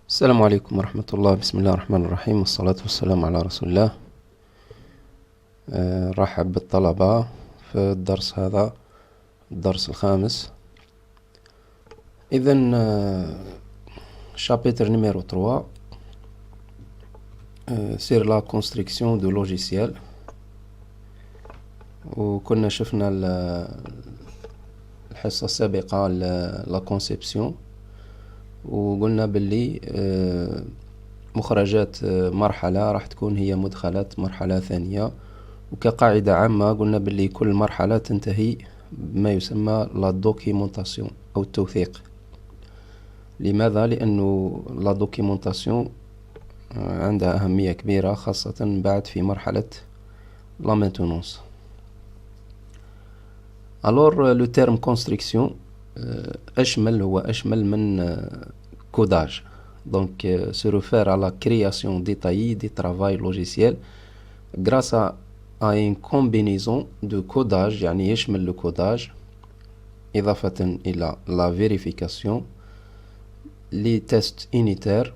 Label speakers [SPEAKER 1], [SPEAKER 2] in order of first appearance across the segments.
[SPEAKER 1] السلام عليكم ورحمة الله. بسم الله الرحمن الرحيم، والصلاة والسلام على رسول الله. رحب بالطلبة في الدرس هذا، الدرس الخامس. إذن chapitre numéro 3 sur la construction de logiciel. وكنا شفنا الحصة السابقة la conception، وقلنا باللي مخرجات مرحلة راح تكون هي مدخلات مرحلة ثانية. وكقاعدة عامة قلنا باللي كل مرحلة تنتهي بما يسمى لا دوكيمونتاسيون أو التوثيق. لماذا؟ لأنه لا دوكيمونتاسيون عندها أهمية كبيرة، خاصة بعد في مرحلة لا مينتونونس. Alors le terme construction أشمل من codage. Donc se réfère à la création détaillée des travail logiciel grâce à une combinaison de codage، يعني يشمل le codage إضافة إلى la vérification، les tests unitaires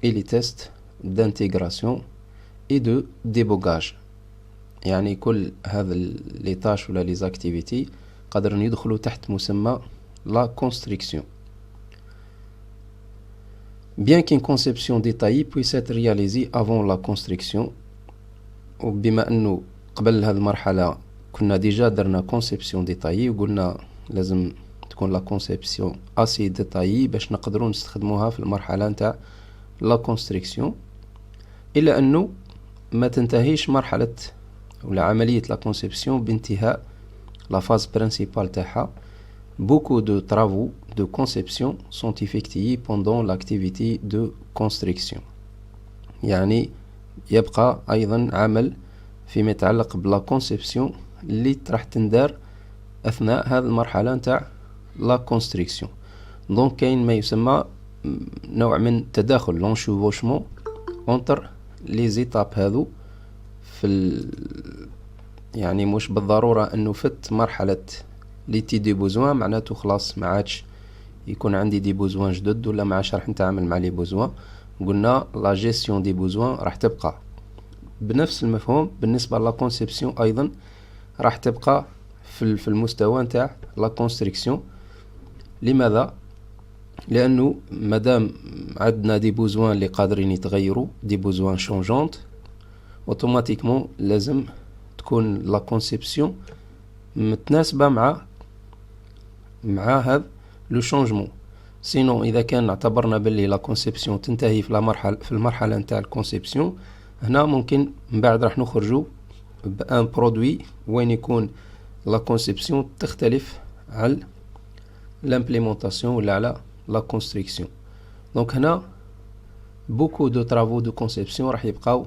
[SPEAKER 1] et les tests d'intégration et de débogage. يعني كل هذا les tâches ولا les activités قادرين يدخلوا تحت مسمى la construction. Bien qu'une conception détaillée puisse être réalisée avant la construction، وبما أنه قبل هذه المرحلة كنا ديجا درنا conception détaillée وقلنا لازم تكون la conception assez détaillée باش نقدروا نستخدموها في المرحلة نتاع la construction، إلا أنه ما تنتهيش مرحلة ولا عملية la conception بانتهاء la phase principale تاعها. Beaucoup de travaux de conception sont effectués pendant l'activité de construction. يعني يبقى أيضا عمل فيما يتعلق بلا conception اللي راح تندار أثناء هذه المرحلة نتاع لا construction. دونك كاين ما يسمى نوع من تداخل l'enchevêtrement entre les étapes هذو في يعني مش بالضرورة أنه فت مرحلة ليتي دي بوزوان معناته خلاص ما عادش يكون عندي دي بوزوان جدد ولا ما عادش راح نتعامل مع لي بوزوان. قلنا لا جيستيون دي بوزوان راح تبقى بنفس المفهوم بالنسبة لا كونسيبسيون، أيضا راح تبقى في المستوى نتاع لا كونستركسيون. لماذا؟ لأنه مادام عندنا دي بوزوان اللي قادرين يتغيروا، دي بوزوان شونجونت، اوتوماتيكمون لازم تكون لا كونسيبسيون متناسبة مع هذا لو شونجمون. سينو إذا كان اعتبرنا باللي لا كونسيبسيون تنتهي في المرحلة نتاع الكونسيبسيون، هنا ممكن من بعد راح نخرجوا بان برودوي وين يكون لا كونسيبسيون تختلف على لامبليمونطاسيون ولا على لا كونستركسيون. دونك هنا بوكو دو ترافو دو كونسيبسيون راح يبقاو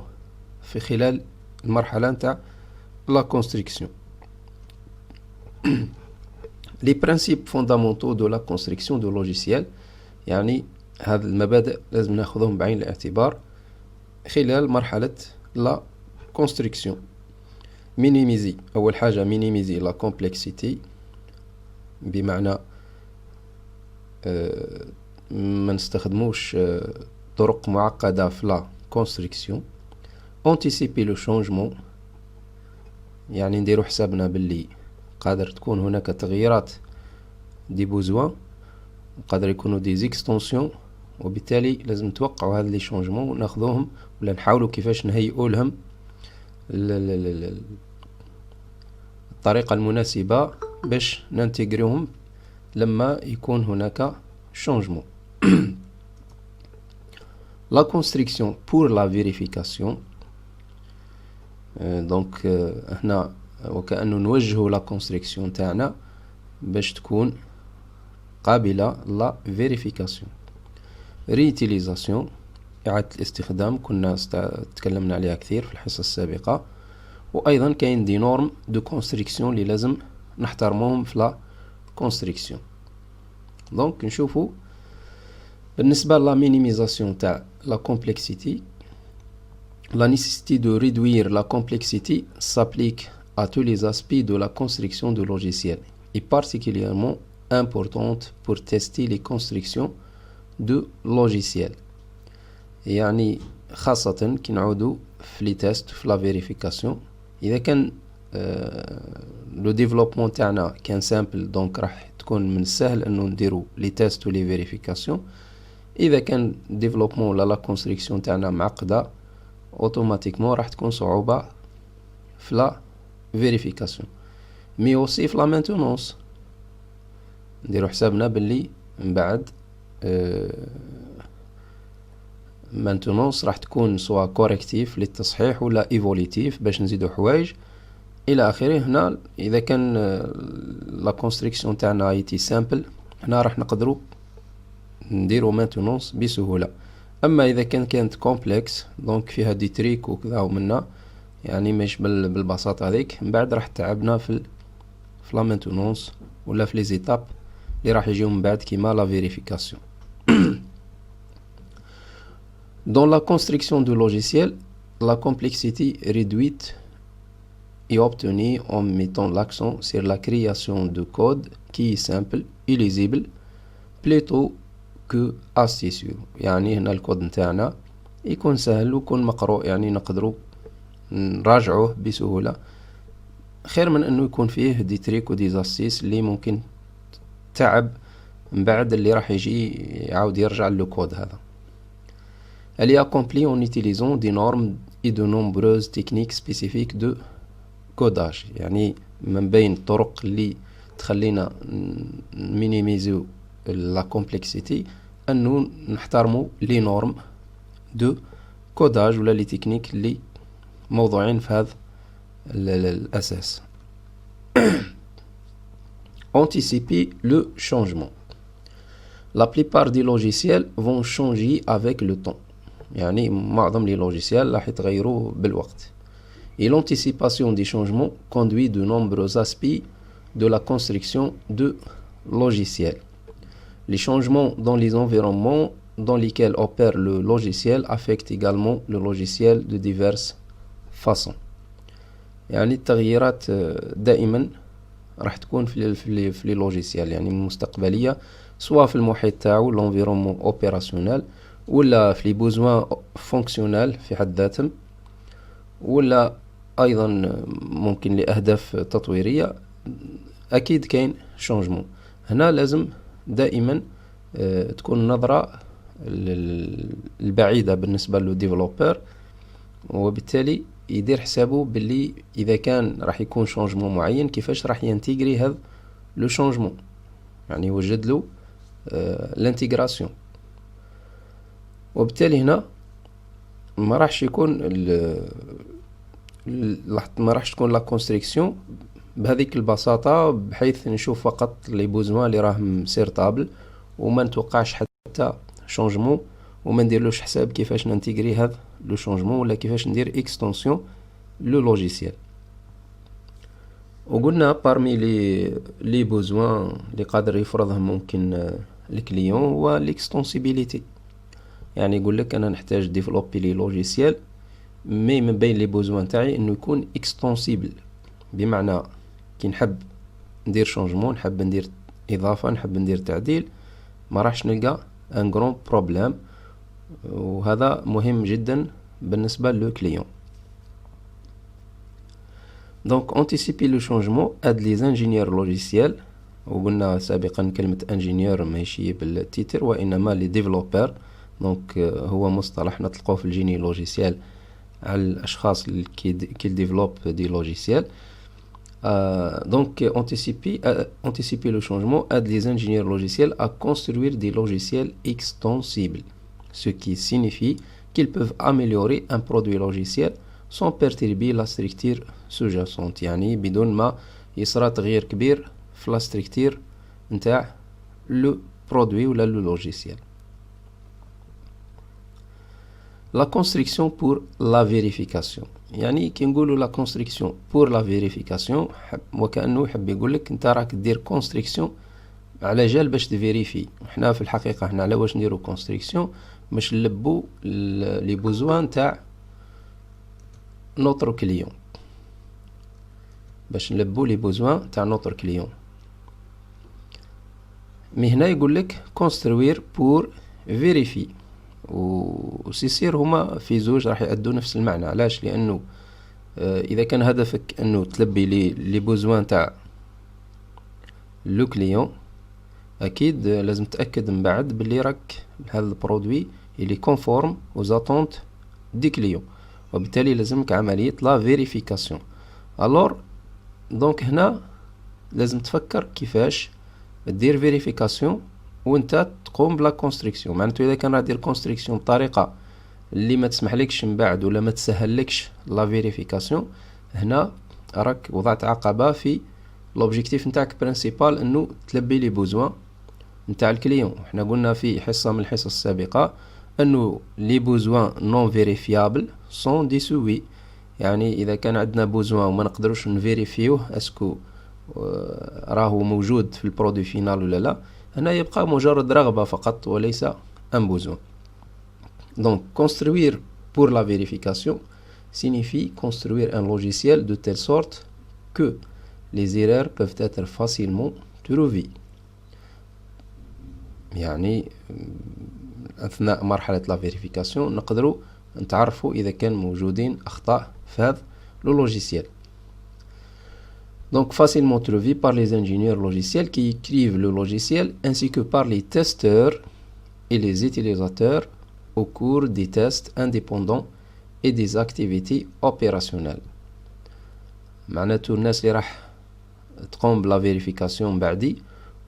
[SPEAKER 1] في خلال المرحلة نتاع la construction. Les principes fondamentaux de la construction de logiciel، يعني هذه المبادئ لازم ناخذهم بعين الاعتبار خلال مرحلة la construction. minimiser، أول حاجة minimiser la complexité، بمعنى ما نستخدموش طرق معقدة في la construction. anticiper le changement، يعني نديرو حسابنا باللي قادر تكون هناك تغييرات دي بوزوان، قادر يكونوا دي زيكستونسيون، وبالتالي لازم نتوقعوا هذا لي شونجمون وناخذوهم ولا نحاولوا كيفاش نهيئوا لهم الطريقة المناسبة باش ننتجرهم لما يكون هناك شونجمون. la construction pour la vérification، دونك هنا وكأنه نوجهوا لا كونستركسيون تاعنا باش تكون قابلة لا فيريفيكاسيون. ريتيليزاسيون، إعادة الاستخدام، كنا تكلمنا عليها كثير في الحصة السابقة. وأيضا كاين دي نورم دو كونستركسيون اللي لازم نحترموهم في لا كونستركسيون. دونك نشوفوا بالنسبة لا مينيميزاسيون تاع لا كومبلكسيتي. La nécessité de réduire la complexité s'applique à tous les aspects de la construction de logiciels, et particulièrement importante pour tester les constructions de logiciels. يعني خاصة كي نعودو في لي تيست في لا فيريفيكاسيون. اذا كان لو ديفلوبمون تاعنا كان سامبل دونك راح تكون من السهل انه نديرو لي تيست و لي فيريفيكاسيون. اذا كان ديفلوبمون ولا لا كونستركسيون تاعنا معقده اوتوماتيكمون راح تكون صعوبه في لا فيريفيكاسيون. مي اوسي في لا مانتونونس نديرو حسابنا باللي من بعد مانتونونس راح تكون سوا كوريكتيف للتصحيح ولا ايفوليتيف باش نزيدو حوايج الى اخره. هنا اذا كان لا كونستركسيون تاعنا ايتي سامبل هنا راح نقدروا نديرو مانتونونس بسهوله. اما اذا كانت كومبلكس دونك فيها دي تريك وكذا ومنا يعني مش بالبساطه هذيك، من بعد راح تعبنا في لا مانتونونس ولا في لي زيتاب اللي راح يجيو من بعد كيما لا فيريفيكاسيون. Dans la construction du logiciel, la complexité réduite est obtenue en mettant l'accent sur la création de code qui est simple et lisible plutôt que astucieux. يعني هنا الكود نتاعنا يكون سهل ويكون مقروء، يعني نقدروا نراجعوه بسهولة، خير من انه يكون فيه دي تريك ودي زاسيس اللي ممكن تعب من بعد اللي راح يجي يعاود يرجع للكود هذا. Elle est accomplie en utilisant des normes et de nombreuses techniques spécifiques de codage. يعني من بين الطرق اللي تخلينا minimiser la complexité أنه نحترموا les normes de codage ولا les techniques اللي موضوعين في هذا الأساس. Anticiper le changement. La plupart des logiciels vont changer avec le temps. يعني معظم لي لوجيسيال راح يتغيروا بالوقت. Et l'anticipation des changements conduit de nombreux aspects de la construction de logiciels. Les changements dans les environnements dans lesquels opère le logiciel affectent également le logiciel de diverses façons. يعني التغييرات دائما راح تكون في لي لوجيسيال يعني مستقبلية، سواء في المحيط تاعو l'environnement opérationnel ولا في لي بوزوان فونكسيونال في حد ذاتهم، ولا ايضا ممكن لاهداف تطويريه. اكيد كاين شونجمون. هنا لازم دائما تكون نظره البعيده بالنسبه لو ديفلوبر، وبالتالي يدير حسابه باللي اذا كان راح يكون شونجمون معين كيفاش راح ينتيغري هذا لو شونجمون، يعني يوجد له الانتيغراسيون. وبالتالي هنا ما راحش يكون ما راحش تكون لا كونستركسيون بهذيك البساطه بحيث نشوف فقط لي بوزوان اللي راهم سيرطابل وما نتوقعش حتى شونجمون وما نديرلوش حساب كيفاش ننتيغري هذا لو شونجمون ولا كيفاش ندير اكستنسيون لو لوجيسيال. وقلنا بارمي لي بوزوان اللي قادر يفرضهم ممكن الكليون هو ليكستنسيبيليتي. يعني يقول لك انا نحتاج ديفلوبي لي لوجيسيال مي من بين لي بوزوان تاعي انه يكون اكستنسيبل، بمعنى كي نحب ندير شونجمون، نحب ندير اضافه، نحب ندير تعديل، ما راحش نلقى ان غران بروبليم. وهذا مهم جدا بالنسبه لو كليون. دونك anticiper le changement aide les ingénieurs logiciels. وقلنا سابقا كلمه انجينيور ماشي بالتيتر وانما لي ديفلوبر. دونك هو مصطلح نطلقوه في الجيني لوجيسيال على الاشخاص اللي كي ديفلوب دي لوجيسيال. Donc anticiper le changement aide les ingénieurs logiciels à construire des logiciels extensibles, ce qui signifie qu'ils peuvent améliorer un produit logiciel sans perturber la structure sous-jacente. يعني بدون ما يصرى تغيير كبير في la structure نتاع le produit ولا le logiciel. La construction pour la vérification. يعني كي نقولوا la construction pour la vérification وكأنه يحب يقول لك انت راك دير construction على جال باش تفيريفي. احنا في الحقيقة احنا على واش نديرو construction باش نلبو لي بوزوان تاع نوتر كليون، باش نلبو لي بوزوان تاع نوتر كليون. مي هنا يقول لك construire pour vérifier. وسيسير هما في زوج راح يأدوا نفس المعنى. علاش؟ لأنه إذا كان هدفك أنه تلبي لي بوزوان تاع لو كليون، أكيد لازم تأكد من بعد باللي راك هذا البرودوي اللي كونفورم aux attentes دي كليون، وبالتالي لازمك عملية لا فيريفيكاسيون. الور دونك هنا لازم تفكر كيفاش دير فيريفيكاسيون وانت تقوم بلا كونستركسيون. معناتو اذا كان راح دير كونستركسيون بطريقه اللي ما تسمحلكش من بعد ولا ما تسهلكش لا فيريفيكاسيون، هنا راك وضعت عقبه في لوبجيكتيف نتاعك برينسيبال، انه تلبي لي بوزوان نتاع الكليون. احنا قلنا في حصه من الحصص السابقه انه لي بوزوان نون فيريفيابل سون ديسوي، يعني اذا كان عندنا بوزوان وما نقدروش نفيريفيوه اسكو راهو موجود في البرودوي فينال ولا لا، هنا يبقى مجرد رغبة فقط وليس un besoin. Donc construire pour la vérification signifie construire un logiciel de telle sorte que les erreurs peuvent être facilement trouvées. يعني أثناء مرحلة la vérification نقدروا نتعرفوا إذا كان موجودين أخطاء في هذا le logiciel. Donc facilement trouvé par les ingénieurs logiciels qui écrivent le logiciel ainsi que par les testeurs et les utilisateurs au cours des tests indépendants et des activités opérationnelles. معناته الناس اللي راح تقوم بلا فيريفيكاسيون بعدي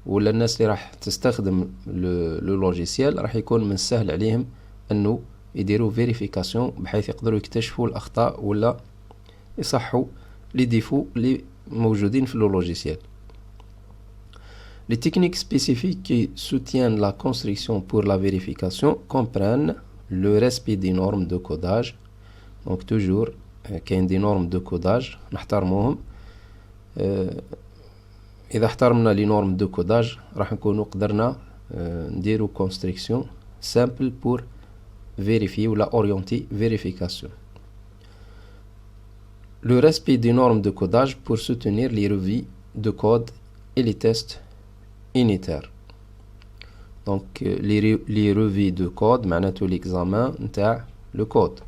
[SPEAKER 1] ولا الناس اللي راح تستخدم لو لوجيسيال راح يكون من السهل عليهم انه يديروا فيريفيكاسيون بحيث يقدروا يكتشفوا الاخطاء ولا يصحوا لي ديفو اللي موجودين في le logiciel. Les techniques spécifiques qui soutiennent la construction pour la vérification comprennent le respect des normes de codage. Donc toujours كاين des normes de codage نحترموهم. إذا احترمنا les normes de codage راح نكونوا قدرنا نديروا construction simple pour vérifier ou la orienter vérification. Le respect des normes de codage pour soutenir les revues de code et les tests unitaires. Donc les revues de code معناته l'examen نتاع le code.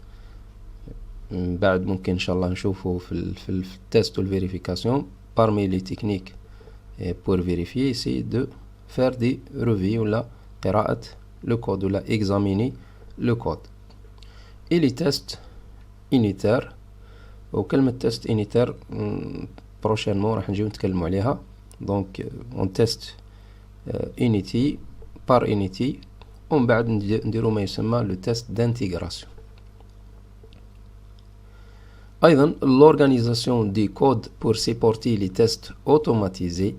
[SPEAKER 1] بعد ممكن إن شاء الله نشوفه في التست والvérification. Parmi les techniques pour vérifier c'est de faire des revues ولا قراءة le code ولا examiner le code. Et les tests unitaires. وكلمة تيست انيتير بروشينمون راح نجيو نتكلموا عليها. دونك اون تيست انيتي بار انيتي ومن بعد نديرو ما يسمى لو تيست دانتيغراسيون. ايضا l'organisation des codes pour supporter les tests automatisés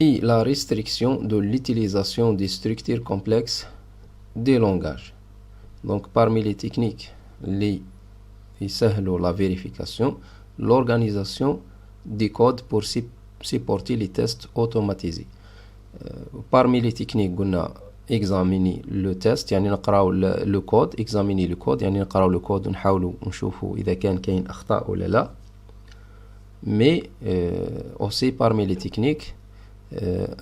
[SPEAKER 1] et la restriction de l'utilisation des structures complexes des langages. Donc parmi les techniques اللي يسهلوا la vérification, l'organisation des codes pour supporter les tests automatisés. Parmi les techniques قلنا examiner le test يعني نقراو le code, examiner le code يعني نقراو le code ونحاولوا نشوفوا إذا كاين أخطاء ولا لا. mais aussi parmi les techniques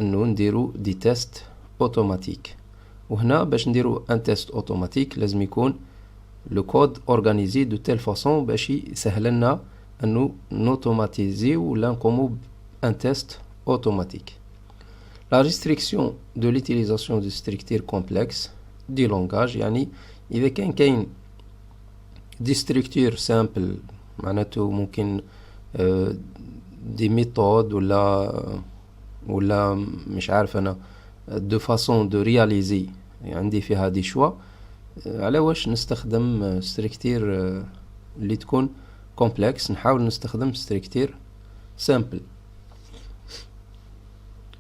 [SPEAKER 1] إنه نديرو des tests automatiques. وهنا باش نديرو un test automatique لازم يكون le code organisé de telle façon باش يسهل لنا انه نوتوماتيزي ولا نقوموا un test automatique. La restriction de l'utilisation de structures complexes du langage يعني إذا كاين دي structures simple معناته ممكن دي méthodes ولا مش عارف أنا de façon de réaliser عندي فيها دي choix. على واش نستخدم ستركتير اللي تكون كومبلكس، نحاول نستخدم ستركتير سامبل.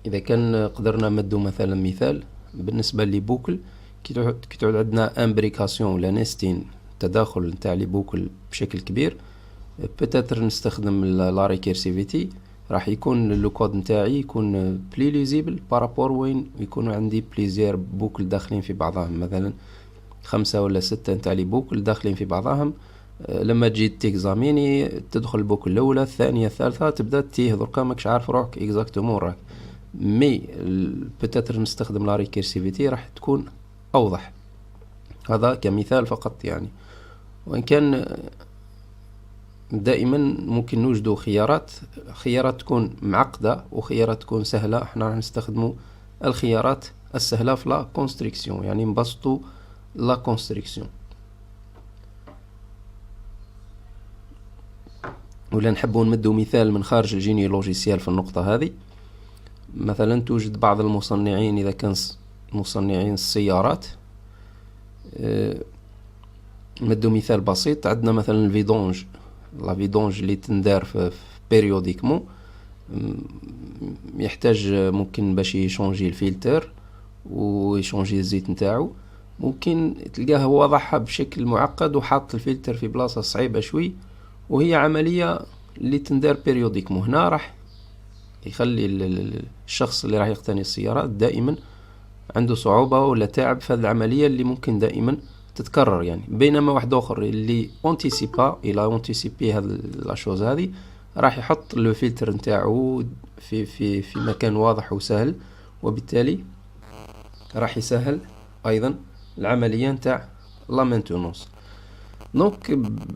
[SPEAKER 1] اذا كان قدرنا مدو مثلا مثال بالنسبه لي بوكل كي تعود عندنا امبريكاسيون ولا نستين تداخل نتاع لي بوكل بشكل كبير، بتاتر نستخدم لا ريكيرسيفيتي راح يكون لو كود نتاعي يكون بلي ليزيبل بارابور وين يكون عندي بليزير بوكل داخلين في بعضهم، مثلا 5 ولا 6 نتاع لي بوكل داخلين في بعضهم. لما تجي تيكزاميني تدخل البوكل الاولى الثانيه الثالثه تبدا تيه دركا ماكش عارف روحك اكزاكتومون راك مي بتاتر نستخدم لا ريكيرسيفيتي راح تكون اوضح. هذا كمثال فقط يعني. وان كان دائما ممكن نوجدوا خيارات تكون معقدة وخيارات تكون سهلة. احنا راح نستخدموا الخيارات السهلة في لا كونستريكسيون، يعني نبسطوا لا كونستريكسيون. ولا نحبوا نمدوا مثال من خارج الجيني لوجيسيال في النقطة هذه. مثلا توجد بعض المصنعين إذا كان مصنعين السيارات، نمدوا مثال بسيط. عندنا مثلا الفيدونج، لا فيدونج اللي تندار في بيريوديكمون، يحتاج ممكن باش يشونجي الفلتر ويشونجي الزيت نتاعو. ممكن تلقاه وضعها بشكل معقد وحاط الفلتر في بلاصة صعيبة شوي، وهي عملية اللي تندار بيريوديكمون. هنا راح يخلي الشخص اللي راح يقتني السيارات دائما عنده صعوبة ولا تعب في هذه العملية اللي ممكن دائما تتكرر يعني. بينما واحد اخر اللي اونتيسيبي هذا لاشوز هذه راح يحط لو فلتر نتاعو في مكان واضح وسهل، وبالتالي راح يسهل ايضا العملية نتاع لا مينتونونس. دونك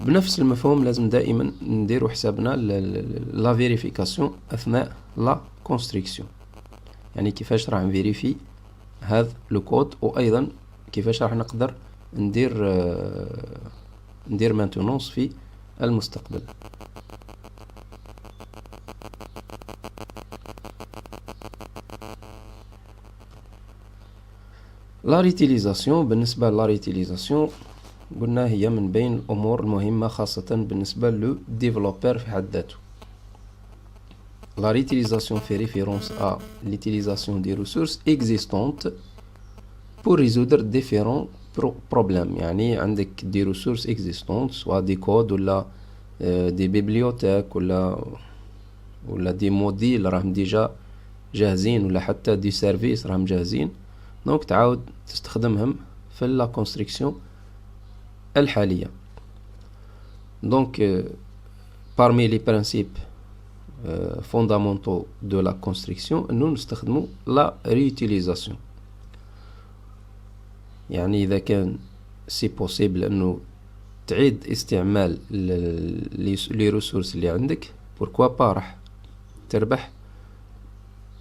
[SPEAKER 1] بنفس المفهوم لازم دائما نديرو حسابنا لا فيريفيكاسيون اثناء لا كونستريكسيون، يعني كيفاش راح نفيريفي هذا لو كود، وايضا كيفاش راح نقدر ندير مانتونونس في المستقبل. لا ريتيليزاسيون، بالنسبة لا ريتيليزاسيون قلنا هي من بين الأمور المهمة خاصة بالنسبة لو ديفلوبر في حد ذاته. La réutilisation fait référence à l'utilisation des ressources existantes pour résoudre différents problèmes. يعني عندك des ressources existantes soit des codes ولا des bibliothèques ولا des modules راهم ديجا جاهزين ولا حتى des services راهم جاهزين. دونك تعاود تستخدمهم في la construction الحالية. Donc parmi les principes fondamentaux de la construction انه نستخدموا لا réutilisation. يعني اذا كان سي بوسيبل انه تعيد استعمال لي ريسورس اللي عندك، pourquoi pas، راح تربح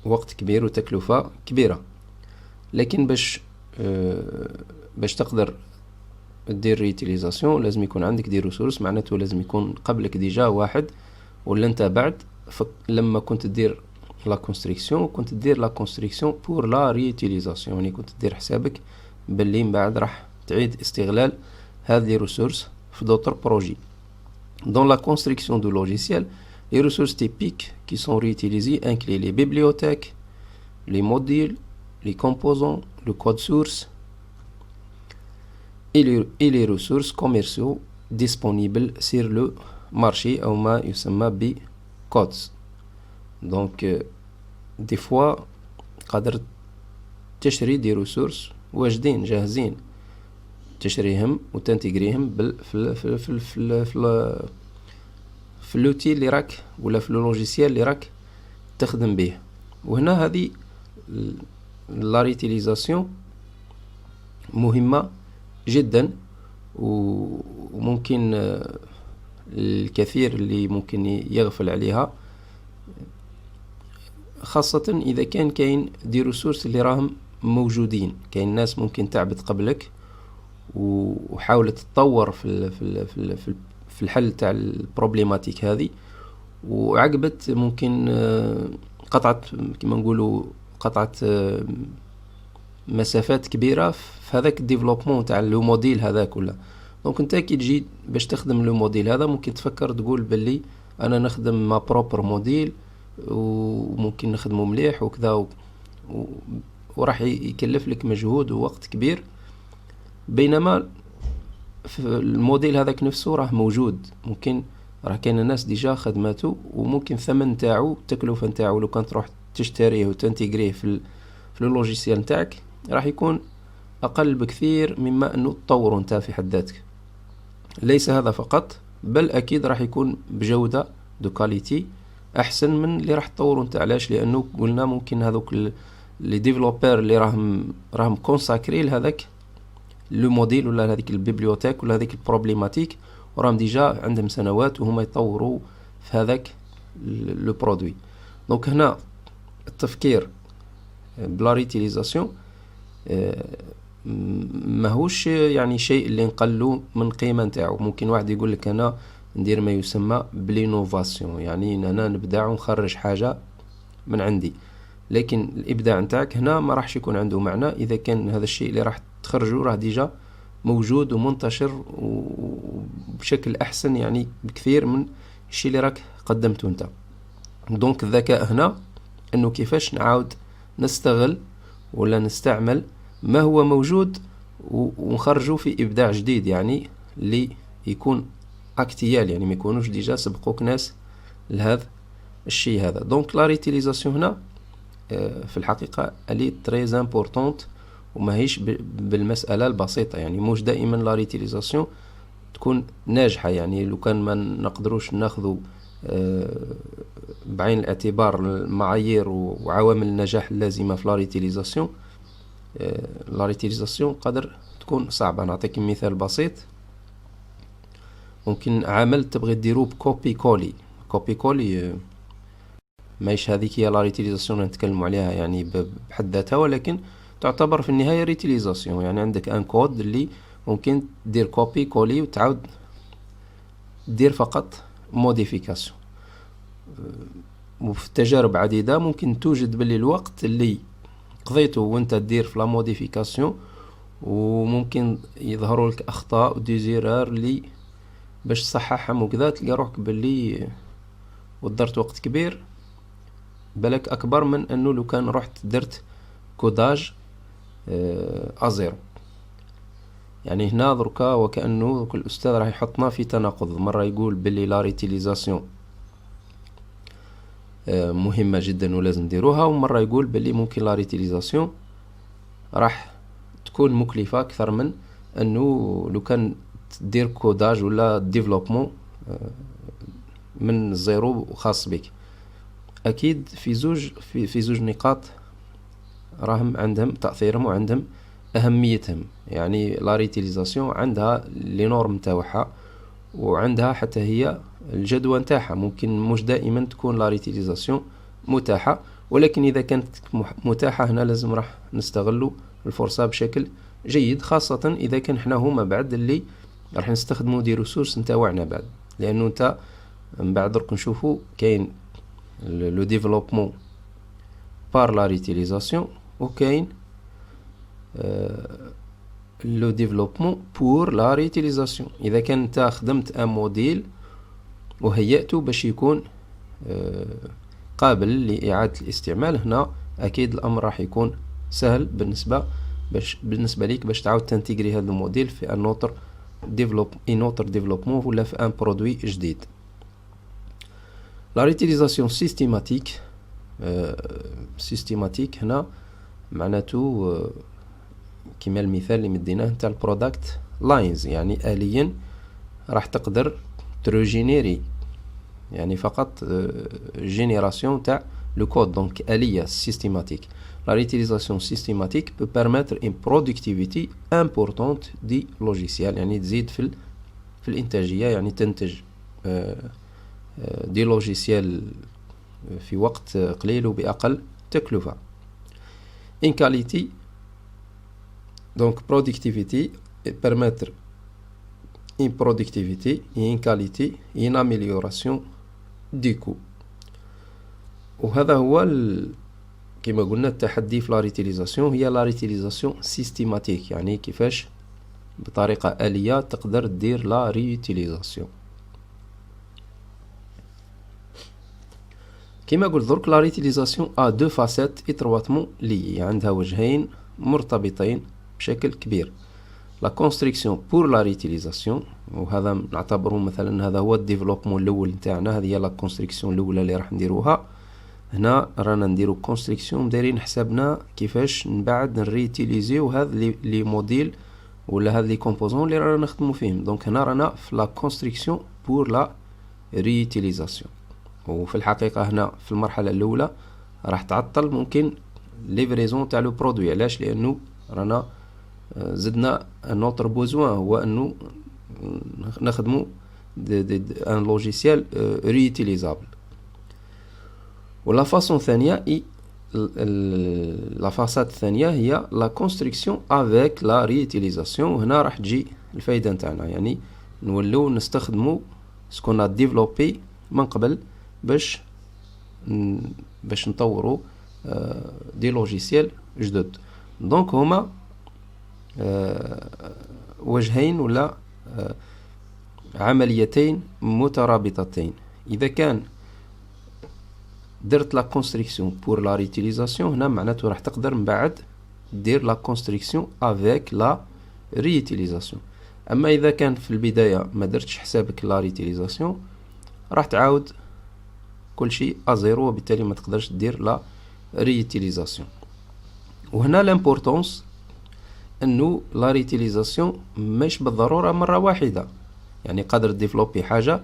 [SPEAKER 1] وقت كبير وتكلفة كبيرة. لكن باش تقدر دير ريتيليزاسيون لازم يكون عندك دي ريسورس، معناته لازم يكون قبلك ديجا واحد ولا انت بعد لما كنت تدير لا كونستريكسيون كنت تدير لا كونستريكسيون بور لا ريتيليزاسيون، يعني كنت تدير حسابك باللي من بعد راح تعيد استغلال هذه الريسورس في دوتر بروجي. Dans la construction du logiciel, les ressources typiques qui sont réutilisées incluent les bibliothèques, les modules, les composants, le code source et les ressources commerciaux disponibles sur le marché أو ما يسمى ب codes. Donc des fois قادر تشري دي ريسورس واجدين جاهزين، تشريهم وتنتجريهم في اللوتي اللي راك ولا في اللوجيسيال اللي راك تخدم به. وهنا هذه لا ريتيليزاسيون مهمة جدا، وممكن الكثير اللي ممكن يغفل عليها، خاصة إذا كاين دي ريسورس اللي راهم موجودين. كاين ناس ممكن تعبت قبلك وحاولت تطور في الحل تاع البروبليماتيك هذه، وعقبت ممكن قطعت كما نقولوا قطعت مسافات كبيرة في هذاك الديفلوبمون تاع لو موديل هذاك ولا. دونك انت كي تجي باش تخدم لو موديل هذا ممكن تفكر تقول باللي انا نخدم ما بروبر موديل وممكن نخدمه مليح وكذا وراح يكلف لك مجهود ووقت كبير، بينما الموديل هذاك نفسه راه موجود. ممكن راه كاين الناس ديجا خدماته، وممكن ثمن تاعو التكلفة نتاعو لو كان تروح تشتريه وتنتجريه في اللوجيسيال نتاعك راح يكون اقل بكثير مما انه تطوره انت في حد ذاتك. ليس هذا فقط، بل اكيد راح يكون بجودة دو كاليتي احسن من اللي راح تطوروا نتاع. علاش؟ لانه قلنا ممكن هذوك لي ديفلوبر اللي راهم كونساكري لهذاك لو موديل ولا هذيك البيبليوتيك ولا هذيك البروبليماتيك، وراهم ديجا عندهم سنوات وهما يطوروا في هذاك لو برودوي. دونك هنا التفكير بلا ريتيليزاسيون ماهوش يعني شيء اللي نقلو من قيمة نتاعو. ممكن واحد يقول لك انا ندير ما يسمى بلينوفاسيون، يعني انا نبدع ونخرج حاجة من عندي، لكن الابداع نتاعك هنا ما راحش يكون عنده معنى اذا كان هذا الشيء اللي راح تخرجه راه ديجا موجود ومنتشر وبشكل احسن يعني بكثير من الشيء اللي راك قدمته انت. دونك الذكاء هنا انه كيفاش نعاود نستغل ولا نستعمل ما هو موجود ونخرجه في ابداع جديد، يعني اللي يكون اكتيال، يعني ما يكونوش ديجا سبقوك ناس لهذا الشيء هذا. دونك لا ريتيليزاسيون هنا في الحقيقة الي تري امبورطونت وماهيش بالمسألة البسيطة. يعني موش دائما لا ريتيليزاسيون تكون ناجحة، يعني لو كان ما نقدروش ناخذوا بعين الاعتبار المعايير وعوامل النجاح اللازمة في لا ريتيليزاسيون، لا ريتيليزاسيون قادر تكون صعبة. نعطيك مثال بسيط. ممكن عمل تبغي ديرو بكوبي كولي. كوبي كولي ماهيش هذيك هي لا ريتيليزاسيون اللي نتكلموا عليها يعني بحد ذاتها، ولكن تعتبر في النهاية ريتيليزاسيون. يعني عندك ان كود اللي ممكن دير كوبي كولي وتعاود دير فقط موديفيكاسيون. وفي تجارب عديدة ممكن توجد باللي الوقت اللي قضيته وانت دير في لا موديفيكاسيون وممكن يظهروا لك اخطاء وديزيرار اللي باش تصححهم وكذا، تلقى روحك باللي ودرت وقت كبير بالك اكبر من انه لو كان رحت درت كوداج ازيرو. يعني هنا دركا وكأنه كل الاستاذ راح يحطنا في تناقض، مرة يقول باللي لا ريتيليزاسيون مهمة جدا ولازم نديروها، ومرة يقول باللي ممكن لا ريتيليزاسيون راح تكون مكلفة اكثر من انه لو كان تدير كوداج ولا ديفلوبمون من الزيرو خاص بك. اكيد في زوج نقاط راهم عندهم تأثيرهم وعندهم اهميتهم. يعني لا ريتيليزاسيون عندها لي نورم تاعها وعندها حتى هي الجدوى نتاعها. ممكن مش دائما تكون لا ريتيليزاسيون متاحة، ولكن اذا كانت متاحة هنا لازم راح نستغلوا الفرصة بشكل جيد، خاصة اذا كان احنا هما بعد اللي راح نستخدموا دي ريسورس نتاعنا بعد. لانه انت من بعد درك نشوفوا كاين لو ديفلوبمون بار لا ريتيليزاسيون وكاين لو ديفلوبمون بور لا ريتيليزاسيون. اذا كان انت خدمت ان موديل وهيئته باش يكون قابل لإعادة الاستعمال، هنا اكيد الامر راح يكون سهل بالنسبة ليك باش تعاود تنتجري هذا الموديل في ان اوتر ديفلوبمون ولا في ان برودوي جديد. لا ريتيليزاسيون سيستيماتيك هنا معناته كما المثال اللي مديناه نتاع البرودكت لاينز، يعني آليا راح تقدر تروجينيري يعني فقط جينيراسيون تاع لو كود. دونك آلية سيستيماتيك. La réutilisation systématique peut permettre une productivité importante du logiciel، يعني تزيد في الإنتاجية، يعني تنتج دي لوجيسيال في وقت قليل وبأقل تكلفة. In qualité donc productivité permettre une productivité et une qualité et une amélioration du coût. وهذا هو كما قلنا التحدي في لا ريتيليزاسيون، هي لا ريتيليزاسيون سيستيماتيك، يعني كيفاش بطريقة آلية تقدر دير لا ريتيليزاسيون. كما قلت درك لا ريتيليزاسيون ا دو فاسيت اترواتمون لي، عندها وجهين مرتبطين بشكل كبير. لا كونستركسيون بور لا ريتيليزاسيون، وهذا نعتبره مثلا هذا هو الديفلوبمون الاول نتاعنا، هذه هي لا كونستركسيون الاولى اللي راح نديروها. هنا رانا نديرو كونستركسيون دايرين حسابنا كيفاش من بعد نريتيليزيو هذا لي موديل ولا هذا لي كومبوزون اللي رانا نخدمو فيهم. دونك هنا رانا في لا كونستركسيون بور لا ريتيليزاسيون. وفي الحقيقة هنا في المرحلة الأولى راح تعطل ممكن ليفريزون تاع لو برودوي. علاش؟ لأنه رانا زدنا ان اوتر بوزوان، هو انه نخدمو ان لوجيسيال ريوتيليزابل. ولا فاصون ثانية لا فاصات الثانية هي لا كونستركسيون افيك لا ريوتيليزاسيون. وهنا راح تجي الفايدة نتاعنا، يعني نولو نستخدمو سكون ديفلوبي من قبل باش نطورو دي لوجيسيال جدد. دونك هما وجهين ولا عمليتين مترابطتين. اذا كان درت لا كونستركسيون بور لا ريوتيليزاسيون، هنا معناته راح تقدر من بعد دير لا كونستركسيون افيك لا ريوتيليزاسيون. اما اذا كان في البدايه ما درتش حسابك لا ريوتيليزاسيون، راح تعاود كل شيء ازيرو، وبالتالي ما تقدرش دير لا ريوتيليزاسيون. وهنا لامبورطونس انه لا ريوتيليزاسيون مش بالضروره مره واحده، يعني قادر ديفلوبي حاجه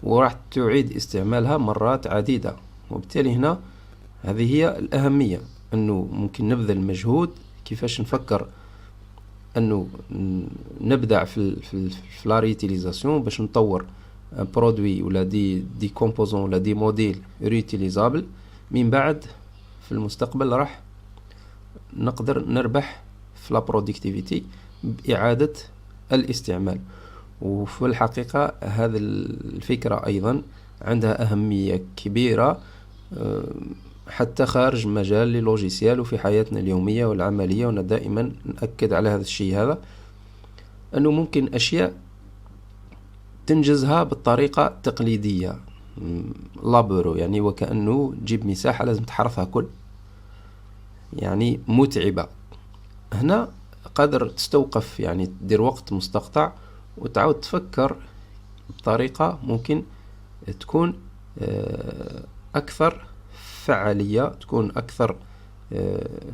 [SPEAKER 1] وراح تعيد استعمالها مرات عديده. وبالتالي هنا هذه هي الاهميه، انه ممكن نبذل مجهود كيفاش نفكر انه نبدع في لا ريوتيليزاسيون باش نطور برودوي ولا دي كومبوزون ولا دي موديل ريوتيليزابل. من بعد في المستقبل راح نقدر نربح في لا برودكتيفيتي بإعادة الاستعمال. وفي الحقيقة هذه الفكرة أيضا عندها أهمية كبيرة حتى خارج مجال اللوجيسيال وفي حياتنا اليومية والعملية. وأنا دائما نأكد على هذا الشيء، هذا أنه ممكن أشياء تنجزها بالطريقة التقليدية لابورو، يعني وكأنه تجيب مساحة لازم تحرثها كل، يعني متعبة. هنا قادر تستوقف، يعني تدير وقت مستقطع وتعود تفكر بطريقة ممكن تكون أكثر فعالية، تكون أكثر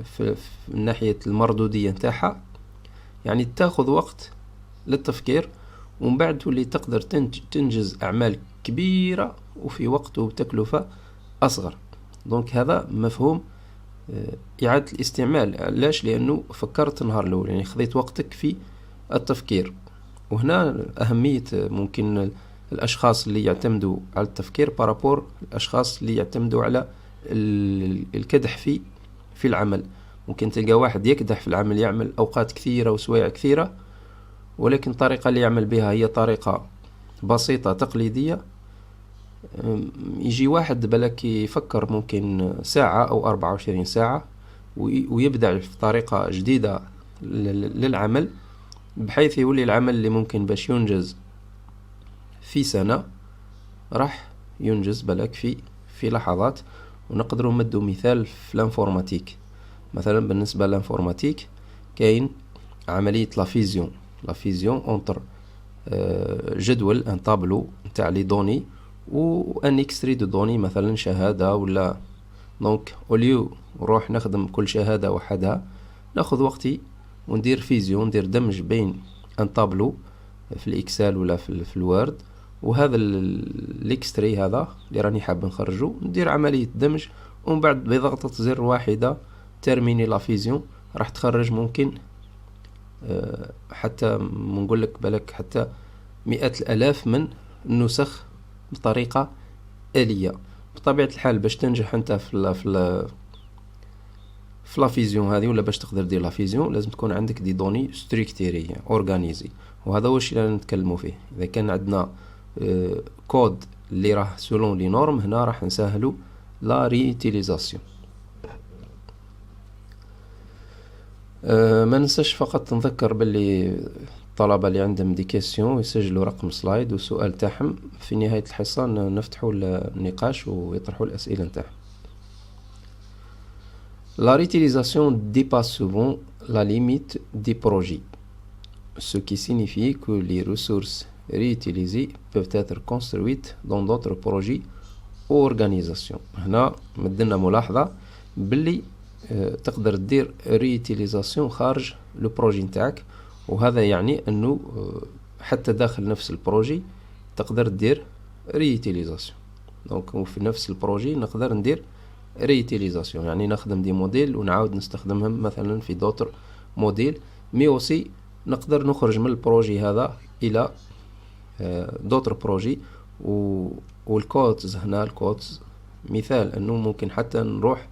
[SPEAKER 1] في ناحية المردودية نتاعها، يعني تاخذ وقت للتفكير ومن بعد تولي تقدر تنجز أعمال كبيرة وفي وقت وبتكلفة أصغر. دونك هذا مفهوم إعادة الاستعمال. علاش؟ لأنه فكرت نهار الأول، يعني خذيت وقتك في التفكير. وهنا أهمية ممكن الأشخاص اللي يعتمدوا على التفكير بارابور الأشخاص اللي يعتمدوا على الكدح في العمل. ممكن تلقى واحد يكدح في العمل، يعمل أوقات كثيرة وسوايع كثيرة، ولكن الطريقة اللي يعمل بها هي طريقة بسيطة تقليدية. يجي واحد بلك يفكر ممكن ساعة أو 24 ساعة ويبدع في طريقة جديدة للعمل، بحيث يولي العمل اللي ممكن باش ينجز في سنة راح ينجز بلك في لحظات. ونقدروا نمدوا مثال في الانفورماتيك. مثلا بالنسبة للانفورماتيك كاين عملية لافيزيون انتر جدول ان طابلو نتاع لي دوني وان اكستري دو دوني، مثلا شهادة ولا. دونك اوليو نروح نخدم كل شهادة وحدها، ناخذ وقتي وندير فيزيون، ندير دمج بين ان طابلو في الاكسل ولا في الوورد، وهذا الاكستري هذا اللي راني حاب نخرجه، ندير عملية دمج ومن بعد بضغطة زر واحدة ترميني لا فيزيون راح تخرج ممكن حتى نقول لك بالك حتى 100,000 من النسخ بطريقة آلية. بطبيعة الحال باش تنجح انت في لا فيزيون هذه، ولا باش تقدر دير لا فيزيون، لازم تكون عندك دي دوني ستركتيري اورغانيزي. وهذا هو الشيء اللي نتكلموا فيه. اذا كان عندنا كود اللي راه سولون لي نورم، هنا راح نسهلوا لا ريوتيليزاسيون. ما ننساش فقط نذكر باللي الطلبة اللي عندهم دي كيسيون يسجلوا رقم سلايد والسؤال تاعهم في نهاية الحصة، نفتحوا النقاش ويطرحوا الأسئلة نتاعهم. La réutilisation dépasse souvent la limite des projets, ce qui signifie que les ressources réutilisées peuvent être construites dans d'autres projets ou organisations. هنا مدلنا ملاحظة باللي تقدر دير ريوتيليزاسيون خارج لو بروجي نتاعك، وهذا يعني انه حتى داخل نفس البروجي تقدر دير ريوتيليزاسيون. دونك وفي نفس البروجي نقدر ندير ريتيليزاسيون، يعني نخدم دي موديل ونعاود نستخدمهم مثلا في دوتر موديل. مي اوسي نقدر نخرج من البروجي هذا الى دوتر بروجي. والكودز هنا الكودز مثال انه ممكن حتى نروح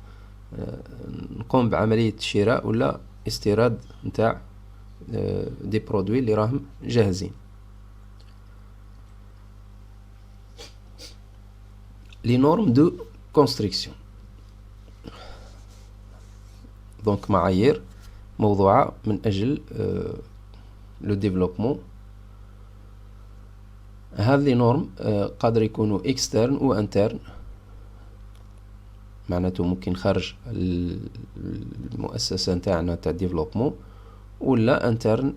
[SPEAKER 1] نقوم بعملية شراء ولا استيراد نتاع دي برودوي اللي راهم جاهزين. لي نورم دو كونستركسيون، دونك معايير موضوعة من أجل لو ديفلوبمون. هذه لي نورم قادر يكونوا اكسترن و انترن، معناته ممكن خارج المؤسسة نتاعنا تاع ديفلوبمون، ولا انترن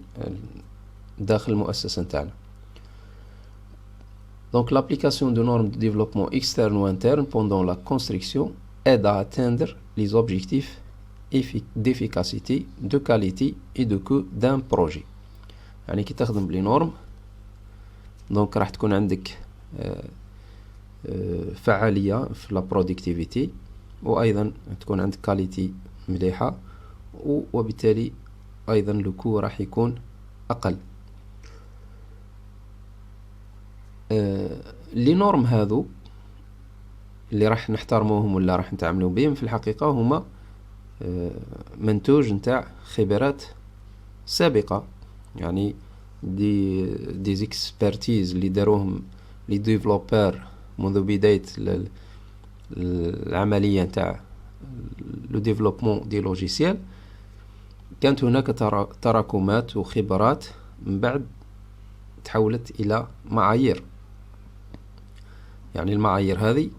[SPEAKER 1] داخل المؤسسة نتاعنا. Donc l'application de normes de développement externe ou interne pendant la construction aide à atteindre les objectifs d'efficacité, de qualité et de coût d'un projet. يعني كي تخدم بلي نورم دونك راح تكون عندك فعالية في لا برودكتيفيتي، وايضا تكون عندك كاليتي مليحة، وبالتالي ايضا لو كو راح يكون اقل. لي نورم هذو اللي راح نحترموهم ولا راح نتعاملوا بهم في الحقيقة هما منتوج نتاع خبرات سابقة، يعني دي زيكسبرتيز اللي داروهم لي ديفلوبر منذ بداية العملية نتاع لو ديفلوبمون دي لوجيسيال. كانت هناك تراكمات وخبرات من بعد تحولت إلى معايير. يعني المعايير هذه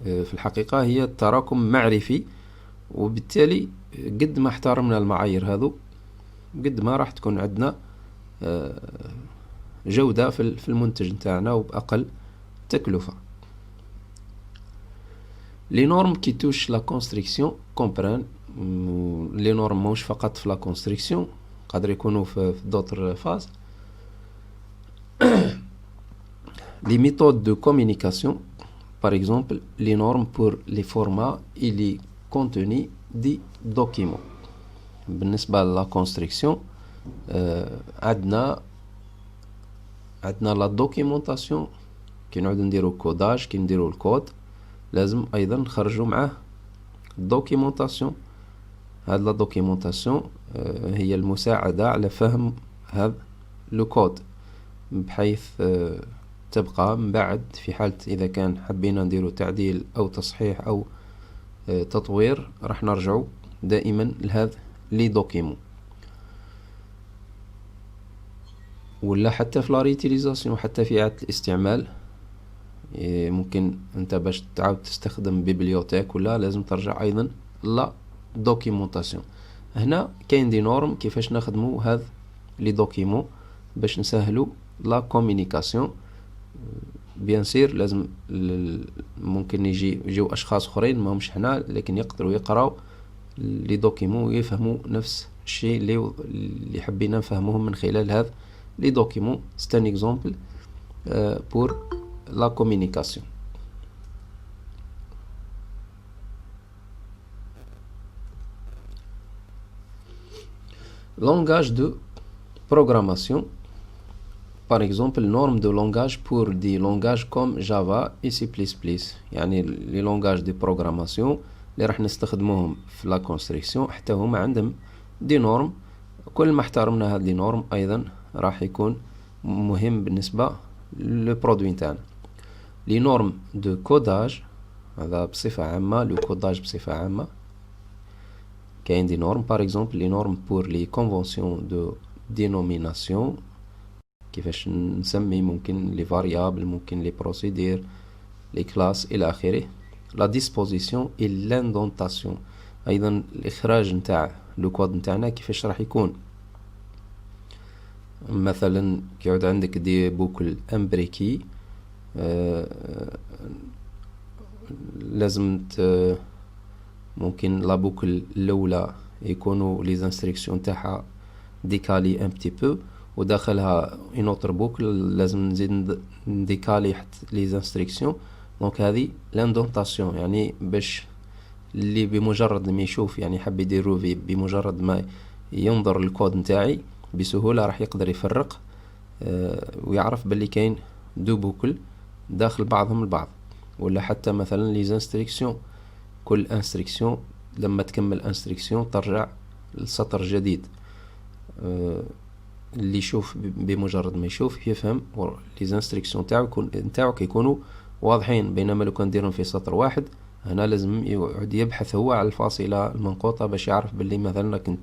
[SPEAKER 1] في الحقيقة هي تراكم معرفي، وبالتالي قد ما احترمنا المعايير هذو قد ما راح تكون عندنا جودة في المنتج نتاعنا وبأقل تكلفة. لي نورم كي توش لا كونستركسيون كومبران، لي نورم موش فقط في لا كونستركسيون، قادر يكونوا في دوتر فاز. Les méthodes de communication, par exemple, les normes pour les formats et les contenus des documents. بالنسبة للا كونستركسيون عندنا لا دوكيمونطاسيون، كي نعود نديرو كوداج، كي نديرو الكود لازم ايضا نخرجو معاه دوكيمونطاسيون. هاد لا دوكيمونطاسيون هي المساعدة على فهم هذا لو كود، بحيث تبقى من بعد في حالة إذا كان حبينا نديرو تعديل أو تصحيح أو تطوير راح نرجعو دائما لهذا لي دوكيمون. ولا حتى في لا ريتيليزاسيون، حتى في إعادة الاستعمال، ممكن أنت باش تعاود تستخدم بيبليوتيك ولا لازم ترجع أيضا لا دوكيمونطاسيون. هنا كاين دي نورم كيفاش نخدمو هذا لي دوكيمون باش نسهلو لا كومينيكاسيون. بيان سير لازم ممكن يجيو اشخاص اخرين ما همش حنا، لكن يقدروا يقراو لي دوكيمون ويفهموا نفس الشيء اللي حبينا نفهموهم من خلال هذا لي دوكيمون. c'est un exemple pour la communication. Langage de programmation. Par exemple, normes de langage pour des langages comme Java et C++. يعني les langages de programmation اللي راح نستخدموهم في la construction حتى هما عندهم دي نورم. كل ما احترمنا هاد دي نورم أيضا راح يكون مهم بالنسبة للبرودوي نتاعنا. لي نورم دو كوداج هذا بصفة عامة، لو كوداج بصفة عامة كاين دي نورم. par exemple لي نورم pour les conventions de dénomination، كيفاش نسمي ممكن لي فاريابل، ممكن لي بروسيدير، لي كلاس إلى آخره. لا ديسبوزيسيون اي لاندونطاسيون، أيضا الإخراج نتاع لو كود نتاعنا كيفاش راح يكون. مثلا كيعود عندك دي بوكل امبريكي، لازم ممكن لا بوكل الأولى يكونوا لي انستركسيون تاعها ديكالي ان بتي بو، وداخلها اون اوتر بوكل لازم نزيد نديكالي حتى لي انستركسيون دونك هذه لاندونتاسيون، يعني باش اللي بمجرد ما يشوف يعني حب يدير روفي، بمجرد ما ينظر الكود نتاعي بسهولة راح يقدر يفرق ويعرف باللي كاين دو بوكل داخل بعضهم البعض. ولا حتى مثلا لي انستركسيون، كل انستركسيون لما تكمل انستركسيون ترجع لسطر جديد. اللي يشوف بمجرد ما يشوف يفهم لي انستركسيون نتاعو كيكونوا واضحين، بينما لو كان نديرهم في سطر واحد هنا لازم يقعد يبحث هو على الفاصلة المنقوطة باش يعرف باللي مثلا كنت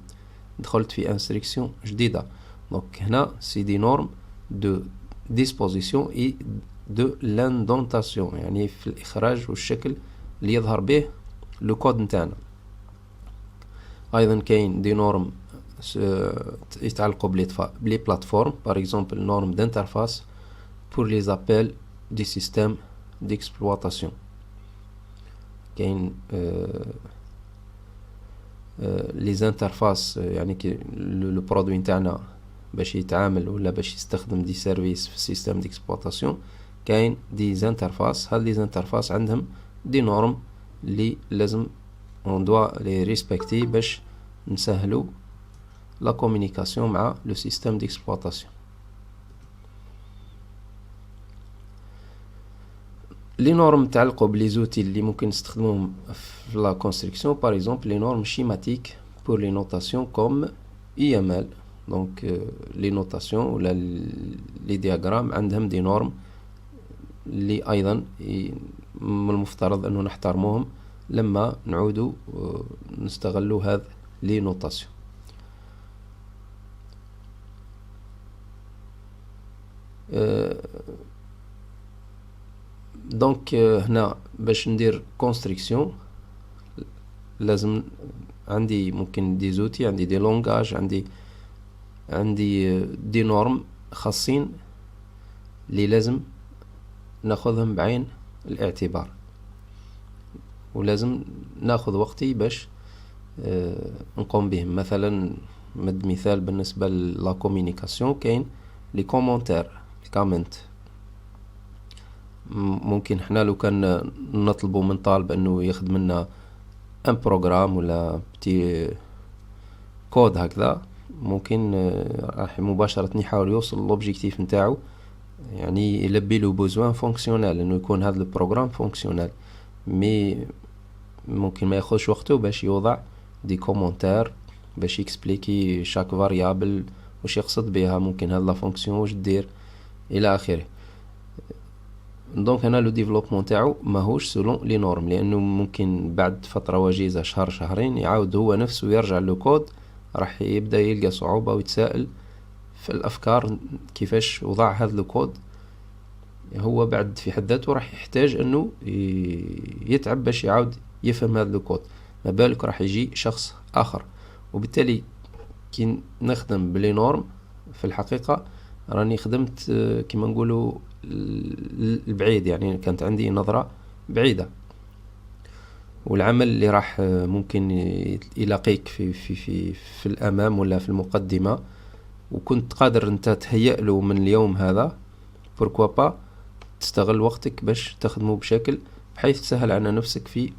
[SPEAKER 1] دخلت في انستركسيون جديدة. دونك هنا سي دي نورم دو ديسبوزيسيون اي دو لاندونتاسيون، يعني في الإخراج والشكل اللي يظهر به لو كود نتاعنا. أيضا كاين دي نورم يتعلقوا بلي بلاتفورم، باغ اكزومبل نورم دانترفاس pour les appels du système d'exploitation. كاين لي زانترفاس، يعني كي لو برودوي نتاعنا باش يتعامل ولا باش يستخدم دي سيرفيس في السيستم ديكسبلوطاسيون، كاين دي زانترفاس. هاد لي زانترفاس عندهم دي نورم اللي لازم اون دوا لي ريسبكتي باش نسهلو لا كومونيكاسيون مع لو سيستم ديكسبلوطاسيون. لي نورم تعلقوا بلي زوتي اللي ممكن نستخدموهم في لا كونستركسيون، باغ اكزومبل لي نورم شيماتيك بور لي نوتاسيون كوم IML. دونك لي نوتاسيون ولا لي دياغرام عندهم دي نورم اللي ايضا من المفترض انه نحترموهم لما نعودوا نستغلوا هذا لي نوتاسيون. دونك هنا باش ندير كونستركسيون لازم عندي ممكن دي زوتي، عندي دي لونغاج، عندي دي نورم خاصين اللي لازم ناخذهم بعين الاعتبار، ولازم ناخذ وقتي باش نقوم بهم. مثلا مد مثال بالنسبة لا كوميونيكاسيون، كاين لي كومونتير الكومنت. ممكن احنا لو كان نطلبوا من طالب انه يخدم لنا ان بروغرام ولا بتي كود هكذا، ممكن راح مباشرة يحاول يوصل لوبجيكتيف نتاعو، يعني يلبي له بوزوان فونكسيونال انه يكون هذا البروغرام فونكسيونال. مي ممكن ما ياخذش وقته باش يوضع دي كومونتير باش يكسبليكي شاك فاريابل واش يقصد بها، ممكن هاد لا فونكسيون واش دير الى اخره. دونك هنا لو ديفلوبمون تاعو ماهوش سولون لي نورم، لانه ممكن بعد فتره وجيزه شهر شهرين يعاود هو نفسه يرجع لو كود، راح يبدا يلقى صعوبه ويتساءل في الافكار كيفاش وضع هذا لو كود. هو بعد في حد ذاته راح يحتاج انه يتعب باش يعاود يفهم هذا لو كود، ما بالك راح يجي شخص اخر. وبالتالي كي نخدم بلي نورم في الحقيقه راني خدمت كما نقولوا البعيد، يعني كانت عندي نظرة بعيدة. والعمل اللي راح ممكن يلاقيك في الأمام ولا في المقدمة، وكنت قادر انت تهيأ له من اليوم هذا، pourquoi pas تستغل وقتك باش تخدمه بشكل بحيث تسهل على نفسك في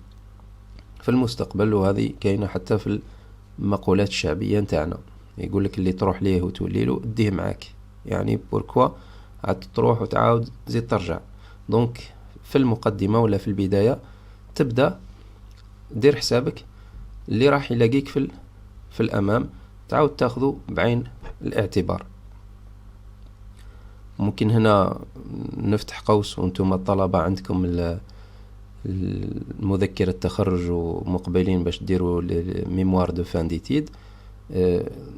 [SPEAKER 1] المستقبل. وهذه كاينة حتى في المقولات الشعبية نتاعنا، يقولك اللي تروح ليه وتولي له اديه معاك، يعني pourquoi عاد تروح وتعاود زيد ترجع. دونك في المقدمة ولا في البداية تبدأ دير حسابك اللي راح يلاقيك في الأمام، تعاود تاخذه بعين الاعتبار. ممكن هنا نفتح قوس، وانتم الطلبة عندكم المذكرة التخرج ومقبلين باش ديروا ميموار دو فان ديتيد.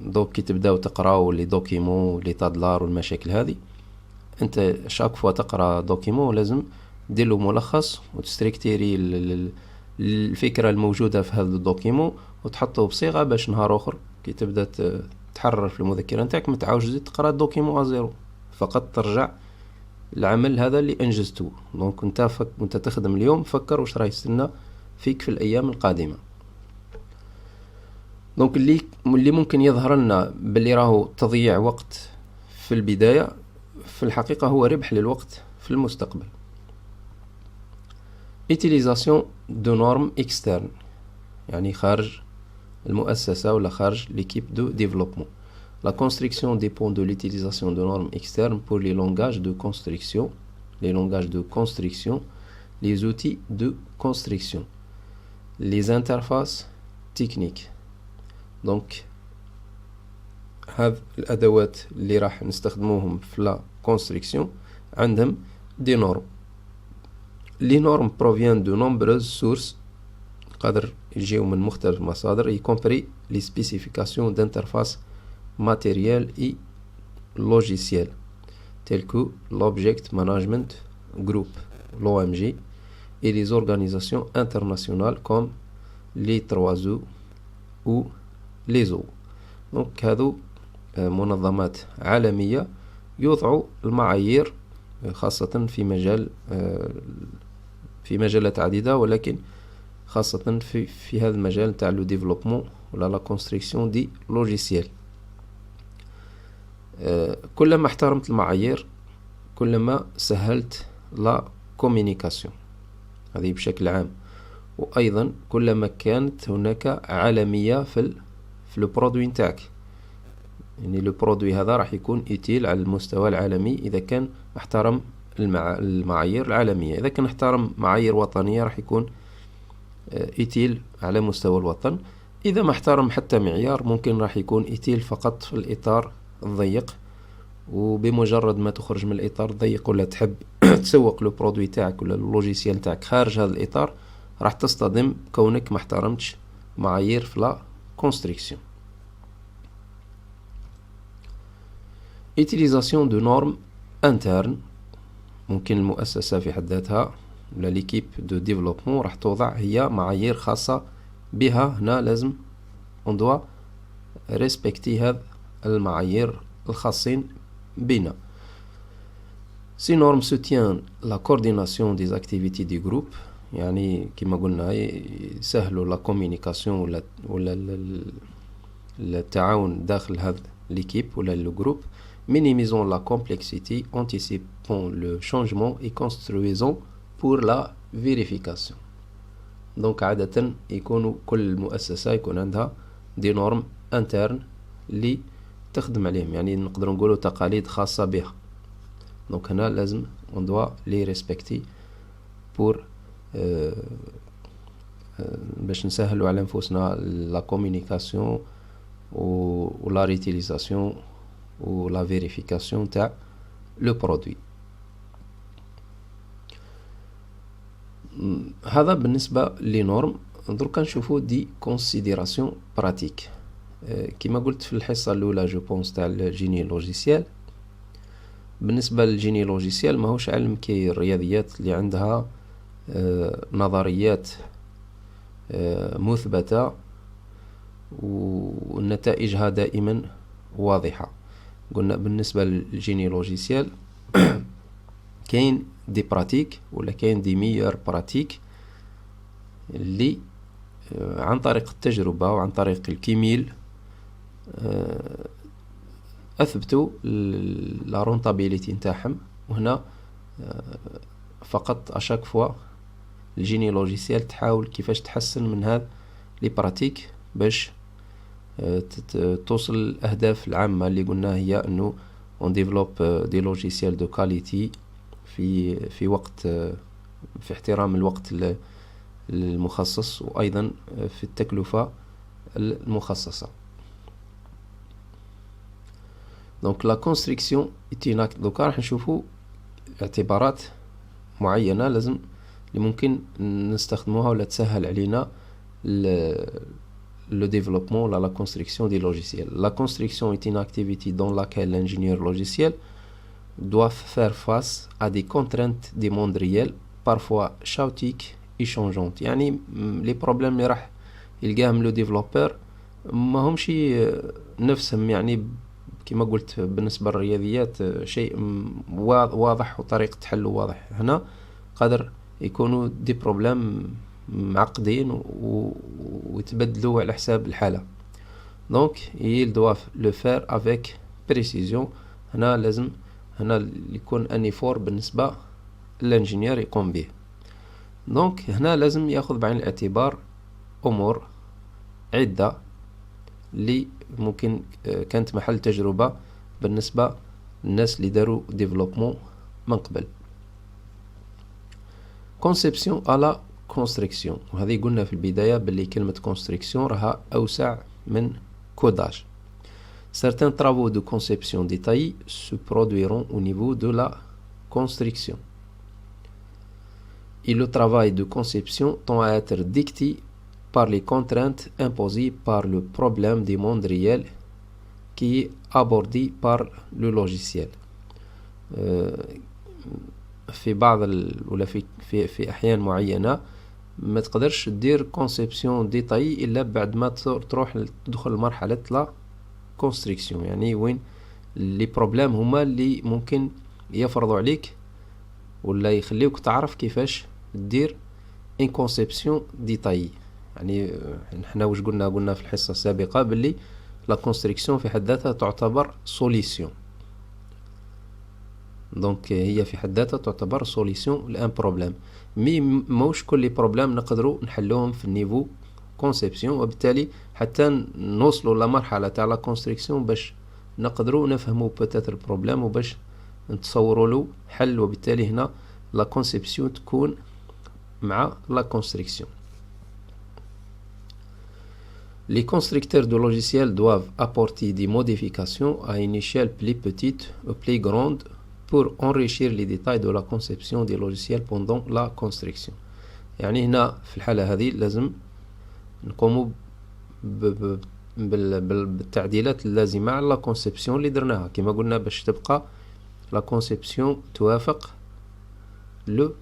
[SPEAKER 1] دوك كي تبداو تقراو لي دوكيمون لي تادلار والمشاكل هذه، انت شاك فوا تقرا دوكيمون لازم دير له ملخص وتستريكتيري الفكره الموجوده في هذا الدوكيمون وتحطه بصيغه باش نهار اخر كي تبدا تحرر في المذكره نتاعك ما تعاودش تزيد تقرا الدوكيمون ازيرو، فقط ترجع العمل هذا اللي انجزته. دونك انت تخدم اليوم، فكر واش راح يستنى فيك في الايام القادمه. دونك اللي ممكن يظهر لنا باللي راهو تضييع وقت في البدايه، في الحقيقة هو ربح للوقت في المستقبل. utilisation de normes externes يعني خارج المؤسسة ولا خارج l'équipe de développement. La construction dépend de l'utilisation de normes externes pour les langages de construction, les outils de construction, les interfaces techniques. Donc هذه الأدوات اللي راح نستخدموهم في la construction عندهم des normes. Les normes proviennent de nombreuses sources قادر يجيو من مختلف المصادر y compris les spécifications d'interfaces matérielles et logicielles telles que l'Object Management Group, l'OMG, et les organisations internationales comme les 3E ou les O. Donc هذو منظمات عالمية يوضعوا المعايير خاصة في مجالات عديدة ولكن خاصة في هذا المجال تاع لو ديفلوبمون ولا لا كونستركسيون دي لوجيسيال. كلما احترمت المعايير كلما سهلت لا كومينيكاسيون هذه بشكل عام، وايضا كلما كانت هناك عالمية في لو برودوي نتاعك، يعني لو برودوي هذا راح يكون ايتيل على المستوى العالمي اذا كان احترم المعايير العالمية. اذا كان احترم معايير وطنية راح يكون ايتيل على مستوى الوطن. اذا ما احترم حتى معيار ممكن راح يكون ايتيل فقط في الاطار الضيق، وبمجرد ما تخرج من الاطار الضيق ولا تحب تسوق لو برودوي تاعك ولا اللوجيسيال تاعك خارج هذا الاطار راح تصطدم كونك ما احترمتش معايير في لا كونستركسيون. utilisation de normes internes ممكن المؤسسة في حد ذاتها ولا ليكيب دو ديفلوبمون راح توضع هي معايير خاصة بها. هنا لازم on doit respecter هذه المعايير الخاصين بنا. Ces normes soutiennent la coordination des activités du groupe، يعني كما قلنا يسهلوا لا كوميونيكاسيون ولا التعاون داخل هذا ليكيب ولا لو جروب. minimisant la complexité, anticipant le changement et construisant pour la vérification. donc عادة يكونوا كل مؤسسة يكون عندها دي نورم انترن اللي تخدم عليهم، يعني نقدر نقولوا تقاليد خاصة بها. donc هنا لازم on doit les respecter pour باش نسهلوا على انفسنا la communication ou la réutilisation ou la vérification تاع le produit. هذا بالنسبة لنورم. دركا نشوفو دي considération pratique. كما قلت في الحصة الأولى جو بونس تاع الجيني لوجيسيال. بالنسبة للجيني لوجيسيال ماهوش علم كي الرياضيات اللي عندها نظريات مثبتة ونتائجها دائما واضحة. قلنا بالنسبة للجيني لوجيسيال كاين دي براتيك ولا كاين دي ميور براتيك اللي عن طريق التجربة وعن طريق الكيميل اثبتوا لا رونتابيليتي نتاعهم. وهنا فقط اشاك فوا الجيني لوجيسيال تحاول كيفاش تحسن من هذا لي براتيك باش توصل الأهداف العامة اللي قلنا هي أنه on développe des logiciels de qualité في وقت في احترام الوقت المخصص وأيضا في التكلفة المخصصة. donc la construction est une acte. دوكا راح نشوفوا اعتبارات معينة لازم اللي ممكن نستخدموها ولا تسهل علينا le développement ou la construction des logiciels. La construction est une activité dans laquelle l'ingénieur logiciel doit faire face à des contraintes du monde réel, parfois chaotiques et changeantes. يعني les problèmes اللي راح يلقاهم لو ديفلوبر ما همش نفسهم، يعني كما قلت بالنسبة للرياضيات شيء واضح وطريقة حله واضح. هنا قادر يكونوا دي بروبليم معقدين ويتبدلوا على حساب الحالة. donc il doit le faire avec précision. هنا لازم هنا يكون ان effort بالنسبة للانجينير يقوم به. دونك هنا لازم ياخذ بعين الاعتبار امور عدة اللي ممكن كانت محل تجربة بالنسبة للناس اللي داروا ديفلوبمون من قبل. كونسيبسيون على كونستركسيون، وهذه قلنا في البداية باللي كلمة كونستركسيون راها أوسع من كوداج. Certains travaux de conception détaillée se produiront au niveau de la construction. Et le travail de conception tend à être dicté par les contraintes imposées par le problème des mondes réels qui est abordé par le logiciel. في بعض ولا في أحيان معينة ما تقدرش دير كونسيبسيون ديتاي إلا بعد ما تروح تدخل لمرحلة لا كونستريكسيون، يعني وين لي بروبليم هما اللي ممكن يفرضوا عليك ولا يخليوك تعرف كيفاش دير ان كونسيبسيون ديتاي. يعني حنا واش قلنا في الحصة السابقة باللي لا كونستريكسيون في حد ذاتها تعتبر سوليسيون، دونك هي في حد ذاتها تعتبر سوليسيون لان بروبليم، مي موش كل بروبليم نقدروا نحلوهم في النيفو كونسيبسيون، وبالتالي حتى نوصلوا لمرحلة تاع لا كونستريكسيون باش نقدروا نفهموا بوتيتر البروبليم وباش نتصوروا له حل، وبالتالي هنا لا كونسيبسيون تكون مع لا كونستريكسيون. Les constructeurs de logiciels doivent apporter des modifications à une échelle plus petite ou plus grande pour enrichir les détails de la conception des logiciels pendant la construction. يعني هنا في الحالة هذه لازم نقوموا بالتعديلات اللازمة على لا كونسيبسيون اللي درناها، كما قلنا باش تبقى لا كونسيبسيون توافق لو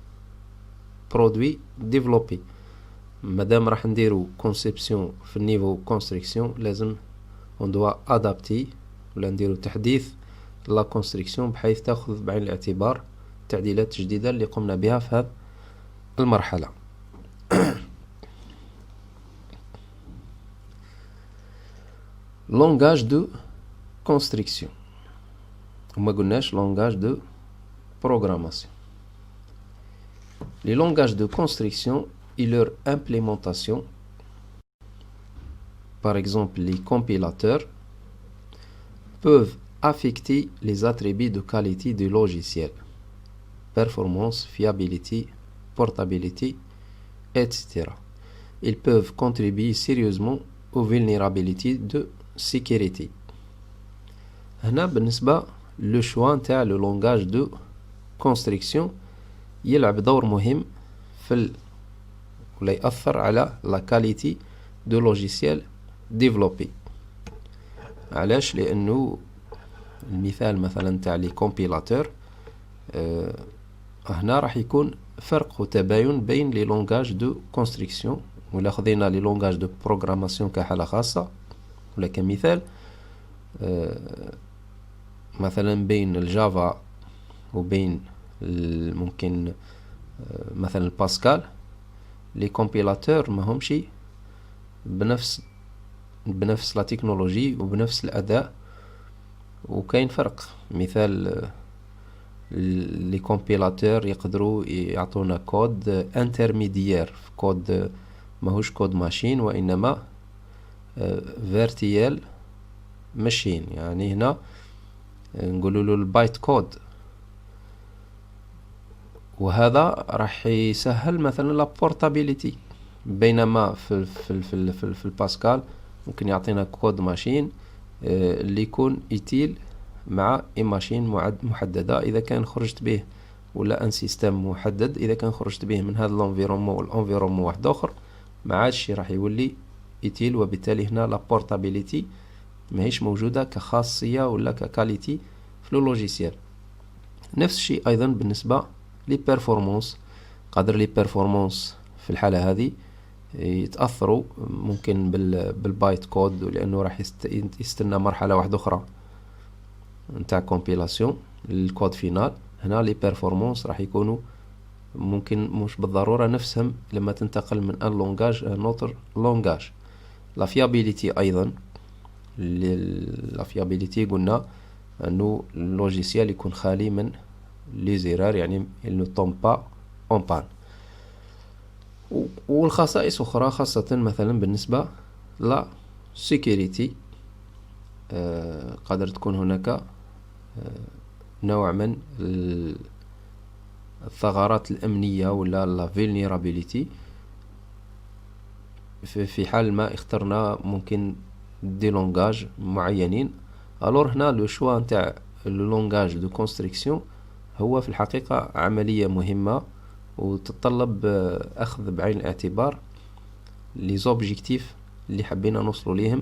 [SPEAKER 1] برودوي ديفلوبي. مادام راح نديرو كونسيبسيون في النيفو كونستركسيون لازم اون دوا ادابتي ولا نديرو تحديث لا كونستركسيون بحيث تاخذ بعين الاعتبار التعديلات الجديدة اللي قمنا بها في هذه المرحلة. لونغاج دو كونستركسيون وما قلناش لونغاج دو بروغراماسيون. Les langages de construction et leur implémentation, par exemple les compilateurs, peuvent affecter les attributs de qualité du logiciel, performance, fiabilité, portabilité, etc. Ils peuvent contribuer sérieusement aux vulnérabilités de sécurité. هنا بالنسبة للشوا نتاع le langage de construction يلعب دور مهم في ولا يأثر على لا كاليتي دو لوجيسيال ديفلوبي. علاش؟ لأنه المثال مثلا تاع لي كومبيلاتور هنا راح يكون فرق وتباين بين لي لونغاج دو كونستركسيون، ولا خذينا لي لونغاج دو بروغراماسيون كحالة خاصة ولا كمثال مثلا بين الجافا وبين ممكن مثلا الباسكال. لي كومبيلاتور ما همشي بنفس لا تكنولوجي وبنفس الاداء، وكاين فرق. مثال لي كومبيلاتور يقدروا يعطونا كود انترميديير، كود ماهوش كود ماشين وانما فيرتيال ماشين، يعني هنا نقولوا له البايت كود، وهذا راح يسهل مثلا لا بورتابيليتي. بينما في الباسكال ممكن يعطينا كود ماشين اللي يكون يتيل مع ماشين محددة إذا كان خرجت به، ولا ان سيستم محدد إذا كان خرجت به من هذا الانفيرومون والانفيرومون واحد آخر ما عادش راح يولي يتيل، وبالتالي هنا لا بورتابيليتي ماهيش موجودة كخاصية ولا ككاليتي في اللوجيسيال. نفس الشيء أيضا بالنسبة لي بيرفورمانس، قدر لي بيرفورمانس في الحالة هذه يتأثروا ممكن بالبايت كود، لأنه راح يستنى مرحلة واحدة أخرى نتاع كومبيلاسيون للكود فينال. هنا لي بيرفورمانس راح يكونوا ممكن مش بالضرورة نفسهم لما تنتقل من ان لونغاج نوتر لونغاج. لا فيابيليتي أيضا، لا فيابيليتي قلنا أنه اللوجيسيال يكون خالي من لي زيرار، يعني il ne tombe pas en panne. والخصائص أخرى خاصة مثلا بالنسبة لا security. قادر تكون هناك نوع من الثغرات الأمنية ولا لا vulnerability في حال ما اخترنا ممكن دي لونغاج معينين. الور هنا لو شوا نتاع لو لونغاج دو كونستريكسيون هو في الحقيقة عملية مهمة وتتطلب أخذ بعين الاعتبار لي زوبجيكتيف اللي حبينا نوصلوا ليهم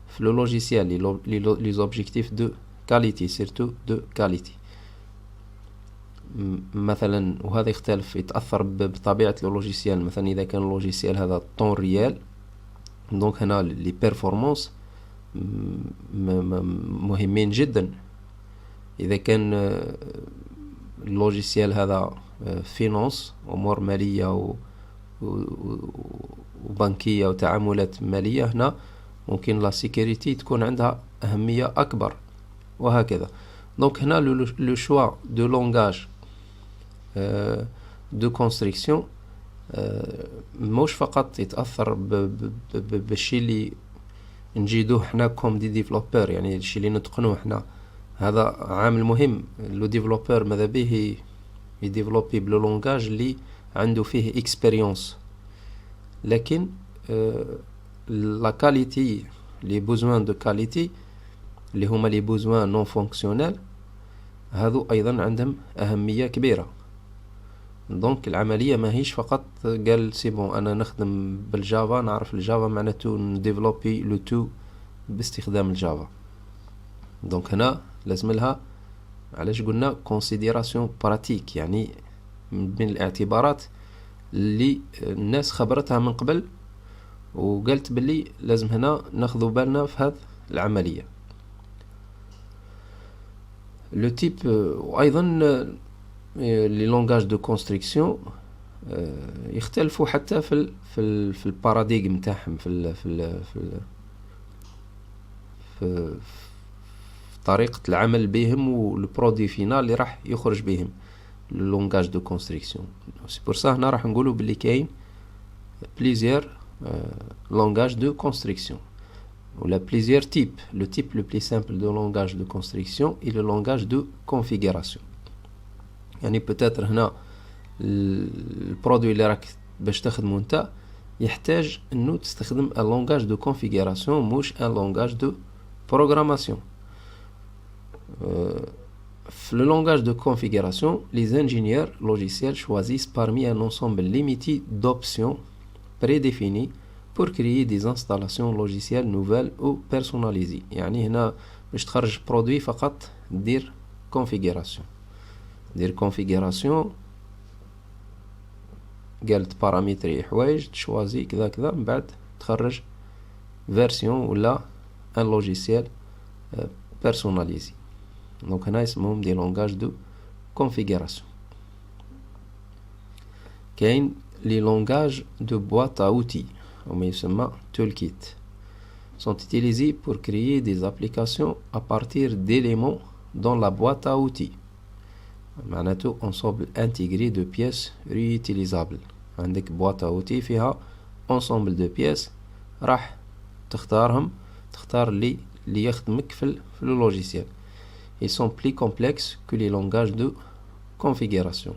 [SPEAKER 1] في لو لوجيسيال، لي زوبجيكتيف دو كاليتي سيرتو دو كاليتي. مثلا وهذا يختلف يتأثر بطبيعة اللوجيسيال. مثلا إذا كان اللوجيسيال هذا طون ريال دونك هنا لي بيرفورمانس مهمين جدا. إذا كان اللوجيسيال هذا فينانس أمور مالية وبنكية وتعاملات مالية، هنا ممكن لا سيكوريتي تكون عندها أهمية أكبر وهكذا. دونك هنا لو شوا دو لونغاج دو كونستريكسيون موش فقط يتأثر بالشي اللي نجيدوه حنا كوم دي ديفلوبر، يعني الشي اللي نتقنوه حنا هذا عامل مهم. لو ديفلوبر ماذا به يديفلوبي بلو لونغاج اللي عنده فيه اكسبيريونس، لكن لا كاليتي لي بوزوان دو كاليتي اللي هما لي بوزوان نون فونكسيونيل هذو ايضا عندهم اهمية كبيرة. دونك العملية ماهيش فقط قال سي بون انا نخدم بالجافا نعرف الجافا معناته نديفلوبي لو تو باستخدام الجافا. دونك هنا لازم لها علاش قلنا كونسيديراسيون براتيك، يعني من الاعتبارات اللي الناس خبرتها من قبل وقالت باللي لازم هنا ناخذ بالنا في هذه العملية. لو تيب وايضا لي لونغاج دو كونستريكسيون يختلفوا حتى في الباراديغم تاعهم في طريقة العمل بهم والبرودوي فينال اللي راح يخرج بهم لو لونغاج دو كونستريكسيون. سي بور سا هنا راح نقولوا باللي كاين بليزيور لونغاج دو كونستريكسيون ولا بليزيور تيب. لو تيب لو بلي سامبل دو لونغاج دو كونستريكسيون اي لو لونغاج دو كونفيغوراسيون. يعني بوتيتر هنا البرودوي اللي راك باش تخدمو انت يحتاج انه تستخدم ان لونغاج دو كونفيغوراسيون موش ان لونغاج دو بروغراماسيون. في le langage de configuration, les ingénieurs logiciels choisissent parmi un ensemble limité d'options prédéfinies pour créer des installations logicielles nouvelles ou personnalisées. يعني هنا باش تخرج برودوي فقط دير configuration. دير configuration قالت بارامتري حوايج تشوازي كذا كذا من بعد تخرج فيرسيون ولا ان لوجيسيال personnalisé. دونك هنا يسموهم دي لونغاج دو كونفيغوراسيون. كاين لي لونغاج دو بواط اوتي وما يسمى تول كيت sont utilisés pour créer des applications à partir d'éléments dans la boîte à outils. معناته ensemble intégré de pièces réutilisables. عندك boîte à outils فيها ensemble de pièces راح تختارهم، تختار اللي يخدمك في le logiciel. Ils sont plus complexes que les langages de configuration.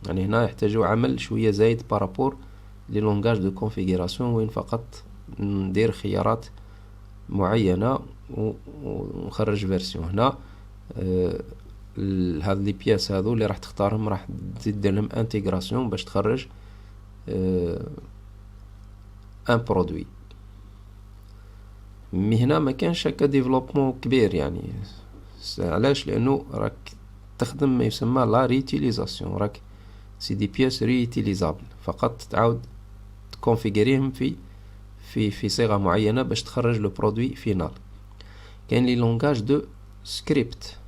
[SPEAKER 1] يعني هنا يحتاجوا عمل شوية زايد بارابور لي لونغاج دو كونفيغوراسيون وين فقط ندير خيارات معينة ونخرج فيرسيون. هنا هاد لي بياس هادو اللي راح تختارهم راح تزيد لهم انتيغراسيون باش تخرج ان برودوي. مي هنا ما كانش هكا ديفلوبمون كبير، يعني علاش؟ لانه راك تخدم ما يسمى لا ريتيليزاسيون، راك سي دي بياس ريتيليزابل فقط تعاود تكونفيغوريهم في صيغه معينه باش تخرج لو برودوي فينال. كاين لي لونغاج دو سكريبت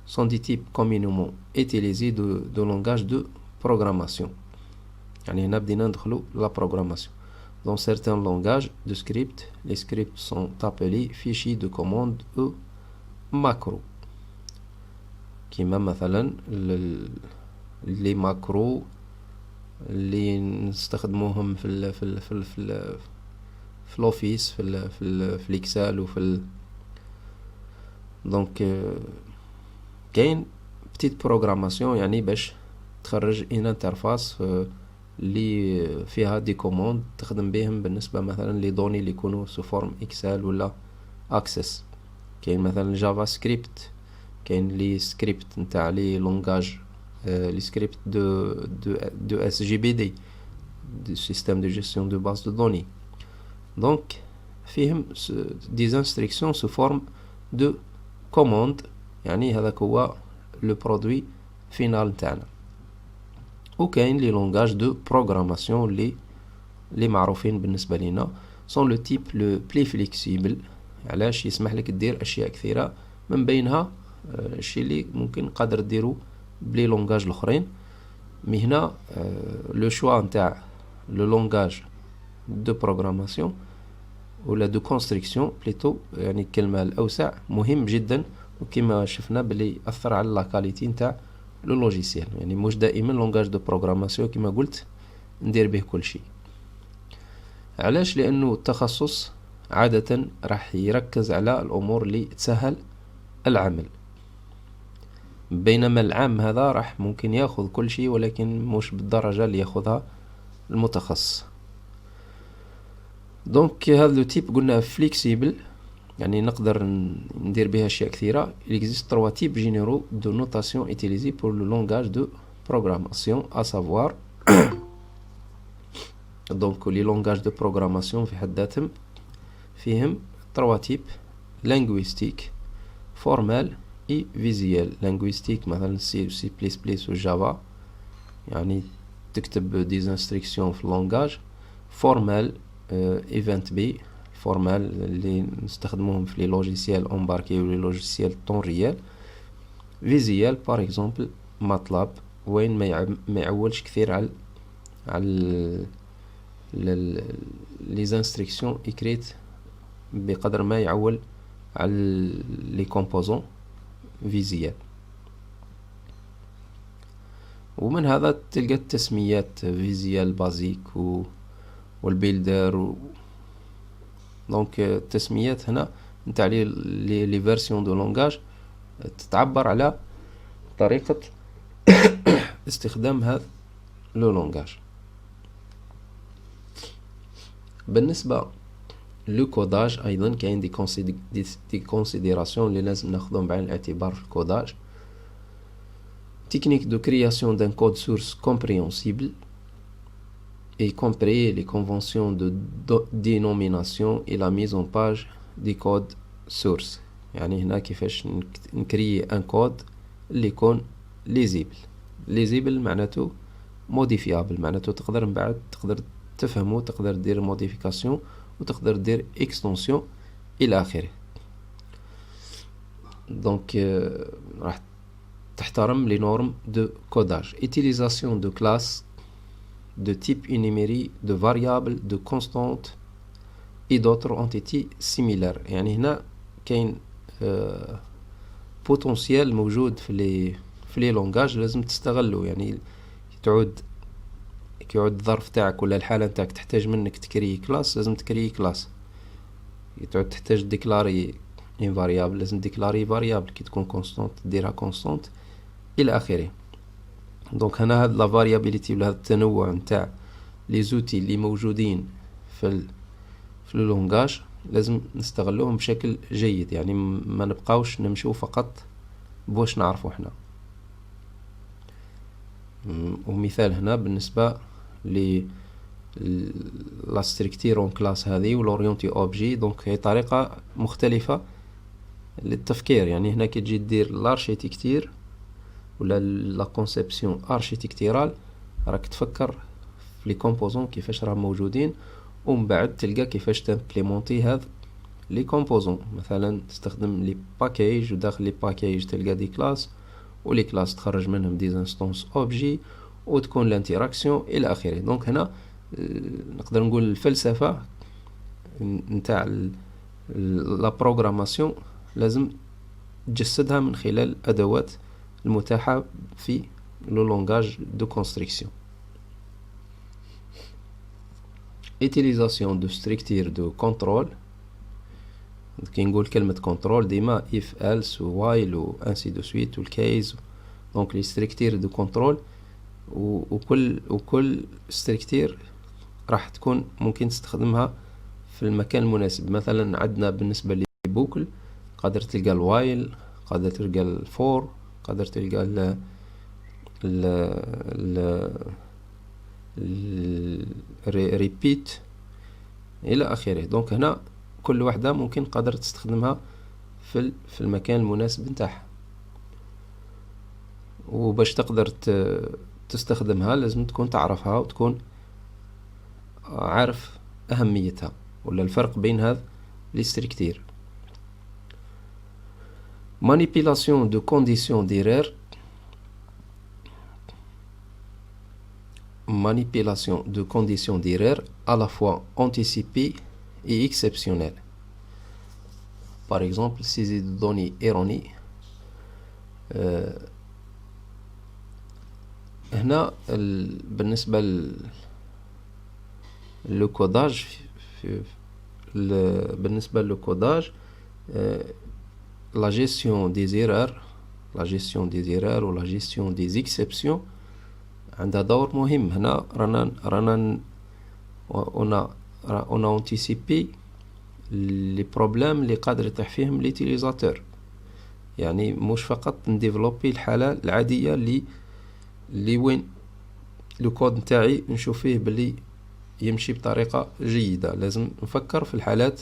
[SPEAKER 1] sont des types communément utilisés de langage de programmation. يعني هنا بدينا ندخلو لا programmation. Dans certains langages de script, les scripts sont appelés fichiers de commande ou macros. كيما مثلا les macros اللي نستخدموهم في الاوفيس، في الاكسل دونك كاين بتيت بروغراماسيون يعني باش تخرج ان انترفاس اللي فيها دي كوموند تخدم بهم بالنسبه مثلا لي دوني اللي يكونوا سو فورم اكسل ولا اكسس. كاين مثلا جافا سكريبت، كاين لي سكريبت نتاع لي لونغاج، لي سكريبت دو اس جي بي دي، دو سيستيم دو جيستيون دو باز دو دوني. دونك فيهم دي انستركسيون سو فورم دو كوموند، يعني هذاك هو لو برودوي فينال نتاعنا. وكاين لي لونغاج دو بروغراماسيون اللي معروفين بالنسبه لينا سون لو تيب لو بلي فليكسيبل. علاش؟ يسمح لك دير اشياء كثيره، من بينها الشيء اللي ممكن قادر ديرو بلي لونغاج الاخرين. مي هنا لو شوا نتاع لو لونغاج دو بروغراماسيون ولا دو كونستركسيون بليتو، يعني الكلمه الاوسع، مهم جدا. وكما شفنا بلي اثر على لا كاليتي نتاع لو لوجيسيال. يعني مش دائما لونغاج دو بروغراماسيون كما قلت ندير به كل شيء. علاش؟ لانه التخصص عاده راح يركز على الامور اللي تسهل العمل، بينما العام هذا راح ممكن ياخذ كل شيء ولكن مش بالدرجه اللي ياخذها المتخصص. دونك هذا لو تيب قلنا فليكسيبل، يعني نقدر ندير بها اشياء كثيره. il existe 3 types généraux de notation utilisés pour le langage de programmation, à savoir donc les langages de programmation في حد ذاتهم فيهم 3 types: linguistique, formel et visuel. linguistique مثلا C++ و Java، يعني تكتب des instructions في اللونغاج. formel event B، فورمال اللي نستخدموهم في لي لوجيسيال امباركي و لي لوجيسيال طون ريال. فيزيال بار اكزومبل ماتلاب، وين ما يعولش كثير على لي انستركسيون اكريت بقدر ما يعول على لي كومبوزون فيزيال. ومن هذا تلقى التسميات فيزيال بازيك والبيلدر دونك التسميات هنا نتاع لي فيرسيون دو لونغاج تتعبر على طريقة استخدام هذا لو لونغاج. بالنسبة لو كوداج ايضا كاين دي كونسيديراسيون اللي لازم ناخذهم بعين الاعتبار في الكوداج. technique de création d'un code source compréhensible, y compris les conventions de dénomination et la mise en page du code source. يعني هنا كيفاش نكري ان كود اللي يكون ليزيبل معناته موديفيابل، معناته تقدر من بعد تقدر تفهمه، تقدر دير موديفيكاسيون وتقدر دير اكستنسيون الى اخره. دونك راح تحترم les normes de codage. Utilisation de classes de type énuméré, de variables, de constantes et d'autres entités similaires. يعني هنا كاين بوتنسيال موجود في لي لونغاج لازم تستغله. يعني كيعود الظرف تاعك ولا الحالة تاعك تحتاج منك تكري كلاس، لازم تكري كلاس. تعود تحتاج ديكلاري ان فاريابل، لازم ديكلاري فاريابل. كي تكون كونستانت ديرها كونستانت الى اخره. دونك هنا هاد لا فاريابيليتي ولا هاد التنوع نتاع لي زوتي اللي موجودين في اللونغاج لازم نستغلوهم بشكل جيد. يعني ما نبقاوش نمشيو فقط بواش نعرفو حنا. ومثال هنا بالنسبه ل لا ستركتير اون كلاس هذه ولورينتي اوبجي، دونك هي طريقه مختلفه للتفكير. يعني هنا كي تجي دير لارشيتكتير ولا لا كونسيبسيون ارشيتكتيرال راك تفكر في لي كومبوزون كيفاش راهم موجودين، ومن بعد تلقى كيفاش تمبليمونتي هذا لي كومبوزون. مثلا تستخدم لي باكيج، وداخل لي باكيج تلقى دي كلاس، ولي كلاس تخرج منهم دي انستانس اوبجي، وتكون الانتراكسيون الى اخره. دونك هنا نقدر نقول الفلسفه نتاع لا بروغراماسيون لازم تجسدها من خلال الادوات المتاحة في لو لونغاج دو كونستركسيون. utilisation de structure de contrôle. كي نقول كلمة contrôle ديما if else و while و ainsi de suite و case. donc les structures de contrôle وكل structure راح تكون ممكن تستخدمها في المكان المناسب. مثلا عندنا بالنسبة لي بوكل قادر تلقى الوايل، قادر تلقى الفور، قادر تلقى repeat الى اخره. دونك هنا كل واحدة ممكن قادر تستخدمها في المكان المناسب نتاعها، وباش تقدر تستخدمها لازم تكون تعرفها وتكون عارف اهميتها ولا الفرق بين هذا لي ستركتير. manipulation de conditions d'erreur. manipulation de conditions d'erreur à la fois anticipée et exceptionnelle. Par exemple, saisie de données erronées. هنا بالنسبة للكوداج بالنسبة للكوداج la gestion des erreurs ou la gestion des exceptions عندها دور مهم. هنا رانا on a anticipé les problèmes اللي قادر يطيح فيهم ليتيليزاتور. يعني مش فقط نديفلوبي الحالة العادية اللي وين لو كود نتاعي نشوف فيه بلي يمشي بطريقة جيدة. لازم نفكر في الحالات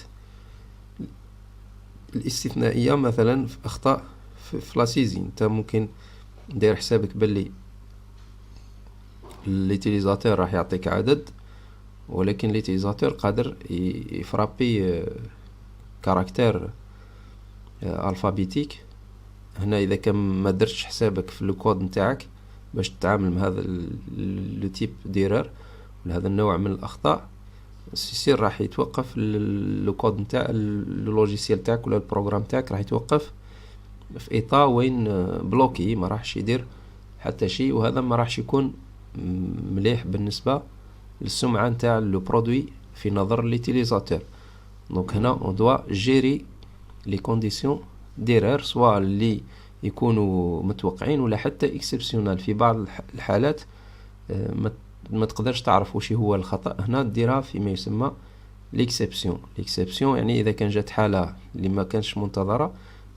[SPEAKER 1] الاستثنائية، مثلا في أخطاء في لاسيزي. انت ممكن دير حسابك بلي ليتيليزاتور راح يعطيك عدد، ولكن ليتيليزاتور قادر يفرابي كاركتير الفابيتيك. هنا اذا كان ما درتش حسابك في الكود نتاعك باش تتعامل مع هذا لو تيب ديرور ولا هذا النوع من الاخطاء، السيسير راح يتوقف لو كود نتاع اللوجيسيال تاعك ولا البروغرام تاعك راح يتوقف في ايطا وين بلوكي، ما راحش يدير حتى شيء. وهذا ما راحش يكون مليح بالنسبة للسمعة نتاع لو برودوي في نظر ليتيليزاتور. دونك هنا اون دوا جيري لي كونديسيون ديرور، سواء اللي يكونوا متوقعين ولا حتى اكسبسيونال. في بعض الحالات ما تقدرش تعرف وش هو الخطأ، هنا ديرها فيما يسمى ليكسبسيون. ليكسبسيون يعني اذا كان جات حالة اللي ما كانش منتظرة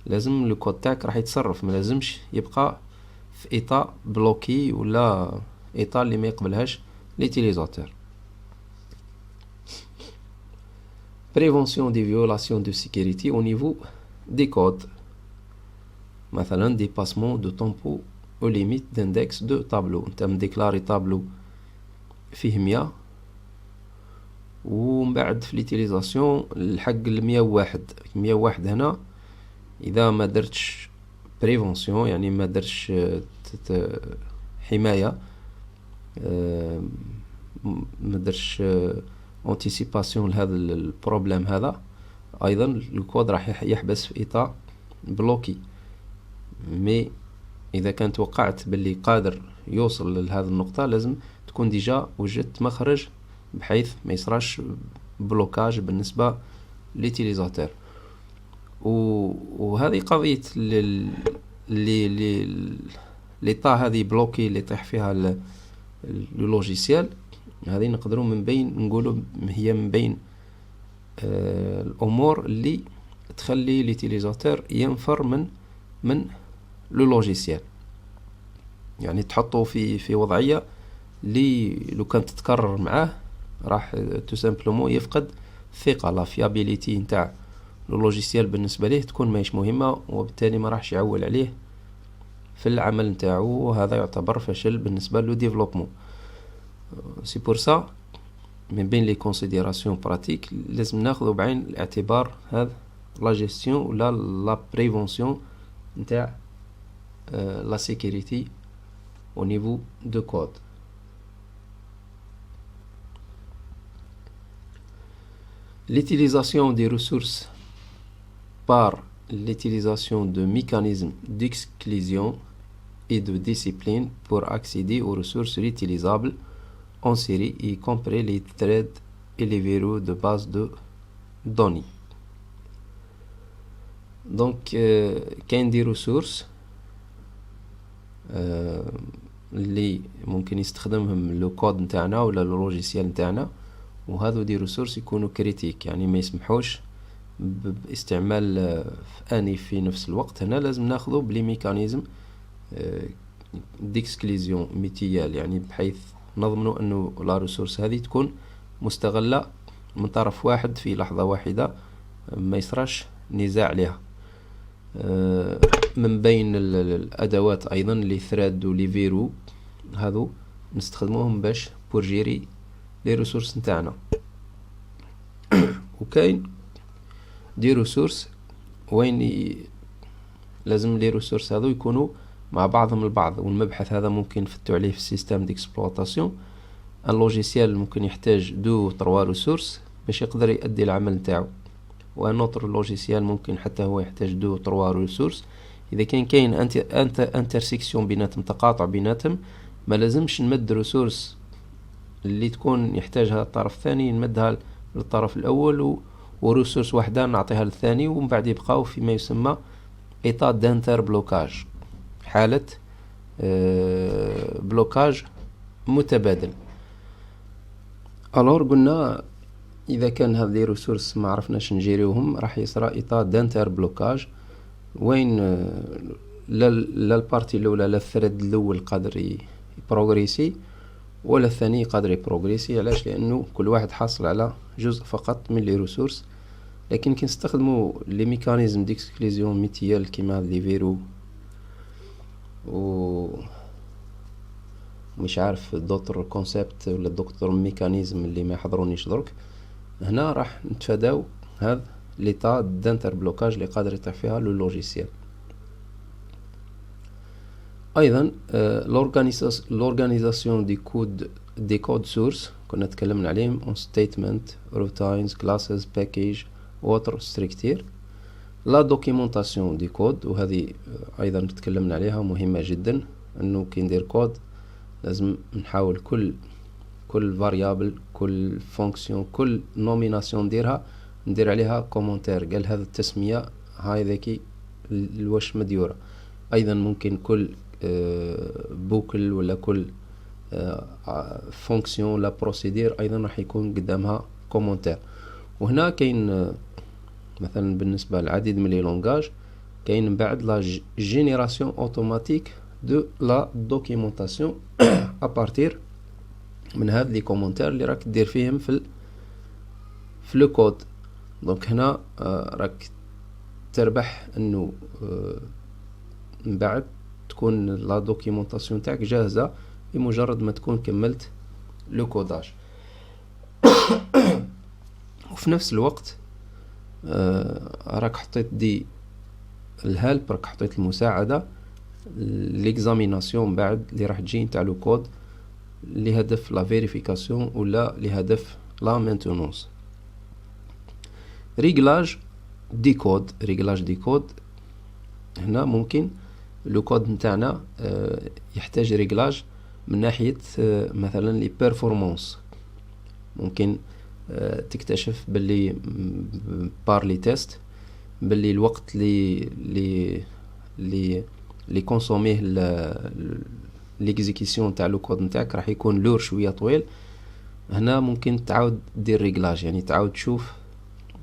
[SPEAKER 1] لازم لو كود تاعك راح يتصرف، ما لازمش يبقى في ايطا بلوكي ولا ايطا اللي ما يقبلهاش ليتيليزاتور. prévention des violations de sécurité au niveau des codes. مثلا dépassement de tempo aux limites d'index de tableau. انت مديكلاري تابلو فيه 100 ومن بعد في ليتيليزاسيون الحق 101 هنا اذا ما درتش بريفونسيون يعني ما درتش حماية، ما درتش انتيسيباسيون لهذا البروبليم هذا، ايضا الكود راح يحبس في ايطا بلوكي. مي اذا كان توقعت باللي قادر يوصل لهذه النقطة لازم تكون ديجا وجدت مخرج بحيث ما يصراش بلوكاج بالنسبة ليتيليزاتور. وهذه قضية ليطا هذه بلوكي اللي يطيح فيها اللوجيسيال، هذه نقدروا من بين نقولوا هي من بين الامور اللي تخلي ليتيليزاتور ينفر من لو لوجيسيال. يعني تحطه في وضعية اللي لو كانت تتكرر معاه راح تو سامبلومون يفقد الثقة، لا فيابيليتي نتاع لو لوجيسيال بالنسبة ليه تكون ماهيش مهمة، وبالتالي ما راحش يعول عليه في العمل نتاعو، وهذا يعتبر فشل بالنسبة لو ديفلوبمون. سي بور سا من بين لي كونسيديراسيون براتيك لازم ناخذ بعين الاعتبار هذا لا جيستيون ولا لا بريفونسيون نتاع لا سيكوريتي au niveau de code. L'utilisation des ressources par l'utilisation de mécanismes d'exclusion et de discipline pour accéder aux ressources réutilisables en série, y compris les threads et les verrous de base de données. Donc كاين دي ريسورس اللي ممكن يستخدمهم لو كود نتاعنا ولا اللوجيسيال نتاعنا، وهذو دي ريسورس يكونوا كريتيك، يعني ما يسمحوش باستعمال اني في نفس الوقت. هنا لازم ناخذه بلي ميكانيزم ديكسكليزيون ميتيال، يعني بحيث نضمنوا انه لا ريسورس هذه تكون مستغلة من طرف واحد في لحظة واحدة، ما يصراش نزاع عليها. من بين الادوات ايضا لي ثراد ولي فيرو، هذو نستخدموهم باش بور جيري لي ريسورس نتاعنا. وكاين دي ريسورس وين لازم لي ريسورس هذو يكونوا مع بعضهم البعض، والمبحث هذا ممكن نفتو عليه في السيستم ديكسبلوطاسيون. ان لوجيسيال ممكن يحتاج 2 3 ريسورس باش يقدر يؤدي العمل نتاعو، وان اوتر لوجيسيال ممكن حتى هو يحتاج 2 3 ريسورس. اذا كاين انترسيكسيون بيناتهم، تقاطع بيناتهم، ما لازمش نمد ريسورس اللي تكون يحتاجها الطرف الثاني نمدها للطرف الاول، وريسورس واحدة نعطيها للثاني، ومن بعد يبقاو فيما يسمى ايطا دانتر بلوكاج، حالة بلوكاج متبادل. الور قلنا اذا كان هذه لي ريسورس ما عرفناش نجيريوهم راح يصرى ايطا دانتر بلوكاج، وين لا البارتي الاولى لا الثريد الاول قادر يبروغريسي ولا الثاني قادر يبروغريسي. علاش؟ لانه كل واحد حاصل على جزء فقط من لي ريسورس. لكن كي نستخدموا لي ميكانيزم ديكسكليزيون ميتيال كيما هاد لي فيرو و مش عارف دوتر كونسيبت ولا دوتر ميكانيزم اللي ما يحضرونيش درك، هنا راح نتفاداو هذا ليطا دانتر بلوكاج اللي قادر يطيح فيها لو لوجيسيال. ايضا لورغانيزاسيون دي كود سورس كنا تكلمنا عليهم، اون ستيتمنت، روتينز، كلاسز، باكيج، ووتر ستركتير. لا دوكيومونطاسيون دي كود، وهذه ايضا تكلمنا عليها، مهمة جدا. انه كي ندير كود لازم نحاول كل فاريابل، كل فونكسيون، كل نوميناسيون ندير عليها كومنتير، قال هذا التسمية هاي ذاكي الواش مديورة. ايضا ممكن كل بوكل ولا كل فونكسيون لا بروسيدير ايضا راح يكون قدامها كومنتير. وهنا كاين مثلا بالنسبة للعديد من لي لونغاج كاين من بعد لا جينيراسيون اوتوماتيك دو لا دوكيومونطاسيون ابارتير من هاد لي كومنتير اللي راك دير فيهم في لو كود. دونك هنا راك تربح انه من بعد تكون لا دوكيومونطاسيون تاعك جاهزة بمجرد ما تكون كملت لو كوداج. وفي نفس الوقت راك حطيت دي الهالب، راك حطيت المساعدة ليكزاميناسيون بعد اللي راح تجي نتاع لو كود لهدف لا فيريفيكاسيون ولا لهدف لا مينتونونس. ريغلاج دي كود، هنا ممكن لو كود نتاعنا يحتاج ريغلاج من ناحية مثلا لي بيرفورمانس. ممكن تكتشف باللي بار لي تيست باللي الوقت لي كونسوميه ليكزيكيسيون تاع لو كود نتاعك راح يكون لور شويه طويل. هنا ممكن تعاود دير ريغلاج، يعني تعاود تشوف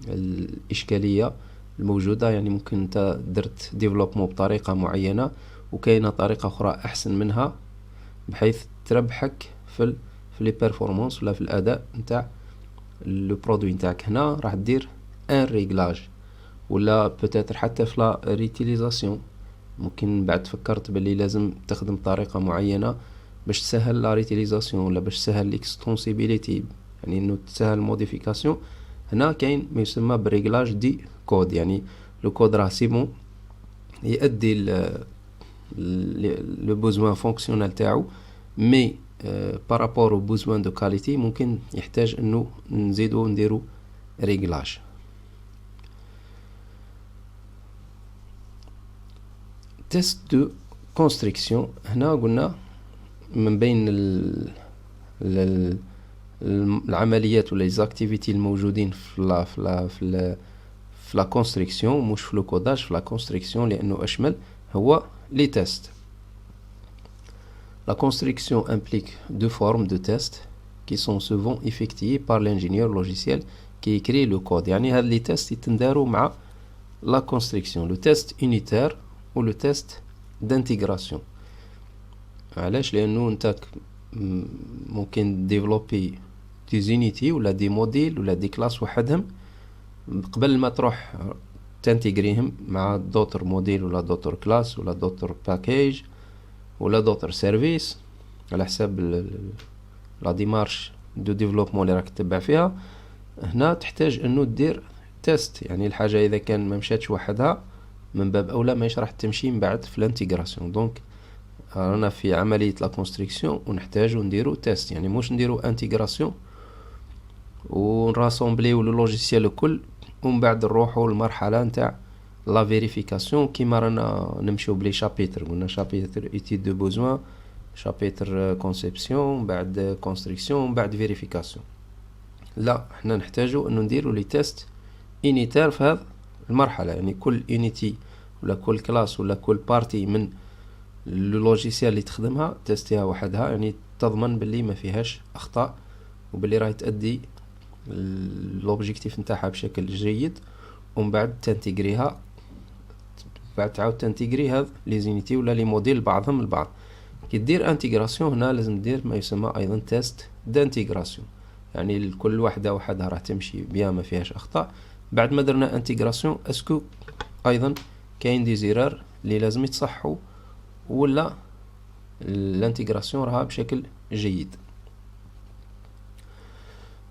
[SPEAKER 1] الاشكاليه الموجوده. يعني ممكن انت درت ديفلوبمون بطريقه معينه وكاينه طريقه اخرى احسن منها، بحيث تربحك في لي بيرفورمانس ولا في الاداء نتاع لو برودوي نتاعك. هنا راح دير ان ريغلاج، ولا بوتيتر حتى في لا ريتيليزاسيون ممكن بعد فكرت باللي لازم تخدم طريقه معينه باش تسهل لا ريتيليزاسيون ولا باش تسهل ليكستونسيبيليتي، يعني انه تسهل الموديفيكاسيون. هنا كاين ما يسمى بريغلاج دي كود، يعني لو كود راه سيبون يؤدي لو بوزوان فونكسيونال تاعو، مي بارابور او بوزوان دو كاليتي ممكن يحتاج انه نزيدو نديرو ريغلاج. تيست دو كونستريكسيون، هنا قلنا من بين العمليات ولا les activités الموجودين في la construction مش في le codage في la construction لأنه أشمل هو les tests. La construction implique deux formes de tests qui sont souvent effectués par l'ingénieur logiciel qui écrit le code. يعني هاد les tests يتنداروا مع la construction, le test unitaire ou le test d'intégration. علاش؟ لأنه انت ممكن ديفلوبي دي زونيتي ولا دي موديل ولا دي كلاس وحدهم قبل ما تروح تنتجريهم مع دوتر موديل ولا دوتر كلاس ولا دوتر باكيج ولا دوتر سيرفيس على حساب لا ديمارش دو ديفلوبمون اللي راك تتبع فيها. هنا تحتاج انه دير تيست، يعني الحاجه اذا كان ما مشاتش وحدها من باب اولى ماهيش راح تمشي من بعد في الانتيغراسيون. دونك رانا في عمليه لا كونستركسيون ونحتاجو نديرو تيست، يعني مش نديرو انتيغراسيون ونراسومبليو لو لوجيسيال الكل ومن بعد نروحو للمرحله نتاع لا فيريفيكاسيون كيما رانا نمشيو بلي شابيتر. قلنا شابيتر ايتيد دو بوزوان، شابيتر كونسيبسيون، بعد كونستركسيون، بعد فيريفيكاسيون. لا، احنا نحتاجو انه نديرو لي تيست انيتير في هذه المرحله، يعني كل انيتي ولا كل كلاس ولا كل بارتي من لو لوجيسيال اللي تخدمها تيستيها وحدها، يعني تضمن باللي ما فيهاش اخطاء وباللي راهي تأدي لوبجيكتيف نتاعها بشكل جيد. ومن بعد تنتجريها، بعد تعاود تنتجري هذ لي زينيتي ولا لي موديل بعضهم البعض. كي دير انتجراسيون هنا لازم دير ما يسمى ايضا تيست دانتجراسيون، يعني كل واحده وحدها راح تمشي بيان ما فيهاش اخطاء. بعد ما درنا انتجراسيون اسكو ايضا كاين دي زيرار اللي لازم يتصحوا ولا الانتجراسيون راها بشكل جيد.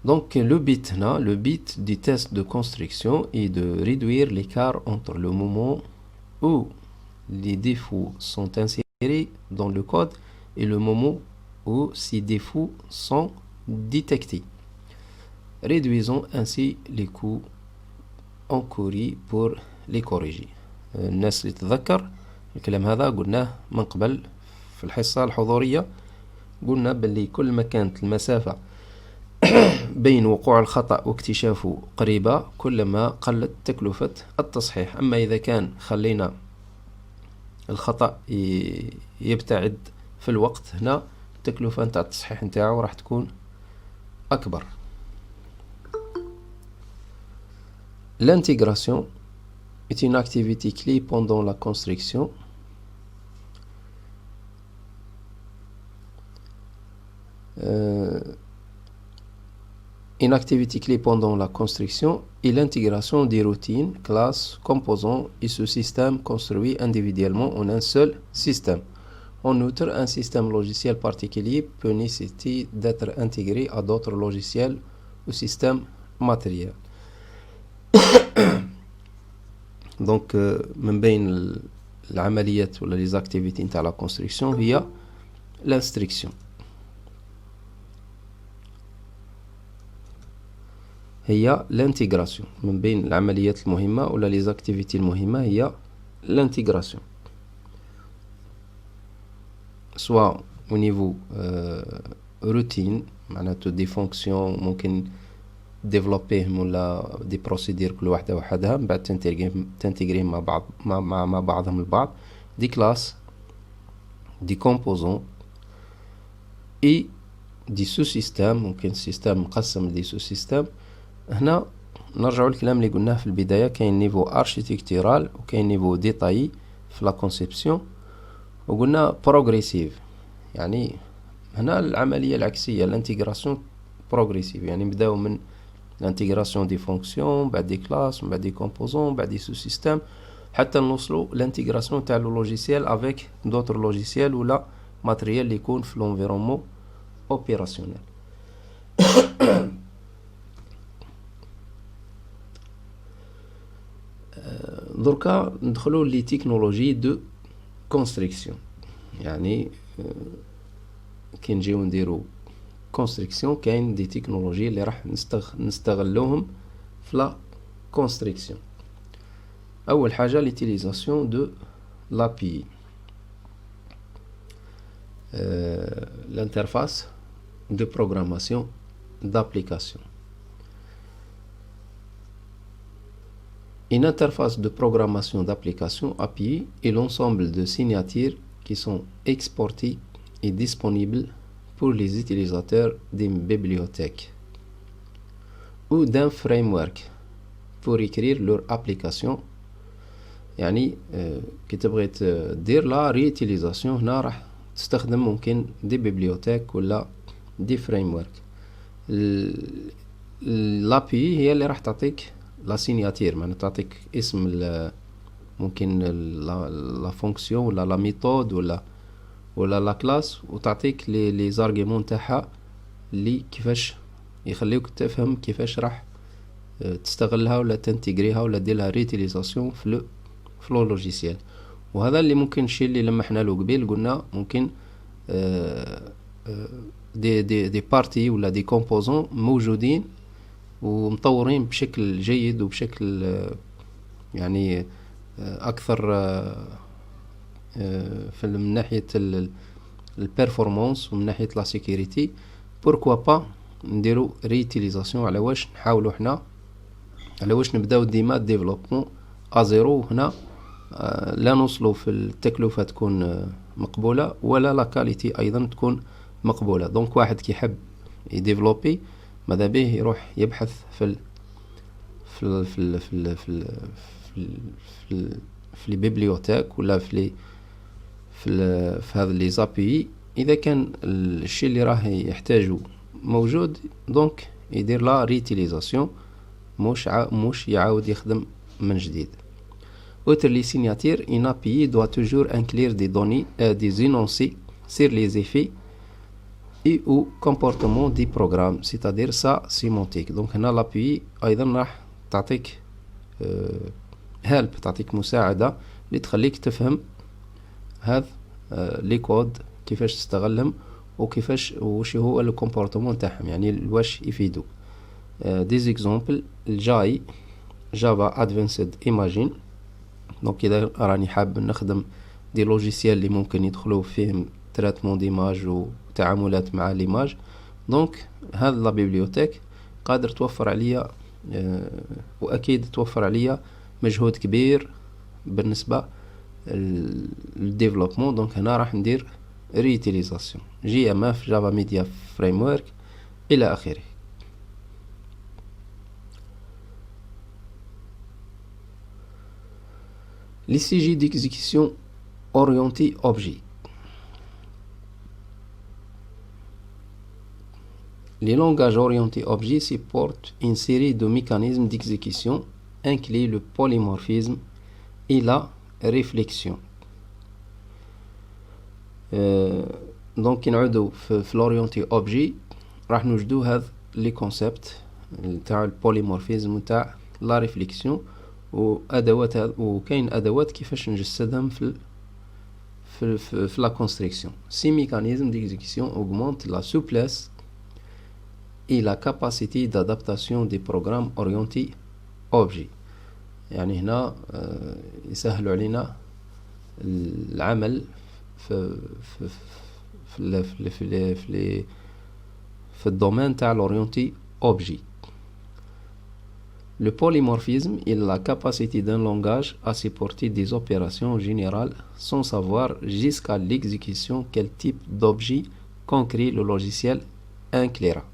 [SPEAKER 1] Donc le but du test de construction est de réduire l'écart entre le moment où les défauts sont insérés dans le code et le moment où ces défauts sont détectés, réduisant ainsi les coûts encourus pour les corriger. الناس اللي تتذكر الكلام هذا قلناه من قبل في الحصة الحضورية، قلنا باللي كل ما كانت المسافة بين وقوع الخطأ واكتشافه قريبة كلما قلت تكلفة التصحيح. أما إذا كان خلينا الخطأ يبتعد في الوقت، هنا التكلفة نتاع التصحيح نتاعو راح تكون أكبر. L'intégration est une activité clé pendant la construction. Une activité clé pendant la construction est l'intégration des routines, classes, composants et sous-systèmes construits individuellement en un seul système. En outre, un système logiciel particulier peut nécessiter d'être intégré à d'autres logiciels ou systèmes matériels. Donc, من بين العمليات ولا les activités نتاع la construction هي l'instruction. هي l'intégration. من بين العمليات المهمة ولا les activités المهمة هي l'intégration. Soit au niveau routine معناته des fonctions ممكن ديفلوبيهم ولا دي بروسيدير كل واحدة وحدها من بعد تنتجريهم مع بعض مع بعضهم البعض، دي كلاس، دي كومبوزون اي دي سو سيستم، ممكن سيستم مقسم لدي سو سيستم. هنا نرجعوا الكلام اللي قلناه في البداية، كاين نيفو ارشيتكتورال وكاين نيفو ديتاي في لا كونسيبسيون، وقلنا بروغريسيف. يعني هنا العملية العكسية، الانتجراسيون بروغريسيف، يعني نبداو من l'intégration des fonctions بعد des classes بعد des composants بعد des sous-systèmes حتى نوصلوا l'intégration تاع le logiciel avec d'autres logiciels ولا matériel اللي يكون في l'environnement opérationnel. دركا ندخلوا لي تكنولوجي دو كونستركسيون. يعني كي نجيو نديرو كونستركسيون كاين دي تكنولوجي اللي راح نستغلوهم في لا كونستركسيون. اول حاجه ليتيليزاسيون دو لابي، الانترفاس دو بروغراماسيون d'application. Une interface de programmation d'application API est l'ensemble de signatures qui sont exportées et disponibles pour les utilisateurs d'une bibliothèque ou d'un framework pour écrire leur application. يعني كي تبغي دير لا ريوتيليزاسيون هنا راح تستخدم ممكن دي بيبليوتيك ولا دي فريمورك. لابي هي اللي راح تعطيك لا سينياتير، معناتها تعطيك اسم ممكن لا فونكسيون ولا لا ميثود ولا لا كلاس، وتعطيك لي زارغيمون تاعها اللي كيفاش يخليوك تفهم كيفاش راح تستغلها ولا تنتجريها ولا ديرها ريوتيليزاسيون في لوجيسيال. وهذا اللي ممكن الشيء اللي لمحنا له قبيل، قلنا ممكن دي بارتي ولا دي كومبوزون موجودين ومطورين بشكل جيد وبشكل يعني اكثر من ناحيه البيرفورمانس ومن ناحيه لا سيكوريتي. بوركوا با نديرو ريوتيليزاسيون، على واش نحاولوا حنا، على واش نبداو ديما ديفلوبمون ازيرو. هنا لا نوصلوا في التكلفه تكون مقبوله ولا لا كاليتي ايضا تكون مقبوله. دونك واحد كيحب يديفلوبي ماذا به يروح يبحث في البيبليوتيك ولا في هذا لي زابي. اذا كان الشيء اللي راه يحتاجه موجود دونك يدير لا ريتيليزاسيون، مش يعاود يخدم من جديد. Outre les signatures, une API doit toujours inclure des données, des énoncés sur les effets et ou comportement du programme, c'est-à-dire sa sémantique. Donc هنا l'API أيضا راح تعطيك help، تعطيك مساعدة اللي تخليك تفهم هذا لي كود كيفاش تستغلهم وكيفاش وش هو الكومبورتمون تاعهم، يعني واش يفيدوا. دي اكزامبل الجاي جافا ادفانسد ايماجين. دونك اذا راني حاب نخدم دي لوجيسيال اللي ممكن يدخلوا فيهم تريتمون ديماج وتعاملات مع ليماج، دونك هذا لا بيبليوتيك قادر توفر عليا واكيد توفر عليا مجهود كبير بالنسبه للديفلوبمون. دونك هنا راح ندير ريوتيليزاسيون جي ام اف جافا ميديا فريمورك الى اخره. Les CJ d'exécution orientés objet. Les langages orientés objet supportent une série de mécanismes d'exécution incluant le polymorphisme et la réflexion. Donc نعودوا في l'orienté objet راح نوجدوا هذا les concepts تاع البوليمورفيزم وتاع la réflexion وادوات، وكاين ادوات كيفاش نجسدهم في la construction. Ces mécanismes d'exécution augmentent la souplesse et la capacité d'adaptation des programmes orientés objet. يعني هنا يسهلوا علينا العمل في الدومين تاع l'orienté objet. Le polymorphisme est la capacité d'un langage à supporter des opérations générales sans savoir jusqu'à l'exécution quel type d'objet concret le logiciel inclura.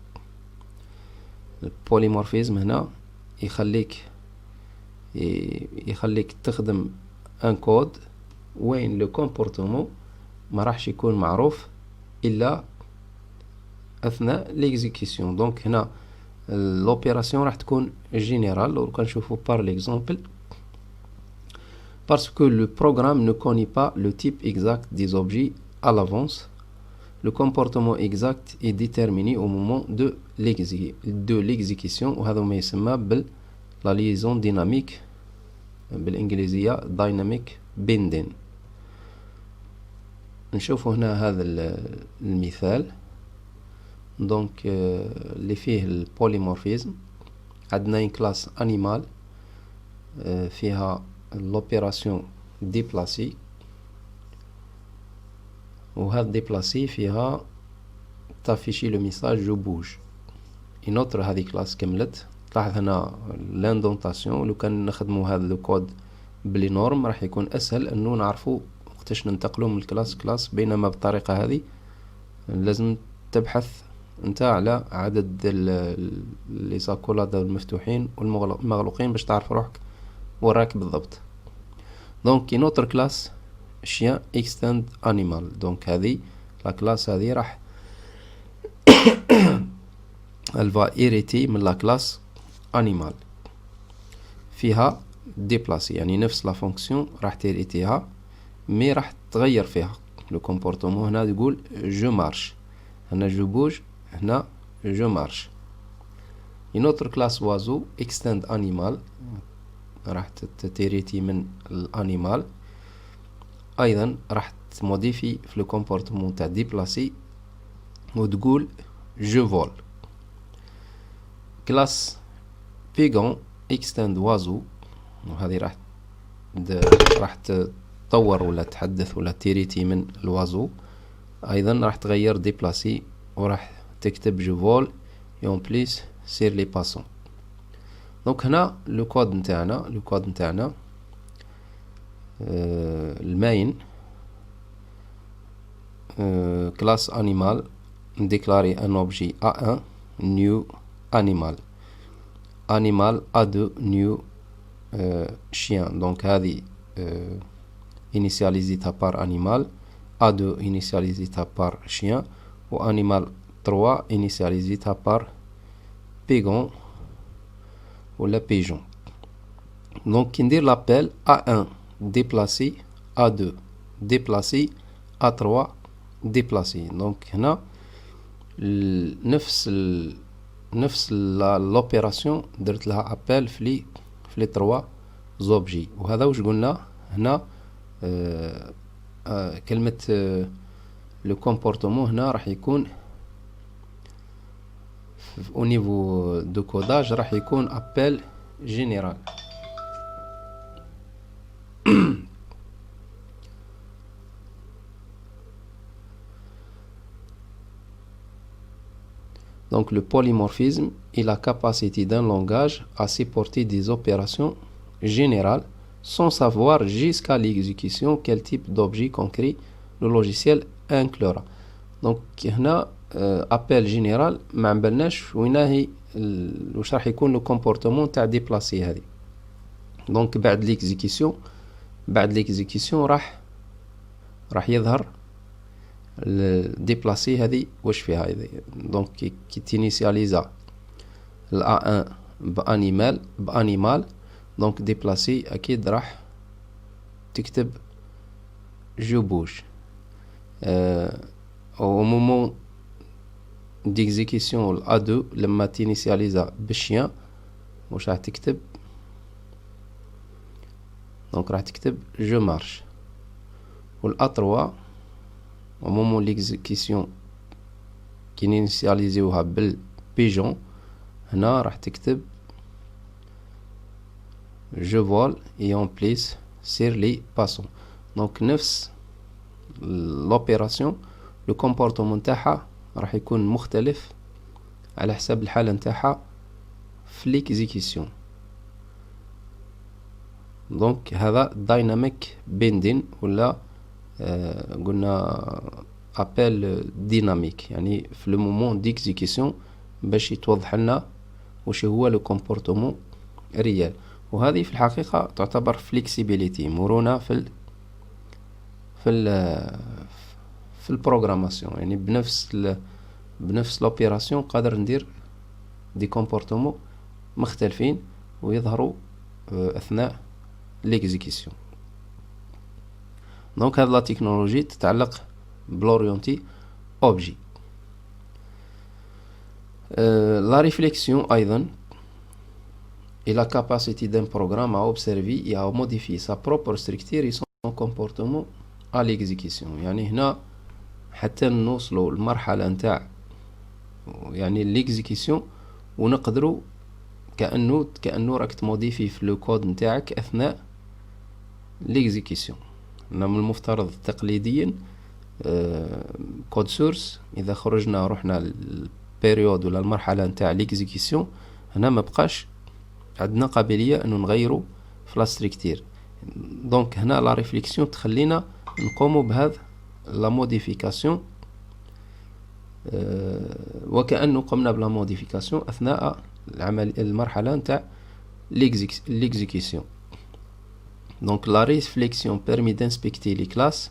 [SPEAKER 1] Le polymorphisme هنا يخليك تخدم un code وين le comportement ما راحش يكون معروف إلا أثناء l'exécution. donc هنا l'opération راح تكون générale. وركا نشوفوا par l'exemple parce que le programme ne connaît pas le type exact des objets à l'avance. Le comportement exact est déterminé au moment de l'exécution وهذا ما يسمى la liaison dynamique بالإنجليزية dynamic binding. نشوفوا هنا هذا المثال دونك اللي فيه البوليمورفيزم. عندنا une classe animal فيها l'opération déplacer وهذا déplacer فيها تافيشي le message je bouge. اون اوتر هذه كلاس كملت. تلاحظ هنا لاندونتاسيون، لو كان نخدمو هذا لو كود بلي نورم راح يكون اسهل انه نعرفو وقتاش ننتقلو من الكلاس كلاس، بينما بالطريقة هذه لازم تبحث انت على عدد لي ساكولاد المفتوحين والمغلوقين باش تعرف روحك وراك بالضبط. دونك كاين اوتر كلاس chien extend animal. دونك هذه لا كلاس هذه راح الفا إيريتي من لا كلاس انيمال، فيها ديبلاسي، يعني نفس لا فونكسيون راح تيريتيها مي راح تغير فيها لو كومبورتمون. هنا تقول جو مارش، هنا جو بوج، هنا جو مارش. une autre classe oiseau extend animal راح تيريتي من الانيمال، ايضا راح تموديفي في لو كومبورتمون تاع ديبلاسي وتقول جو فول. كلاس بيغون اكستند وازو، وهذه راح تطور ولا تحدث ولا تيريتي من الوازو، ايضا راح تغير ديبلاسي وراح تكتب جو فول يون بليس سير لي باسون. دونك هنا لو كود نتاعنا الماين كلاس انيمال نديكلاري ان اوبجي A1 نيو انيمال، انيمال A2 نيو chien. دونك هذه initialisée par animal، A2 initialisée par chien، و animal 3 initialisée par pigeon ولا pigeon. دونك كي ندير لابيل A1 ديبلاسي، A2 ديبلاسي، A3 ديبلاسي. دونك هنا نفس لوبيراسيون درت لها ابل في لي 3 زوبجي. وهذا واش قلنا هنا كلمة لو كومبورتمون هنا راح يكون au niveau de codage راح يكون appel général. Donc le polymorphisme est la capacité d'un langage à supporter des opérations générales sans savoir jusqu'à l'exécution quel type d'objet concret le logiciel inclura. Donc هنا ابل جينيرال ما عملناش وين واش راح يكون لو كومبورتمون تاع ديبلاسي هذه. دونك بعد ليكزيكسيون راح يظهر ديبلاسي هذه واش فيها هذه. دونك كي تينيسياليزا الA1 بانيمال دونك ديبلاسي اكيد راح تكتب جو بوج. au moment d'exécution A2 لما تينيسياليزا بالشيان واش راح تكتب؟ دونك راح تكتب جو مارش. والA3 au moment l'exécution كي نينيسياليزيوها بالبيجون هنا راح تكتب جو فول اي en place sur les passants. دونك نفس لوبيراسيون لو كومبورتمون تاعها راح يكون مختلف على حساب الحالة نتاعها في ليكزيكسيون. دونك هذا دايناميك بيندين ولا قلنا ابل ديناميك، يعني في لو مومون ديكزيكسيون باش يتوضح لنا واش هو لو كومبورتمون ريال. وهذه في الحقيقة تعتبر فليكسيبيليتي، مرونة في البروغراماسيون، يعني بنفس لوبيراسيون قادر ندير دي كومبورتمون مختلفين ويظهروا اثناء ليكزيكسيون. دونك هذه لا تكنولوجي تتعلق بلوريونتي اوبجي. لا ريفليكسيون ايضا et la capacité d'un programme à observer et à modifier sa propre structure et son comportement à l'exécution. يعني هنا حتى نوصلوا المرحلة نتاع يعني ليكزيكسيون ونقدروا كأنه راك تموديفي في لو كود نتاعك اثناء ليكزيكسيون. من المفترض تقليديا كود سورس اذا خرجنا رحنا بيريود ولا المرحلة نتاع ليكزيكسيون، هنا ما بقاش عندنا قابلية انه نغيروا في لا ستركتير. دونك هنا لا ريفليكسيون تخلينا نقوموا بهذا لا موديفيكاسيون، وكأنه قمنا بلا موديفيكاسيون اثناء المرحلة نتاع l'exécution. Donc la réflexion permet d'inspecter les classes,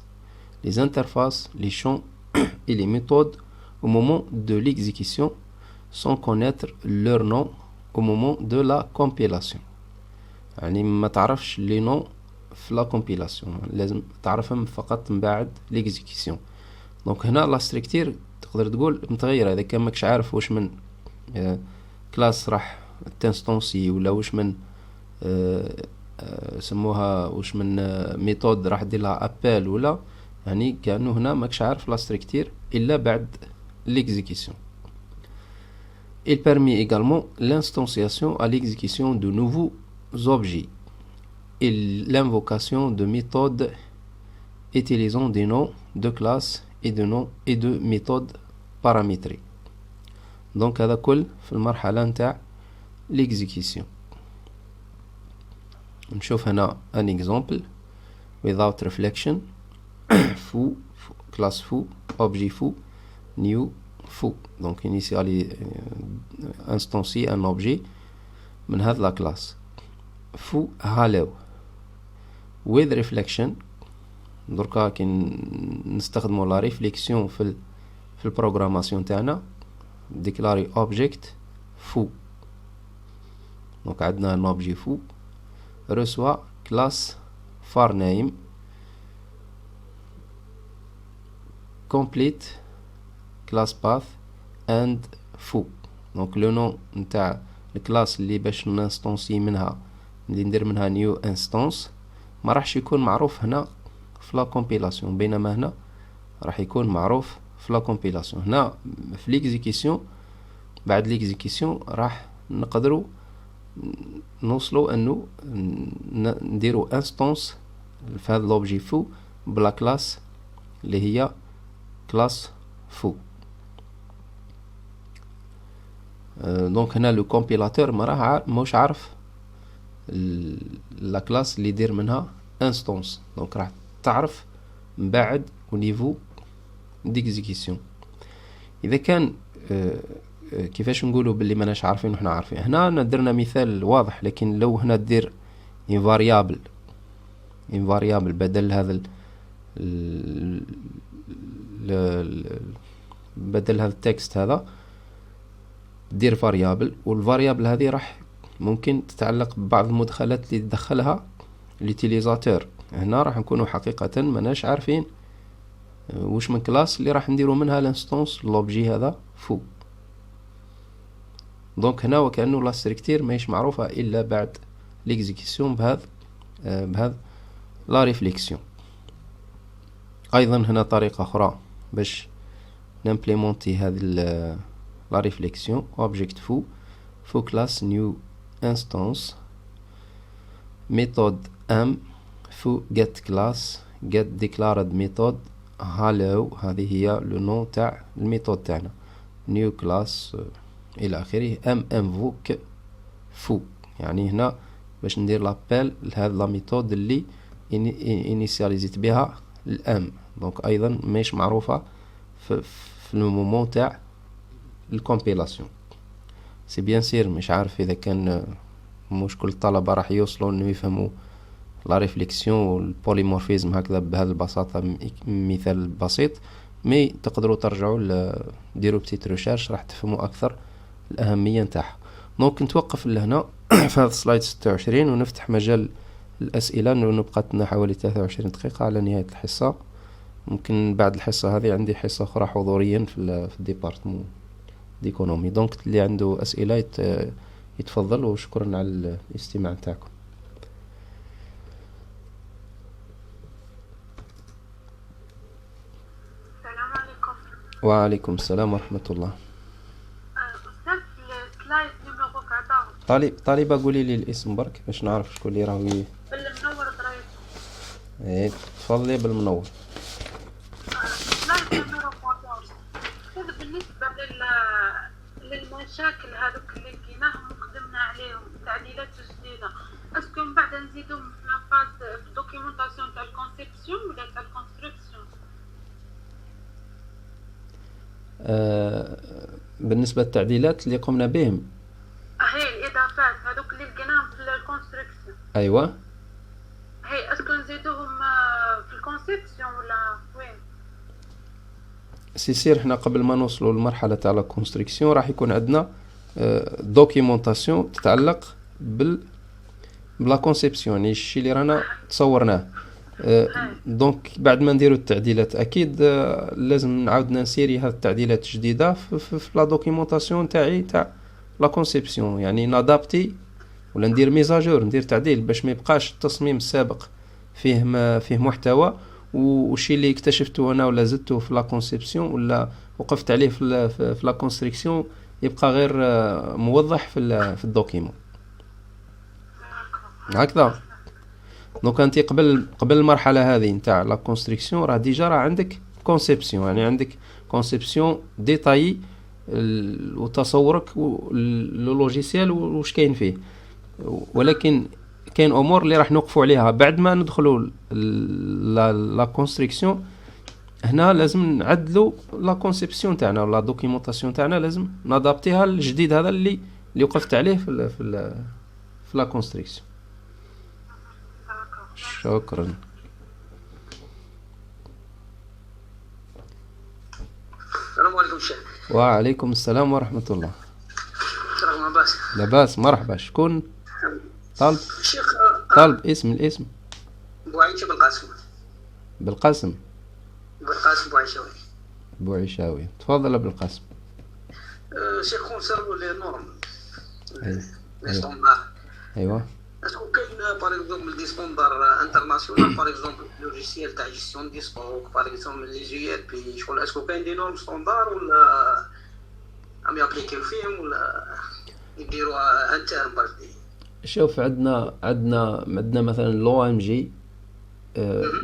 [SPEAKER 1] les interfaces, les champs et les méthodes au moment de l'exécution sans connaître leur nom au moment de la compilation. يعني ما تعرفش لي نون في لا كومبيلاسيون، لازم تعرفهم فقط من بعد l'exécution. دونك هنا لا ستركتير تقدر تقول متغيرة. إذا كان ماكش عارف واش من كلاس راح تنستونسي ولا واش من سموها واش من ميثود راح دير لها ابل، ولا يعني كأنه هنا ماكش عارف لا ستركتير إلا بعد l'exécution. Il permet également l'instanciation à l'exécution de nouveaux objets et l'invocation de méthodes utilisant des noms de classes et de méthodes paramétrées. Donc هذا كل في المرحلة نتاع l'exécution. نشوف هنا un exemple without reflection. foo, classe foo, objet foo, new foo. Donc instancie un objet من هذه la classe. foo hello with reflection. دركا كي نستخدموا لا ريفليكسيون في البروغراماسيون تاعنا ديكلاري اوبجيكت فو. دونك عندنا ان اوبجي فو reçoit classe var name complete class path and foo. دونك لو نون نتاع الكلاس اللي باش نستونسي منها اللي ندير منها نيو انستانس ما راحش يكون معروف هنا في لا كومبيلاسيون، بينما هنا راح يكون معروف في لا كومبيلاسيون. هنا في ليكزيكسيون بعد ليكزيكسيون راح نقدروا نوصلوا انه نديروا انستانس في هذا لوبجي فو بلا كلاس اللي هي كلاس فو. دونك هنا لو كومبيلاتور ما راه موش عارف لا كلاس اللي يدير منها انستانس، دونك راح تعرف من بعد au niveau d'exécution. اذا كان كيفاش نقولوا باللي ماناش عارفين وحنا عارفين، هنا درنا مثال واضح، لكن لو هنا دير invariable بدل هذا بدل هذا التكست هذا دير فاريابل، والفاريابل هذه راح ممكن تتعلق ببعض المدخلات اللي تدخلها ليوتيليزاتور. هنا راح نكونوا حقيقة ماناش عارفين واش من كلاس اللي راح نديروا منها الانستانس لوبجي هذا فو. دونك هنا وكأنه لا ستركتير ماهيش معروفة الا بعد ليكزيكسيون بهذا لا ريفليكسيون. ايضا هنا طريقة اخرى باش نمبليمونتي هذه لا ريفليكسيون. اوبجيكت فو كلاس نيو انستانس ميثود ام فو get class get declared method hello. هذه هي لو نون تاع الميثود تاعنا new class الى اخره. ام invoke فو يعني هنا باش ندير لابيل لهذا لا ميثود اللي انيسياليزيت بها الام. دونك ايضا ماهيش معروفه في لو مومون تاع الكومبيلاسيون. سي بيان سير مش عارف اذا كان مش كل الطلبه راح يوصلوا انه يفهموا لا ريفليكسيون والبوليمورفيزم هكذا بهذه البساطه. مثال بسيط مي تقدروا ترجعوا ديروا بتيت ريشيرش راح تفهموا اكثر الاهميه نتاعها. دونك نتوقف لهنا في هذا السلايد 26 ونفتح مجال الاسئله، انه بقات لنا حوالي 23 دقيقه على نهايه الحصه. ممكن بعد الحصه هذه عندي حصه اخرى حضوريا في الديبارتمون ديكونومي. دونك اللي عنده اسئله يتفضل، وشكرا على الاستماع نتاعكم.
[SPEAKER 2] السلام عليكم.
[SPEAKER 1] وعليكم السلام ورحمه الله.
[SPEAKER 2] استاذ السلايد نيميرو 14
[SPEAKER 1] طالبه قولي لي الاسم برك باش نعرف شكون اللي راهو
[SPEAKER 2] بالمنور قريت.
[SPEAKER 1] ايه تفضلي بالمنور.
[SPEAKER 2] سلايد نيميرو 14 هذا بالنسبه المشاكل هذوك اللي لقيناهم وخدمنا عليهم تعديلات جديدة، اسكو من بعد نزيدو في لافاز في الدوكيومونطاسيون تاع الكونسيبسيون ولا تاع الكونستركسيون؟
[SPEAKER 1] بالنسبة للتعديلات اللي قمنا بهم،
[SPEAKER 2] هي الإضافات هذوك اللي لقيناهم في الكونستركسيون،
[SPEAKER 1] أيوة
[SPEAKER 2] هي اسكو نزيدوهم في الكونسيبسيون ولا وين؟
[SPEAKER 1] سير احنا قبل ما نوصلوا للمرحلة تاع لا كونستركسيون راح يكون عندنا دوكيومونطاسيون تتعلق بلا كونسيبسيون، يعني الشيء اللي رانا تصورناه. دونك بعد ما نديروا التعديلات اكيد لازم نعاودنا نسيري هذه التعديلات الجديده في لا دوكيومونطاسيون تاعي تاع لا كونسيبسيون، يعني نادابتي ولا ندير ميزاجور، ندير تعديل باش ما يبقاش التصميم السابق فيه محتوى، والشيء اللي اكتشفته انا ولا زدته في لا كونسيبسيون ولا وقفت عليه في لا كونستركسيون يبقى غير موضح في الدوكيمون هكذا. دونك انت قبل المرحله هذه نتاع لا كونستركسيون راه ديجا راه عندك كونسيبسيون، يعني عندك كونسيبسيون ديتاي وتصورك لو لوجيسيال واش كاين فيه، ولكن كاين امور اللي راح نوقفوا عليها بعد ما ندخلوا لا كونستركسيون. هنا لازم نعدلوا لا كونسيبسيون تاعنا ولا دوكيومونطاسيون تاعنا، لازم نادابتيها للجديد هذا اللي وقفت عليه في لا كونستركسيون. شكرا.
[SPEAKER 3] السلام عليكم شيخ.
[SPEAKER 1] وعليكم السلام ورحمة الله.
[SPEAKER 3] لاباس؟
[SPEAKER 1] لاباس، مرحبا. شكون طالب؟
[SPEAKER 3] شيخ
[SPEAKER 1] طالب الاسم؟
[SPEAKER 3] بوعيشة بالقاسم.
[SPEAKER 1] بالقاسم
[SPEAKER 3] بوعيشاوي.
[SPEAKER 1] بوعيشاوي، تفضل بالقاسم.
[SPEAKER 3] شيخ كونسيرنو لي نورم لي ستوندار.
[SPEAKER 1] ايوا
[SPEAKER 3] اسكو كاين باغ اكزومبل دي ستوندار انترناسيونال، باغ اكزومبل لوجيسيال تاع جيستيون دي ستوك، باغ اكزومبل لي جي ار بي، شغل اسكو كاين دي نورم ستوندار ولا عم يابليكيو فيهم ولا يديروها انترن برك؟
[SPEAKER 1] شوف عندنا مثلا لو ام جي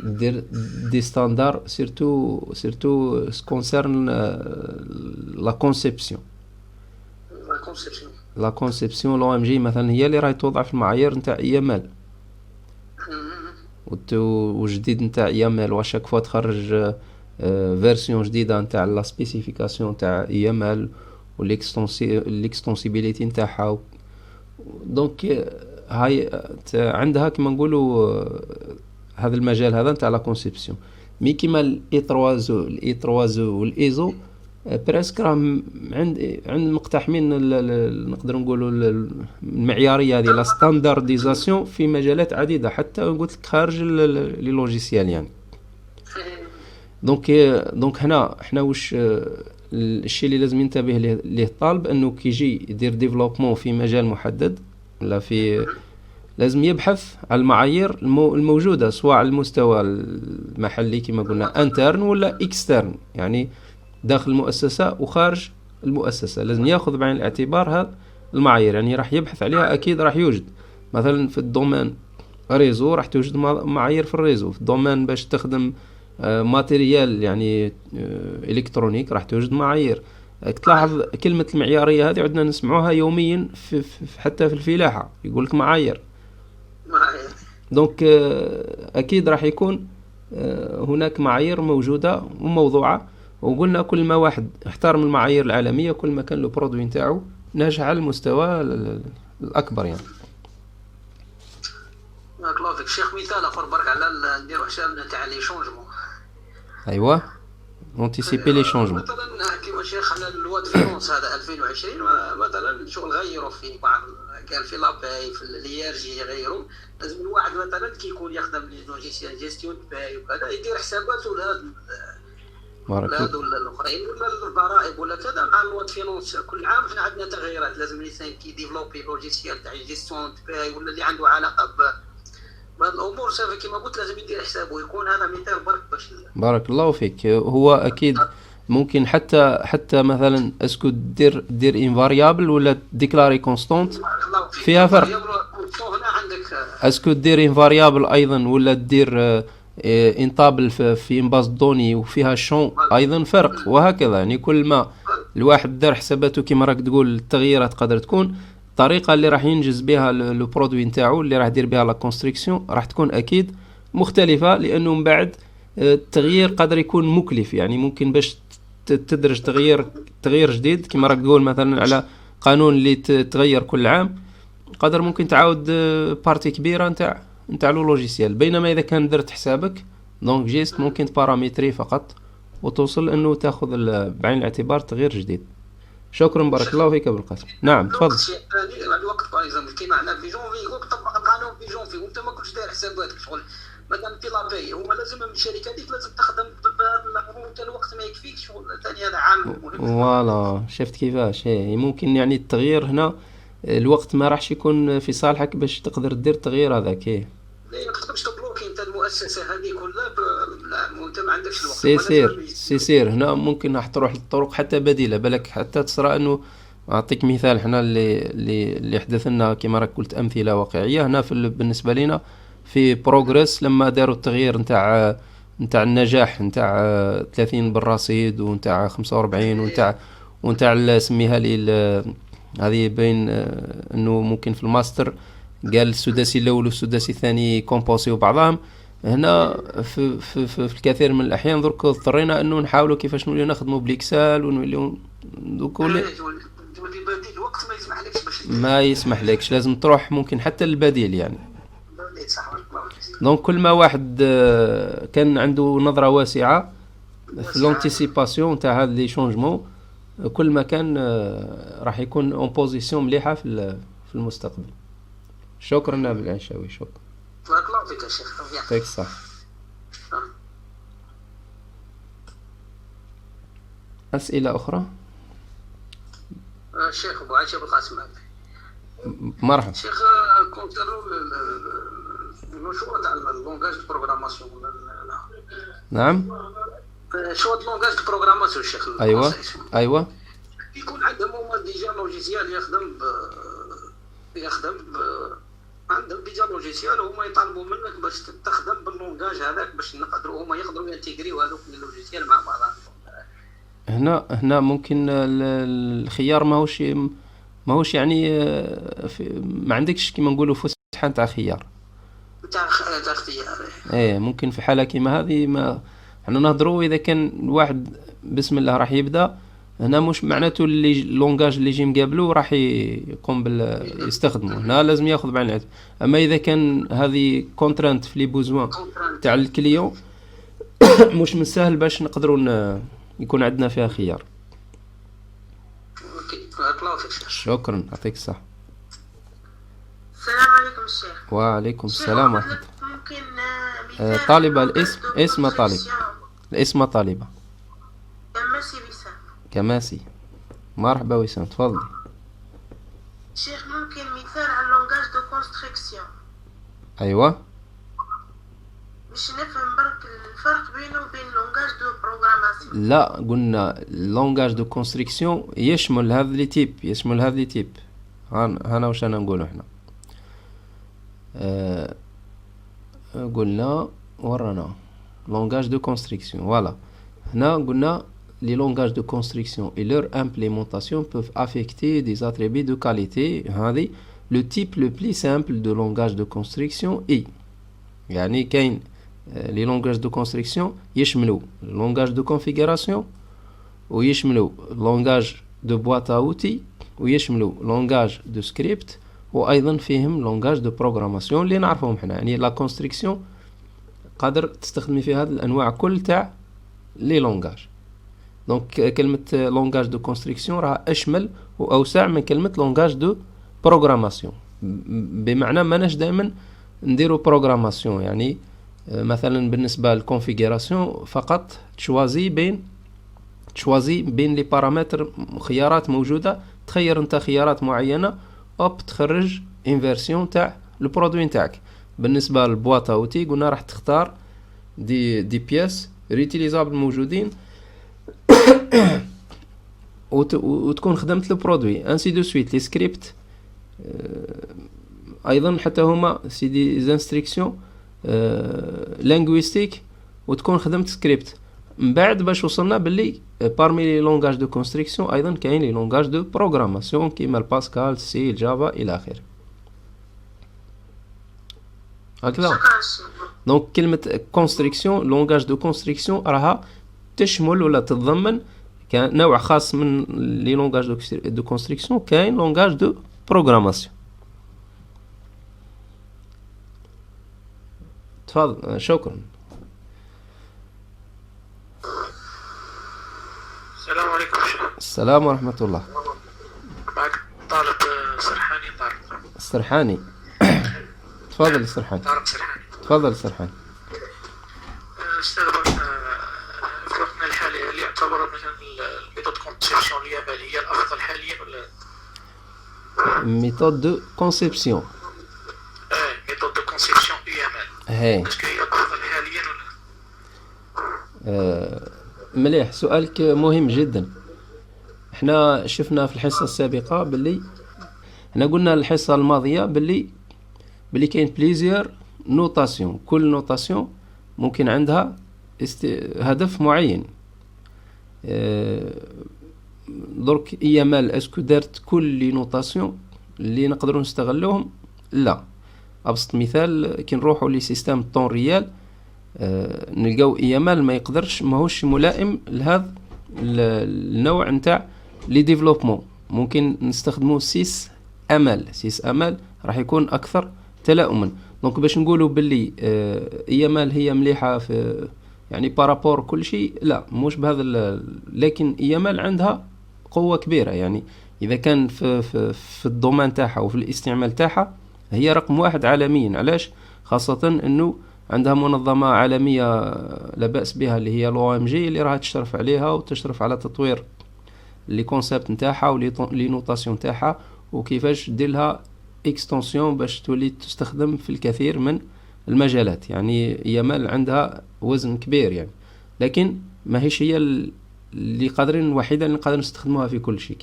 [SPEAKER 1] دير دي ستاندار سيرتو كونسيرن لا كونسيبسيون. لا كونسيبسيون لو ام جي مثلا هي اللي راهي توضع في المعايير نتاع يامال وجديد نتاع يامال، واشاك فوا تخرج فيرسيون جديده نتاع لا سبيسيفيكاسيون تاع يامال والاكستونسيبيليتي نتاعها. دونك هاي عندها كما نقولوا هذا المجال هذا نتاع لا كونسيبسيون. مي كيما الاي 3 والايزو بريسك راهم عند مقتحمين نقدر نقولوا المعياريه هذه لا ستاندارديزاسيون في مجالات عديده، حتى قلت لك خارج لي لوجيسيال يعني. دونك هنا احنا واش الشيء اللي لازم ينتبه ليه الطالب انه كي يجي يدير ديفلوبمون في مجال محدد ولا في لازم يبحث على المعايير الموجوده سواء على المستوى المحلي كما قلنا انترن ولا اكسترن، يعني داخل المؤسسه وخارج المؤسسه لازم ياخذ بعين الاعتبار هذا المعايير، يعني راح يبحث عليها. اكيد راح يوجد مثلا في الدومين ريزو راح توجد معايير في الريزو، في الدومين باش تخدم ماتيريال يعني الكترونيك راح توجد معايير. تلاحظ كلمه المعياريه هذه عندنا نسمعوها يوميا في حتى في الفلاحه يقول لك معايير. دونك اكيد راح يكون هناك معايير موجوده وموضوعه، وقلنا كل ما واحد احترم المعايير العالميه كل ما كان لو برودوي نتاعو ناجح على المستوى الاكبر يعني.
[SPEAKER 3] الله فيك شيخ. مثال اخر برك على نديروا حسابنا تاع لي شونجمون.
[SPEAKER 1] ايوا اونتيسيبي لي شونجمون.
[SPEAKER 3] مثلا كيما شيخ على الواد فينونس هذا 2020 مثلا شغل غيروا في بعض، قال في لاباي في اليارجي يغيروا. لازم الواحد مثلا كي يكون يخدم لي لوجيسيال جيستيون باي وكذا يدير حساباته لهذو الاخرين ولا الضرائب ولا كذا مع الواد فينونس. كل عام احنا عندنا تغييرات، لازم الانسان كي ديفلوبي لوجيسيال تاع جيستيون باي ولا اللي عنده علاقه بهذه الامور صافي كما قلت لازم يدير حسابه. يكون هذا مثال برك باش
[SPEAKER 1] بارك الله فيك. هو اكيد ممكن حتى مثلا اسكو دير انفاريابل ولا ديكلاري كونستانت فيها فرق.
[SPEAKER 3] هنا عندك
[SPEAKER 1] اسكو دير انفاريابل ايضا ولا دير انطابل في انباز دوني وفيها شون ايضا فرق، وهكذا يعني كل ما الواحد دار حساباته كيما راك تقول التغييرات قادر تكون الطريقه اللي راح ينجز بها لو برودوي نتاعو اللي راح يدير بها لا كونستركسيون راح تكون اكيد مختلفه، لانه من بعد التغيير قادر يكون مكلف. يعني ممكن باش تدرج تغيير جديد كيما راك تقول مثلا على قانون اللي تغير كل عام، قادر ممكن تعاود بارتي كبيره نتاع لو لوجيسيال. بينما اذا كان درت حسابك دونك جيست ممكن بارامتري فقط وتوصل انه تاخذ بعين الاعتبار تغيير جديد. شكرا، بارك الله فيك ابو القاسم. نعم تفضل.
[SPEAKER 3] الوقت باغ اكزومبل كيما حنا في جونفي يقولك طبق القانون في جونفي وانت ما كنتش داير حساباتك شغل مادام في لابي هما لازم من الشركه هذيك لازم تخدم وانت الوقت ما يكفيكش شغل ثاني. هذا عامل مهم.
[SPEAKER 1] فوالا شفت كيفاش ممكن يعني التغيير هنا الوقت ما راحش يكون في صالحك باش تقدر دير التغيير هذاك.
[SPEAKER 3] ما تقدرش تبلوكي انت المؤسسه هذه كلها وانت ما عندكش الوقت.
[SPEAKER 1] سير هنا ممكن راح تروح للطرق حتى بديله، بالك حتى تصرى انه اعطيك مثال حنا اللي حدث لنا كما راك قلت امثله واقعيه هنا بالنسبه لنا في بروغريس لما داروا التغيير نتاع النجاح نتاع 30 بالرصيد ونتاع 45 ونتاع سميها لي هذه بين انه ممكن في الماستر قال السداسي الاول والسداسي الثاني كومبوسيو بعضهم. هنا في الكثير من الاحيان درك اضطرينا انه نحاولوا كيفاش نوليو نخدموا بالاكسل ونوليو دوك
[SPEAKER 3] الوقت ما يسمحلكش باش
[SPEAKER 1] ما يسمحلكش، لازم تروح ممكن حتى البديل يعني. دونك كل ما واحد كان عنده نظرة واسعة في لونتيسيباسيون تاع هاد لي شونجمون كل ما كان راح يكون اون بوزيسيون مليحة في المستقبل. شكرا نابل العشاوي. شكرا.
[SPEAKER 3] بارك الله فيك يا شيخ.
[SPEAKER 1] يعطيك الصح. أسئلة أخرى؟
[SPEAKER 3] الشيخ أبو عائشة بالقاسم.
[SPEAKER 1] مرحبا.
[SPEAKER 3] شيخ كونترول المشروع تاع اللونغاج دو بروغراماسيون.
[SPEAKER 1] نعم.
[SPEAKER 3] شو اللونغاج دو بروغراماسيون الشيخ؟
[SPEAKER 1] أيوة.
[SPEAKER 3] يكون عندهم هما ديجا لوجيسيال يخدم عندهم ديجا لوجيسيال وهما يطالبوا منك باش تخدم باللونغاج هذاك باش نقدروا هما يقدروا ينتيغريو هذوك اللوجيسيال مع بعضهم.
[SPEAKER 1] هنا ممكن الخيار ماهوش يعني ما عندكش كيما نقولوا فسحه نتاع خيار
[SPEAKER 3] تاع اختيار.
[SPEAKER 1] ممكن في حاله كيما هذه ما احنا نهضروا اذا كان الواحد بسم الله راح يبدا هنا مش معناته اللي اللونغاج اللي يجي مقابله راح يقوم يستخدمه. هنا لازم ياخذ بعين الاعتبار. اما اذا كان هذه كونترانت في لي بوزوان تاع الكليون مش من سهل باش نقدروا يكون عندنا فيها خيار. شكرا، يعطيك الصحة.
[SPEAKER 2] السلام عليكم الشيخ.
[SPEAKER 1] وعليكم السلام ورحمة الله.
[SPEAKER 2] ممكن
[SPEAKER 1] طالبة الاسم طالب. الاسم طالبة.
[SPEAKER 2] كماسي وسام.
[SPEAKER 1] كماسي. مرحبا وسام، تفضلي.
[SPEAKER 2] شيخ ممكن مثال على اللونغاج دو كونستركسيون.
[SPEAKER 1] أيوة.
[SPEAKER 2] باش نفهم برك الفرق بينه وبين لونغاج دو بروغراماسيون.
[SPEAKER 1] لا قلنا لونغاج دو كونستركسيون يشمل هذا لي تيب. هنا واش انا نقولوا احنا قلنا ورانا لونغاج دو كونستركسيون. فوالا هنا قلنا les langages de construction et leur implémentation peuvent affecter des attributs de qualité. هذه le type le plus simple de langage de construction est يعني كاين les langages de construction يشملوا langage de configuration ويشملوا langage de boîte à outils ويشملوا langage de script وأيضا فيهم langage de programmation اللي نعرفهم حنا. يعني la construction قادر تستخدمي في هذه الأنواع كل تاع les langages. دونك كلمة langage de construction راها أشمل وأوسع من كلمة langage de programmation. بمعنى ماناش دائما نديرو programmation يعني مثلا بالنسبة للconfiguration فقط تشوازي بين لي بارامتر خيارات موجودة، تخير انت خيارات معينة تخرج ان فيرسيون تاع البرودوي نتاعك. بالنسبة للبواطة اوتي قلنا راح تختار دي بياس ريتيليزابل موجودين وتكون خدمت البرودوي انسي دو سويت. لي سكريبت ايضا حتى هما سي دي انستركسيون لينغويستيك وتكون خدمت سكريبت. من بعد باش وصلنا باللي بارمي لي لونغاج دو كونستركسيون ايضا كاين لي لونغاج دو بروغراماسيون كيما الباسكال سي الجافا الى اخره. هكذا دونك كلمه كونستركسيون لونغاج دو كونستركسيون راها تشمل ولا تتضمن نوع خاص من لي لونغاج دو كونستركسيون، كاين لونغاج دو بروغراماسيون. تفضل. شكرا.
[SPEAKER 4] السلام عليكم شيخ.
[SPEAKER 1] السلام ورحمة الله.
[SPEAKER 4] معك طالب سرحاني.
[SPEAKER 1] السرحاني. تفضل السرحاني.
[SPEAKER 4] طالب سرحاني.
[SPEAKER 1] تفضل السرحاني.
[SPEAKER 4] استاذ في وقتنا الحالي هل يعتبر مثلا الميثود كونسيبسيون اليابانية الأفضل حاليا ولا؟
[SPEAKER 1] ميثود دو كونسيبسيون.
[SPEAKER 4] ميثود دو كونسيبسيون يابان. اسكو هي الأفضل حاليا ولا؟
[SPEAKER 1] مليح، سؤالك مهم جدا. احنا شفنا في الحصة السابقة باللي احنا قلنا الحصة الماضية باللي كاين بليزير نوتاسيون، كل نوتاسيون ممكن عندها هدف معين. درك ايامال اسكو دارت كل لي نوتاسيون اللي نقدروا نستغلوهم؟ لا. ابسط مثال كي نروحوا لي سيستم طون ريال نلقاو ايامال ما يقدرش، ماهوش ملائم لهذا النوع نتاع لي ديفلوبمون. ممكن نستخدمو 6 امال راح يكون اكثر تلائما. دونك باش نقولوا باللي ايامال هي مليحه في يعني بارابور كل شيء، لا مش بهذا لكن ايامال عندها قوه كبيره. يعني اذا كان في الدومين تاعها وفي الاستعمال تاعها هي رقم 1 عالميا. علاش؟ خاصه انه عندها منظمة عالمية لا بأس بها اللي هي l'OMG اللي راها تشرف عليها وتشرف على تطوير لي كونسيبت نتاعها ولي نوتاسيون نتاعها وكيفاش ديرلها اكستنسيون باش تولي تستخدم في الكثير من المجالات. يعني يامال عندها وزن كبير يعني، لكن ما هيش هي اللي قادرين الوحيدة اللي نقدر نستخدموها في كل شيء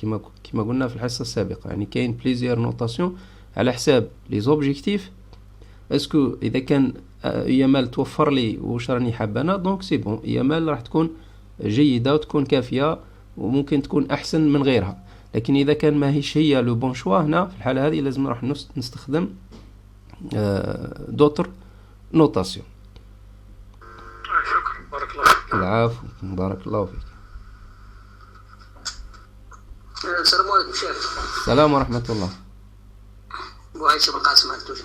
[SPEAKER 1] كما قلنا في الحصة السابقة. يعني كاين بليزير نوتاسيون على حساب لي زوبجيكتيف. اسكو اذا كان يامال توفر لي واش راني حاب انا، دونك سي بون يامال راح تكون جيده وتكون كافيه وممكن تكون احسن من غيرها. لكن اذا كان ما هيش هي لو بون شوا، هنا في الحاله هذه لازم نروح نستخدم دوتر نوتاسيون.
[SPEAKER 4] شكرا، بارك الله فيك.
[SPEAKER 1] العفو، بارك الله فيك.
[SPEAKER 3] السلام عليكم شيخ.
[SPEAKER 1] السلام ورحمه الله.
[SPEAKER 3] بوعيش بالقاسم هكتوش.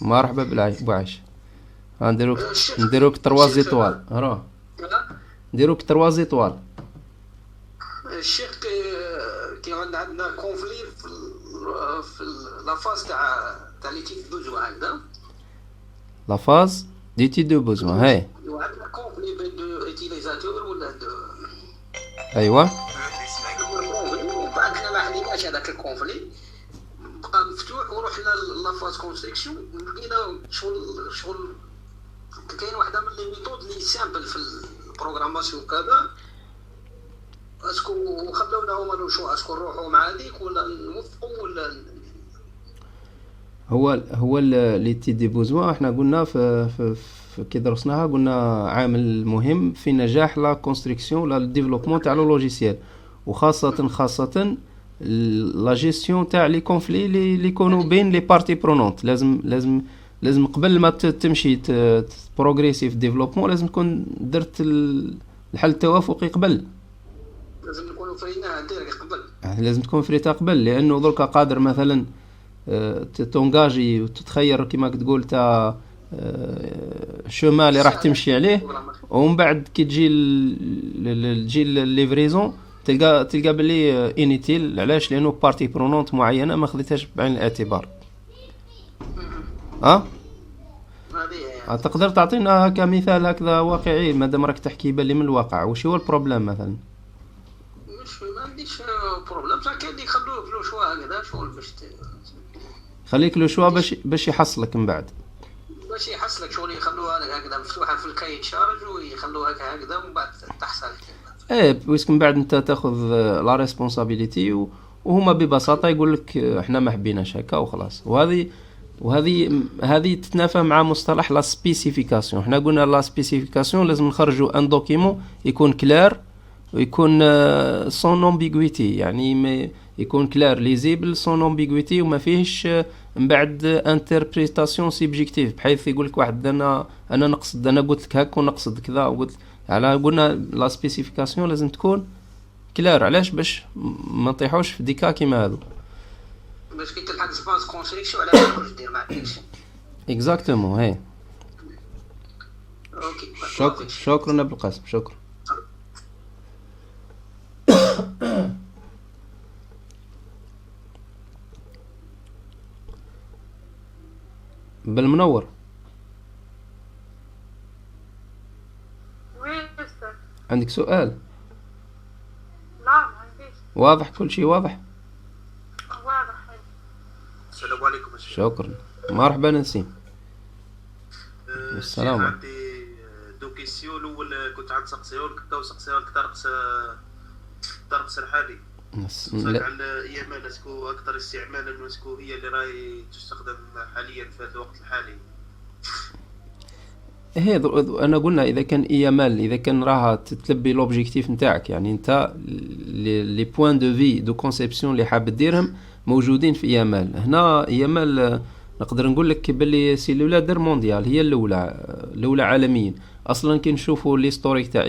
[SPEAKER 1] مرحبا بوعيش. نديروك 3 زيتوال. راه نديروك 3 زيتوال.
[SPEAKER 3] الشيخ كي عندنا كونفلي في لا فاز تاع لي تيب بوزوان هكذا. لا
[SPEAKER 1] فاز دي تي دو بوزوان هاي.
[SPEAKER 3] عندنا كونفلي بين دو ايتيليزاتور ولا دو.
[SPEAKER 1] ايوا.
[SPEAKER 3] بعد ما حليناش هذاك الكونفلي بقى مفتوح ورحنا لافاز كونستركسيون لقينا شغل كاين واحده من لي ميثود لي سامبل في البروغراماسيون كذا. اسكو خلونا هما نشوفوا اسكو نروحوا مع هذيك ولا نوفقوا ولا
[SPEAKER 1] هو لي تي دي بوزوان. احنا قلنا في كي درسناها قلنا عامل مهم في نجاح لا كونستركسيون لا ديفلوبمون تاع لو لوجيسيال، وخاصه لا جيستيون تاع لي كونفلي اللي يكونوا بين لي بارتي برونونت. لازم قبل ما تمشي بروغريسيف ديفلوبمون لازم تكون درت الحل التوافقي قبل.
[SPEAKER 3] لازم نكونوا فريناها ديريكت قبل.
[SPEAKER 1] لازم تكون فريتها قبل، لانه دركا قادر مثلا تونجاجي وتتخير كما تقول تاع الشوما اللي راح تمشي عليه، ومن بعد كي تجي الليفريزون تلقى بلي انيتيل. علاش؟ لانه بارتي برونونت معينه ما خذيتهاش بعين الاعتبار. تقدر تعطينا كمثال هكذا واقعي مادام راك تحكي بالي من الواقع؟ وش هو البروبليم مثلا؟
[SPEAKER 3] مش ما عنديش بروبليم، صح كان يخلوه في لو شوا هكذا شغل باش
[SPEAKER 1] خليك لو شوا باش يحصلك من بعد،
[SPEAKER 3] باش يحصلك شغل يخلوها هكذا مفتوحه في الكاي تشارج ويخلوها هكذا ومن بعد تحصل.
[SPEAKER 1] بويسك من بعد انت تاخذ لا ريسبونسابيلتي وهما ببساطه يقول لك احنا ما حبيناش هكا وخلاص. وهذه وهذه تتنافى مع مصطلح لا سبيسيفيكاسيون. حنا قلنا لا سبيسيفيكاسيون لازم نخرجوا ان دوكيمون يكون كلار ويكون سون امبيغويتي، يعني يكون كلار ليزيبل سون امبيغويتي وما فيهش من بعد انتربريتاسيون سيبجيكتيف، بحيث يقول لك واحد انا نقصد، انا قلت لك هكا ونقصد كذا وقلت على. قلنا لا سبيسيفيكاسيون لازم تكون كلار. علاش؟ باش ما نطيحوش في ديكا كيما هذو،
[SPEAKER 3] باش كي تلحق سباس كونستركسيون على بالك دير مع اكشن.
[SPEAKER 1] اكزاكتومون. هي
[SPEAKER 3] اوكي
[SPEAKER 1] شكرا ابو القاسم، شكرا. بالمنور. عندك سؤال؟
[SPEAKER 2] لا ما عنديش.
[SPEAKER 1] واضح كل شيء واضح.
[SPEAKER 4] السلام عليكم.
[SPEAKER 1] شكرا. مرحبا نسيم. السلام.
[SPEAKER 4] عندي دو كيسيون. الاول كنت عند سقسيون كنت سقسيون طرق الحالي على ايامال اسكو اكثر استعمالا واسكو هي اللي راهي تستخدم حاليا في هذا الوقت الحالي.
[SPEAKER 1] انا قلنا اذا كان ايامال، اذا كان راها تلبي لوبجيكتيف نتاعك، يعني انت لي بوين دو في دو كونسيبسيون اللي حاب ديرهم موجودين في ايامال. هنا ايامال نقدر نقول لك باللي سي لولادر مونديال، هي الاولى عالميا. اصلا كي نشوفوا ليستوريك تاع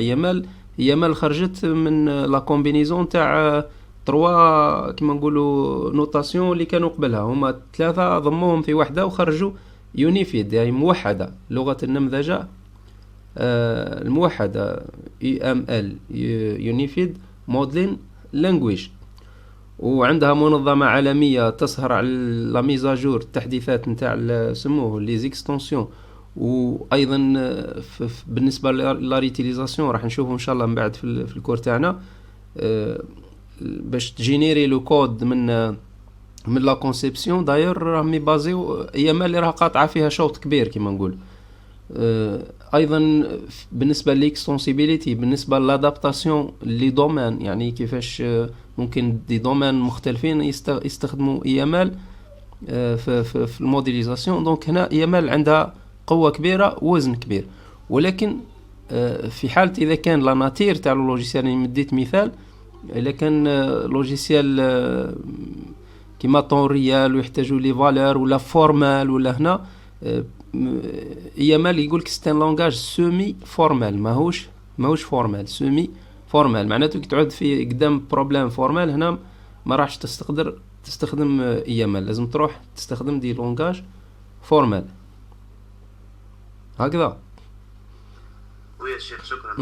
[SPEAKER 1] ايامال خرجت من لا كومبينيزون تاع 3 كيما نقولوا نوتاسيون اللي كانوا قبلها، هما 3 ضموهم في وحده وخرجوا يونيفيد، يعني موحده، لغه النمذجه الموحده UML يونيفيد موديلين لانجويج. وعندها منظمه عالميه تسهر على لا ميزاجور التحديثات نتاع سموه لي زيكستونسيون. وايضا بالنسبه لاريتيليزاسيون راح نشوفه ان شاء الله من بعد في الكور تاعنا، باش تجينيري لو كود من لا كونسيبسيون. داير راهم بازيو ايام اللي راه قاطعه فيها شوط كبير كيما نقول. ايضا بالنسبه للاكستنسيبيليتي، بالنسبه للادابتاسيون لي دومين، يعني كيفاش ممكن دي دومين مختلفين يستخدموا ايامال في الموديليزاسيون. دونك هنا ايامال عندها قوه كبيره ووزن كبير. ولكن في حاله اذا كان لا ناتير تاع اللوجيسيال، يعني مديت مثال، اذا كان لوجيسيال كيما طون ريال ويحتاجوا لي فالور ولا فورمال، ولا هنا ايامال يقولك ستان لونغاج سومي فورمال، ماهوش فورمال، سومي فورمال. معناته كي تعود في قدام بروبليم فورمال هنا ما راحش تستخدم ايامال، لازم تروح تستخدم دي لونغاج فورمال. هكذا.
[SPEAKER 4] ويا شيخ شكرا.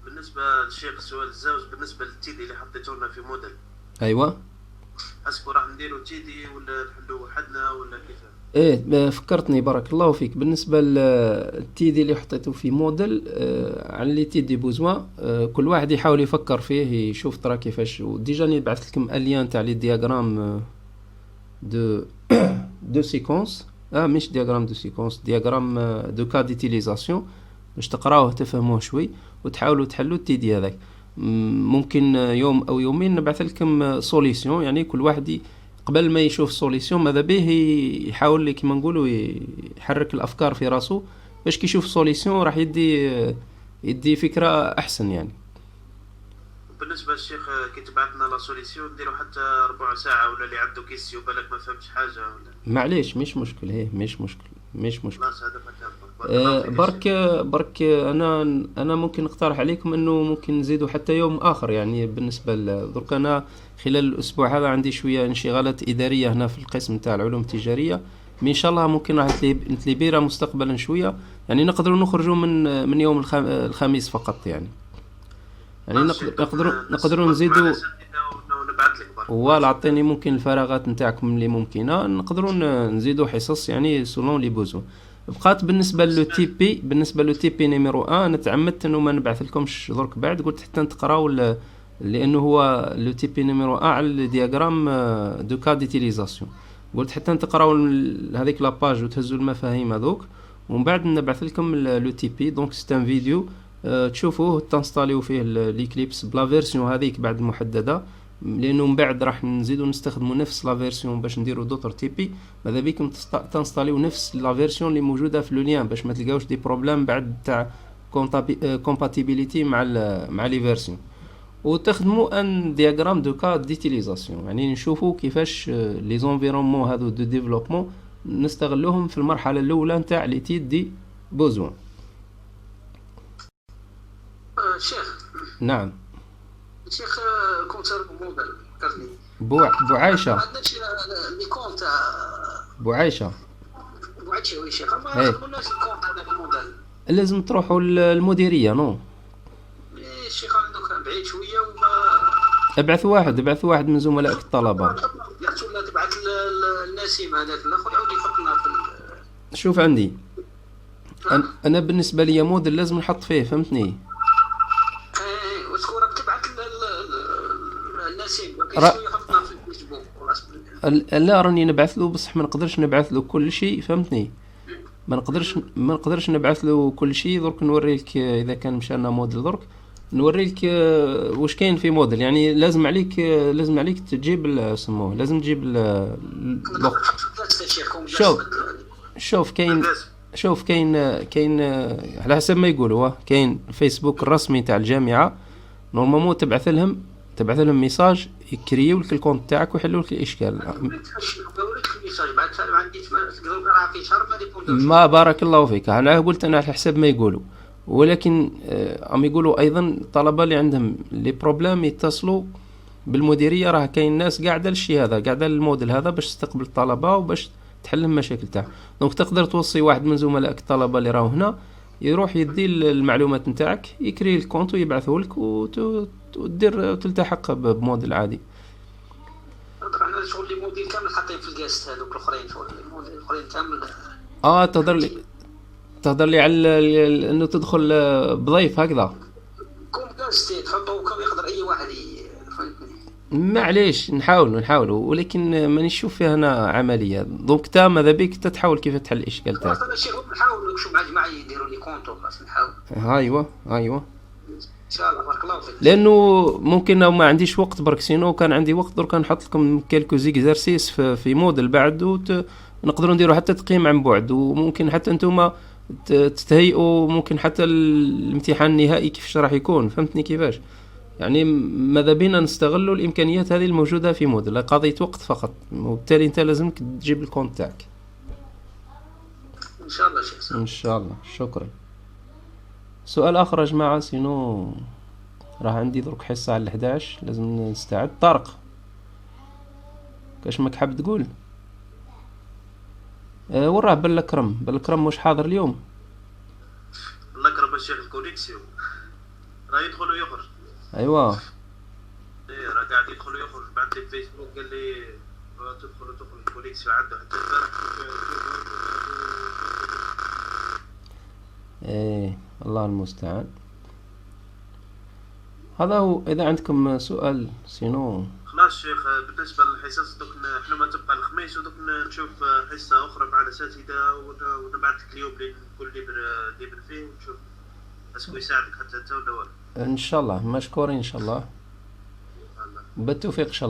[SPEAKER 4] بالنسبه للشيخ السؤال الزوج، بالنسبه للتيدي اللي حطيته لنا في موديل،
[SPEAKER 1] ايوه
[SPEAKER 4] اسكو راح نديرو تيدي ولا نحلو وحدنا ولا كيف؟
[SPEAKER 1] ايه فكرتني بارك الله فيك. بالنسبه للتيدي اللي حطيته في موديل، على لي تيدي بوزوان، كل واحد يحاول يفكر فيه، يشوف ترى كيفاش. وديجا نبعث لكم اليان تاع لي دياغرام دو سيكونس، مش دياغرام دو سيكونس، دياغرام دو كا ديتيليزاسيون، باش تقراوه تفهموه شوي وتحاولوا تحلوا التيدي هذاك. ممكن يوم او يومين نبعث لكم سوليسيون، يعني كل واحد قبل ما يشوف سوليسيون ماذا به يحاول كيما نقولوا يحرك الافكار في راسه، باش كي يشوف سوليسيون راح يدي فكره احسن. يعني
[SPEAKER 4] بالنسبه للشيخ كي تبعثنا لا سوليسيون نديرو حتى ربع ساعه، ولا اللي عنده كيسيو بالك ما فهمش حاجه ولا
[SPEAKER 1] معليش مش مشكل. هي مش مشكل.
[SPEAKER 4] خلاص هذا مكان
[SPEAKER 1] برك انا ممكن نقترح عليكم انه ممكن نزيدوا حتى يوم اخر. يعني بالنسبه درك انا خلال الاسبوع هذا عندي شويه انشغالات اداريه هنا في القسم تاع العلوم التجاريه، ان شاء الله ممكن راح نتليبيرا مستقبلا شويه، يعني نقدروا نخرجوا من يوم الخميس فقط. يعني نقدروا نزيدوا. ولا عطيني ممكن الفراغات نتاعكم اللي ممكنه، نقدروا نزيدوا حصص يعني سولون لي بوزو. بقات بالنسبه لو تي بي نيميرو 1 نتعمدت انه ما نبعث لكمش درك بعد، قلت حتى تقراو لانه هو لو تي بي نيميرو 1 على الدياغرام دو كا ديتيليزاسيون، قلت حتى تقراو هذيك لاباج وتهزوا المفاهيم هذوك، ومن بعد نبعث لكم لو تي بي. دونك سي ان فيديو تشوفوه تنستاليو فيه ليكليبس بلا فيرسيون هذيك بعد محدده، لانه من بعد راح نزيدو نستخدمو نفس لا فيرسيون باش نديرو دوطر تيبي. ماذا بيكم تنستاليو نفس لا فيرسيون اللي موجوده في لو ليان باش ما تلقاوش دي بروبليم بعد تاع كومباتيبيليتي مع لي فيرسيون. وتخدموا ان دياغرام دو كا ديتيليزاسيون، يعني نشوفوا كيفاش لي زونفيرونمون هادو دو ديفلوبمون نستغلوهم في المرحله الاولى نتاع ليتيد دي بوزوان.
[SPEAKER 3] شيخ
[SPEAKER 1] نعم
[SPEAKER 3] شيخ كونسيرن موديل كارني
[SPEAKER 1] بوعايشه
[SPEAKER 3] ما عندناش لي كونت
[SPEAKER 1] بوعايشه
[SPEAKER 3] بوعايشه وي شيخ ما
[SPEAKER 1] إيه.
[SPEAKER 3] خدمناش الكونت هذاك الموديل.
[SPEAKER 1] لازم تروحوا المديريه نو.
[SPEAKER 3] الشيخ عندك بعيد شويه وما
[SPEAKER 1] ابعث واحد من زملائك الطلبه.
[SPEAKER 3] ولا تبعث النسيم هذاك الاخر يعاود يحطنا في
[SPEAKER 1] شوف عندي انا بالنسبه لي موديل لازم نحط فيه، فهمتني؟
[SPEAKER 3] وشكون راك تبعث النسيم يحطنا في الفيسبوك ولا
[SPEAKER 1] لا راني نبعث له، بصح ما نقدرش نبعث له كل شيء، فهمتني؟ ما نقدرش نبعث له كل شيء. درك نوريك اذا كان مشانا موديل، درك نوريك واش كاين في موديل. يعني لازم عليك تجيب سموه، لازم تجيب شوف كاين على حسب ما يقولوا كاين الفيسبوك الرسمي تاع الجامعه. نورمالمون تبعث لهم ميساج يكريو لك الكونت تاعك ويحلوا لك الاشكال. ما بارك الله فيك، انا قلت انا على حسب ما يقولوا، ولكن عم يقولوا ايضا الطلبه اللي عندهم لي بروبليم يتصلوا بالمديريه. راه كاين ناس قاعده للشيء هذا، قاعده للموديل هذا باش تستقبل الطلبه وباش تحل المشاكل تاعهم. دونك تقدر توصي واحد من زملائك الطلبه اللي راهو هنا يروح يدي المعلومات نتاعك، يكري الكونت ويبعثه لك وتدير تلتحق بموديل عادي.
[SPEAKER 3] انا شغل لي موديل كامل حاطين في الكاست هذوك الاخرين، شغل الموديل الاخرين كامل. تهضر لي على انه تدخل بضيف هكذا كوم كاست تحطوا كم يقدر اي واحد فهمتني.
[SPEAKER 1] معليش نحاول ولكن ماني نشوف فيها هنا عمليه. دونك تا ماذا بيك تحاول كيف تحل الاشكال تاعك.
[SPEAKER 3] انا شيء نحاول نشوف مع الجماعه يديروا لي كونت بس نحاول.
[SPEAKER 1] ايوه
[SPEAKER 3] ان شاء الله بارك الله فيك.
[SPEAKER 1] لانه ممكن ما عنديش وقت برك، سينو كان عندي وقت درك نحط لكم كالكو زيكزارسيس في موديل بعد نقدروا نديروا حتى تقييم عن بعد، وممكن حتى انتم تستهيئوا ممكن حتى الامتحان النهائي كيفاش راح يكون، فهمتني كيفاش؟ يعني ماذا بينا نستغلوا الامكانيات هذه الموجوده في موديل، قضيه وقت فقط، وبالتالي انت لازمك تجيب الكونت تاعك
[SPEAKER 3] ان شاء الله شيخ.
[SPEAKER 1] ان شاء الله. شكرا. سؤال اخر يا جماعه، سينو راح عندي درك حصه على 11 لازم نستعد. طارق كاش ماك حاب تقول؟ وراه بالكرم مش حاضر اليوم.
[SPEAKER 4] بالكرم الشيخ الكونيكسيون راه يدخل ويخرج.
[SPEAKER 1] ايوا
[SPEAKER 4] راه قاعد يدخل ويخرج. بعد لي فيسبوك قال لي تدخل الكونيكسيون عنده حتى
[SPEAKER 1] الله المستعان. هذا هو. اذا عندكم سؤال سينو
[SPEAKER 4] خلاص شيخ. بالنسبه للحصص دوك احنا ما تبقى الخميس ودوك نشوف حصه اخرى مع الاساتذه ونبعث لك اليوم اللي نكون ليبر فيه ونشوف اسكو يساعدك حتى انت ولا.
[SPEAKER 1] ان شاء الله مشكورين ان شاء الله. بالتوفيق ان شاء الله.